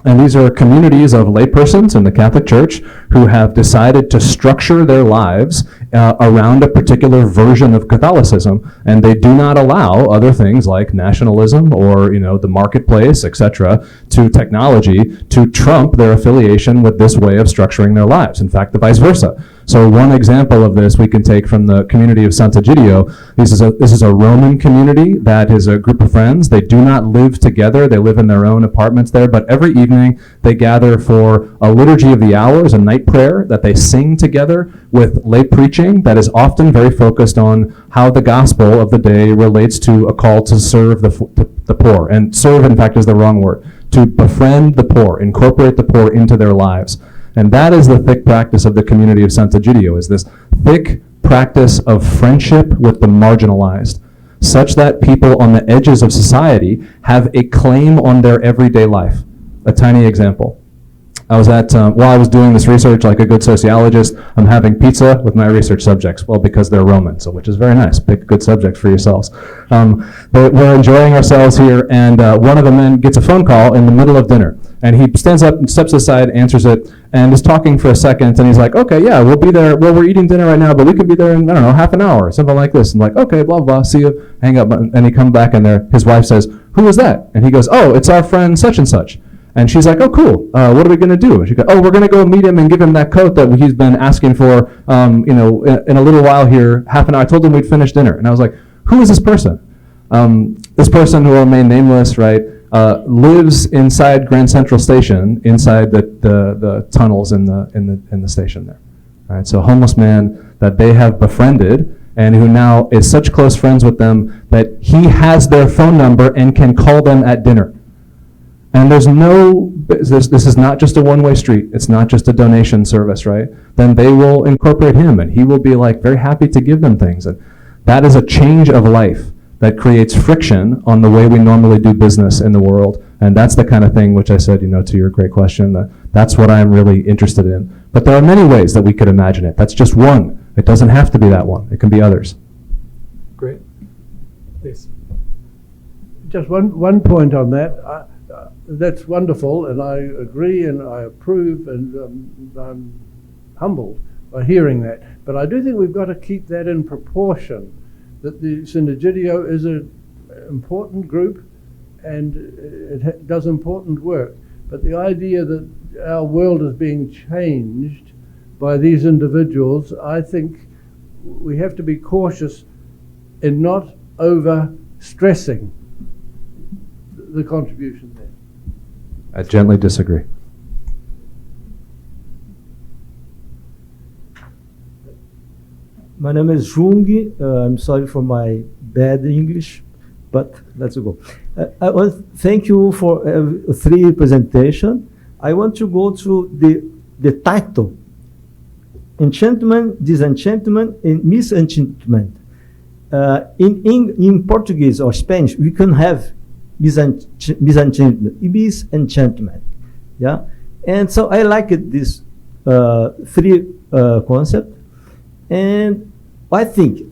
And these are communities of laypersons in the Catholic Church who have decided to structure their lives around a particular version of Catholicism, and they do not allow other things like nationalism or the marketplace, etc., to technology to trump their affiliation with this way of structuring their lives. In fact, the vice versa. So one example of this we can take from the community of Sant'Egidio. This is a Roman community that is a group of friends. They do not live together. They live in their own apartments there, but every evening they gather for a liturgy of the hours, a night prayer that they sing together with lay preaching that is often very focused on how the gospel of the day relates to a call to serve the poor. And serve, in fact, is the wrong word. To befriend the poor, incorporate the poor into their lives. And that is the thick practice of the community of Sant'Egidio, is this thick practice of friendship with the marginalized, such that people on the edges of society have a claim on their everyday life. A tiny example. I was while I was doing this research, like a good sociologist, I'm having pizza with my research subjects. Well, because they're Roman, so which is very nice. Pick good subjects for yourselves. But we're enjoying ourselves here, and one of the men gets a phone call in the middle of dinner. And he stands up and steps aside, answers it, and is talking for a second, and he's like, okay, yeah, we'll be there. Well, we're eating dinner right now, but we could be there in, I don't know, half an hour, or something like this. And like, okay, blah, blah, see you, hang up. And he comes back, and his wife says, who is that? And he goes, oh, it's our friend such and such. And she's like, oh, cool. What are we going to do? And she goes, oh, we're going to go meet him and give him that coat that he's been asking for, in a little while here, half an hour. I told him we'd finish dinner. And I was like, who is this person? This person, who will remain nameless, right, lives inside Grand Central Station, inside the tunnels in the station there. All right, so a homeless man that they have befriended, and who now is such close friends with them that he has their phone number and can call them at dinner. And this is not just a one-way street. It's not just a donation service, right? Then they will incorporate him, and he will be like very happy to give them things. And that is a change of life that creates friction on the way we normally do business in the world. And that's the kind of thing which I said, to your great question, that's what I'm really interested in. But there are many ways that we could imagine it. That's just one. It doesn't have to be that one. It can be others. Great. Please. Just one point on that. That's wonderful, and I agree and I approve, and I'm humbled by hearing that. But I do think we've got to keep that in proportion, that the Sant'Egidio is an important group and it does important work. But the idea that our world is being changed by these individuals, I think we have to be cautious in not over stressing the contribution there. I gently disagree. My name is Jung. I'm sorry for my bad English, but let's go. I want to thank you for 3 presentations. I want to go to the title, Enchantment, Disenchantment, and Misenchantment. In Portuguese or Spanish, we can have misenchantment, yeah? And so I like this 3 concept, and I think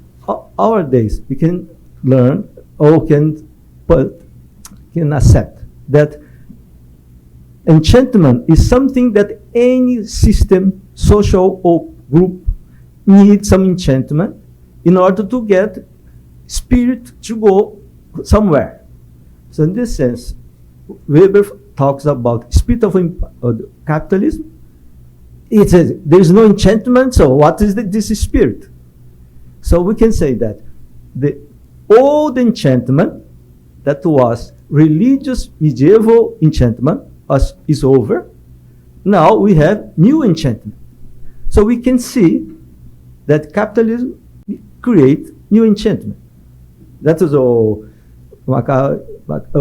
our days we can learn or can accept that enchantment is something that any system, social or group needs some enchantment in order to get spirit to go somewhere. So in this sense, Weber talks about spirit of capitalism. It says there is no enchantment, so what is this spirit? So we can say that the old enchantment that was religious medieval enchantment is over. Now we have new enchantment. So we can see that capitalism creates new enchantment. That is all.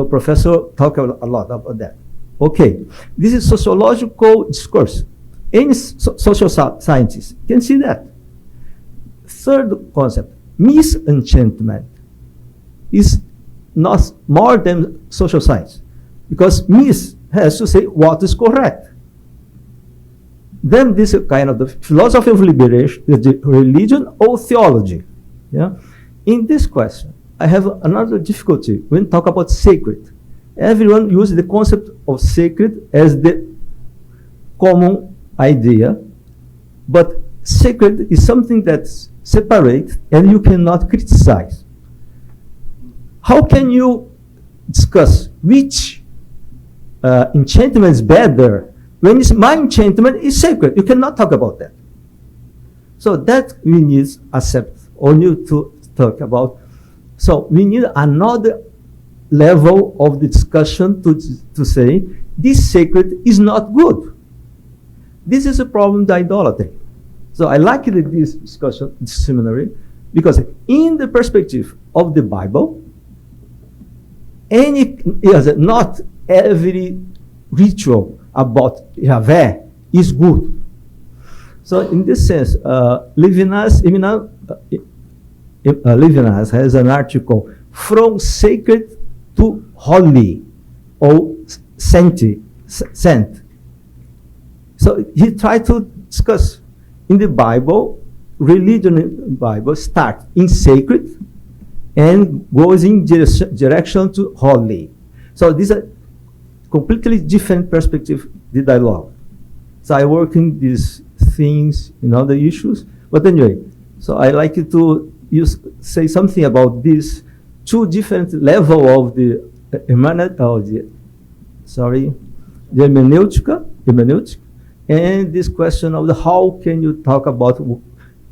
Professor talked a lot about that. Okay, this is sociological discourse. Any social scientist can see that. Third concept, misenchantment is not more than social science, because mis has to say what is correct. Then this is kind of the philosophy of liberation, the religion or theology. Yeah. In this question, I have another difficulty when talk about sacred. Everyone uses the concept of sacred as the common idea, but sacred is something that's separate and you cannot criticize. How can you discuss which enchantment is better when my enchantment is sacred? You cannot talk about that. So that we need to accept or need to talk about. So we need another level of the discussion to say this sacred is not good. This is a problem with idolatry. So I like this discussion, this seminary, because in the perspective of the Bible, not every ritual about Yahweh is good. So in this sense, Levinas has an article, From Sacred to Holy, or Saint. So he tried to discuss in the Bible, religion in the Bible starts in sacred and goes in direction to holy. So these are completely different perspective, the dialogue. So I work in these things, other issues. But anyway, so I like you to say something about these 2 different level of the hermeneutic, and this question of how can you talk about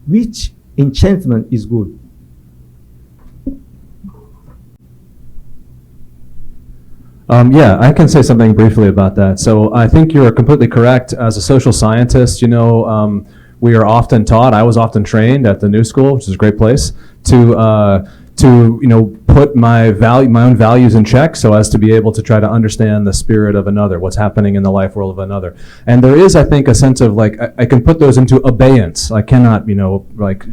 which enchantment is good? Yeah, I can say something briefly about that. So I think you're completely correct. As a social scientist, we are often taught, I was often trained at the New School, which is a great place, to put my own values in check so as to be able to try to understand the spirit of another, what's happening in the life world of another. And there is, I think, a sense of I can put those into abeyance. I cannot,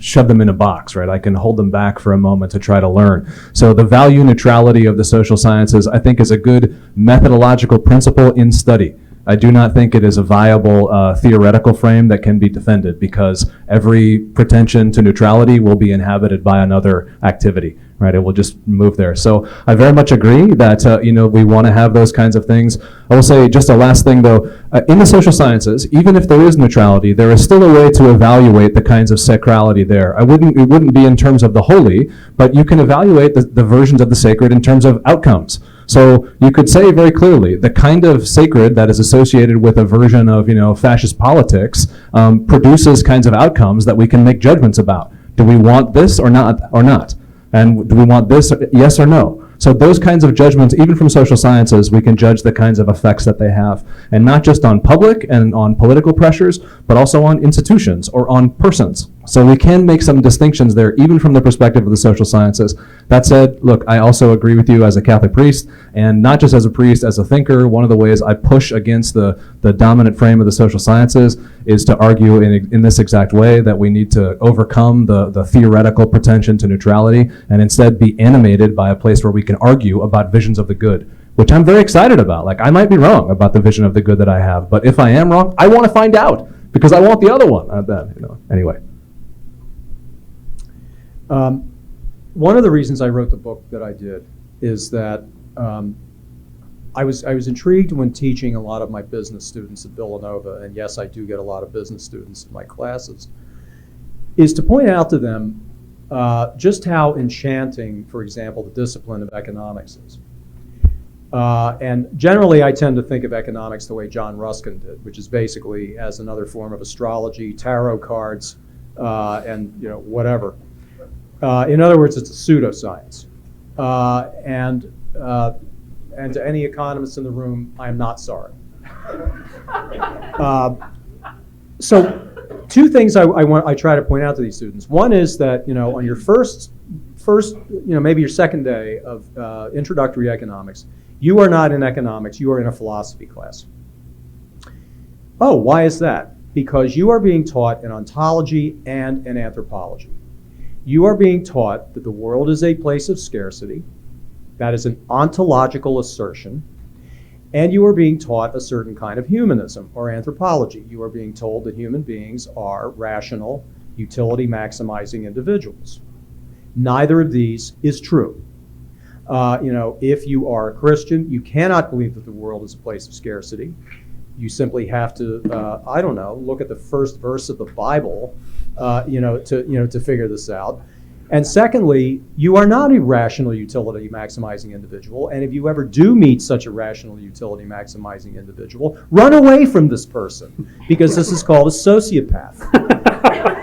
shove them in a box, right? I can hold them back for a moment to try to learn. So the value neutrality of the social sciences, I think, is a good methodological principle in study. I do not think it is a viable theoretical frame that can be defended, because every pretension to neutrality will be inhabited by another activity, right? It will just move there. So I very much agree that we want to have those kinds of things. I will say just a last thing though, in the social sciences, even if there is neutrality, there is still a way to evaluate the kinds of sacrality there. It wouldn't be in terms of the holy, but you can evaluate the versions of the sacred in terms of outcomes. So you could say very clearly the kind of sacred that is associated with a version of fascist politics produces kinds of outcomes that we can make judgments about. Do we want this or not? And do we want this, yes or no? So those kinds of judgments, even from social sciences, we can judge the kinds of effects that they have. And not just on public and on political pressures, but also on institutions or on persons. So we can make some distinctions there, even from the perspective of the social sciences. That said, look, I also agree with you as a Catholic priest, and not just as a priest, as a thinker. One of the ways I push against the dominant frame of the social sciences is to argue in this exact way, that we need to overcome the theoretical pretension to neutrality and instead be animated by a place where we can argue about visions of the good, which I'm very excited about. Like, I might be wrong about the vision of the good that I have, but if I am wrong, I want to find out, because I want the other one. Anyway. One of the reasons I wrote the book that I did is that I was intrigued when teaching a lot of my business students at Villanova, and yes, I do get a lot of business students in my classes, is to point out to them just how enchanting, for example, the discipline of economics is. And generally, I tend to think of economics the way John Ruskin did, which is basically as another form of astrology, tarot cards, and whatever. In other words, it's a pseudoscience. And to any economists in the room, I am not sorry. So, two things I try to point out to these students. One is that on your first maybe your second day of introductory economics, you are not in economics, you are in a philosophy class. Oh, why is that? Because you are being taught an ontology and an anthropology. You are being taught that the world is a place of scarcity. That is an ontological assertion. And you are being taught a certain kind of humanism or anthropology. You are being told that human beings are rational, utility-maximizing individuals. Neither of these is true. If you are a Christian, you cannot believe that the world is a place of scarcity. You simply have to, look at the first verse of the Bible, to figure this out. And secondly, you are not a rational utility maximizing individual. And if you ever do meet such a rational utility maximizing individual, run away from this person, because this is called a sociopath,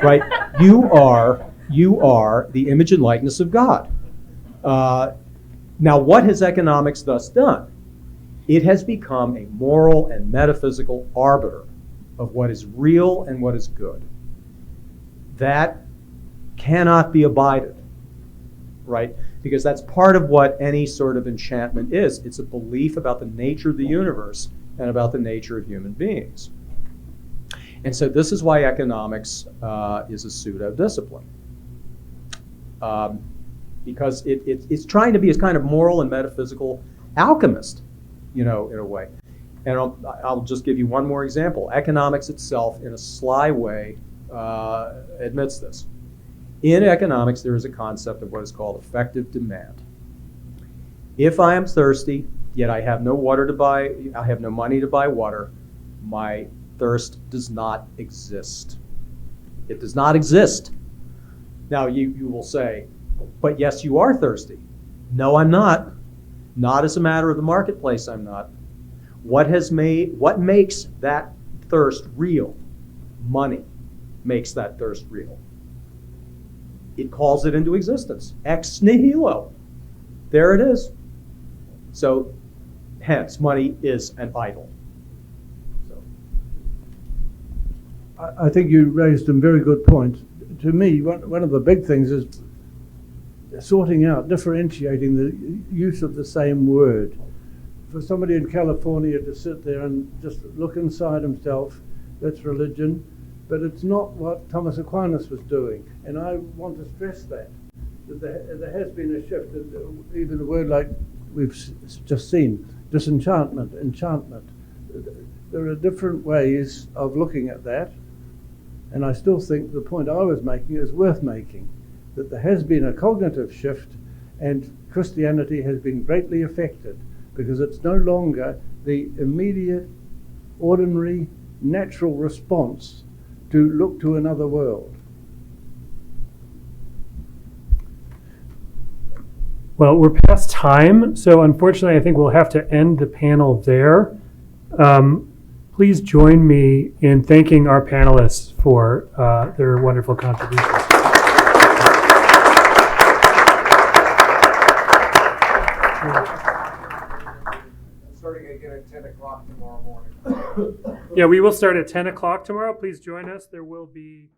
right? You are the image and likeness of God. Now, what has economics thus done? It has become a moral and metaphysical arbiter of what is real and what is good. That cannot be abided, right? Because that's part of what any sort of enchantment is. It's a belief about the nature of the universe and about the nature of human beings. And so this is why economics is a pseudo-discipline. Because it's trying to be a kind of moral and metaphysical alchemist, in a way. And I'll just give you one more example. Economics itself, in a sly way, admits this. In economics, there is a concept of what is called effective demand. If I am thirsty, yet I have no water to buy, I have no money to buy water, my thirst does not exist. It does not exist. Now, you will say, but yes, you are thirsty. No, I'm not. Not as a matter of the marketplace, I'm not. What makes that thirst real? Money makes that thirst real. It calls it into existence. Ex nihilo. There it is. So, hence, money is an idol. I think you raised some very good points. To me, one of the big things is sorting out, differentiating the use of the same word. For somebody in California to sit there and just look inside himself, that's religion, but it's not what Thomas Aquinas was doing. And I want to stress that there has been a shift, even a word like we've just seen, disenchantment, enchantment. There are different ways of looking at that, and I still think the point I was making is worth making, that there has been a cognitive shift and Christianity has been greatly affected because it's no longer the immediate, ordinary, natural response to look to another world. Well, we're past time, so unfortunately I think we'll have to end the panel there. Please join me in thanking our panelists for their wonderful contributions. starting again at 10 o'clock tomorrow morning. Yeah, we will start at 10 o'clock tomorrow. Please join us. There will be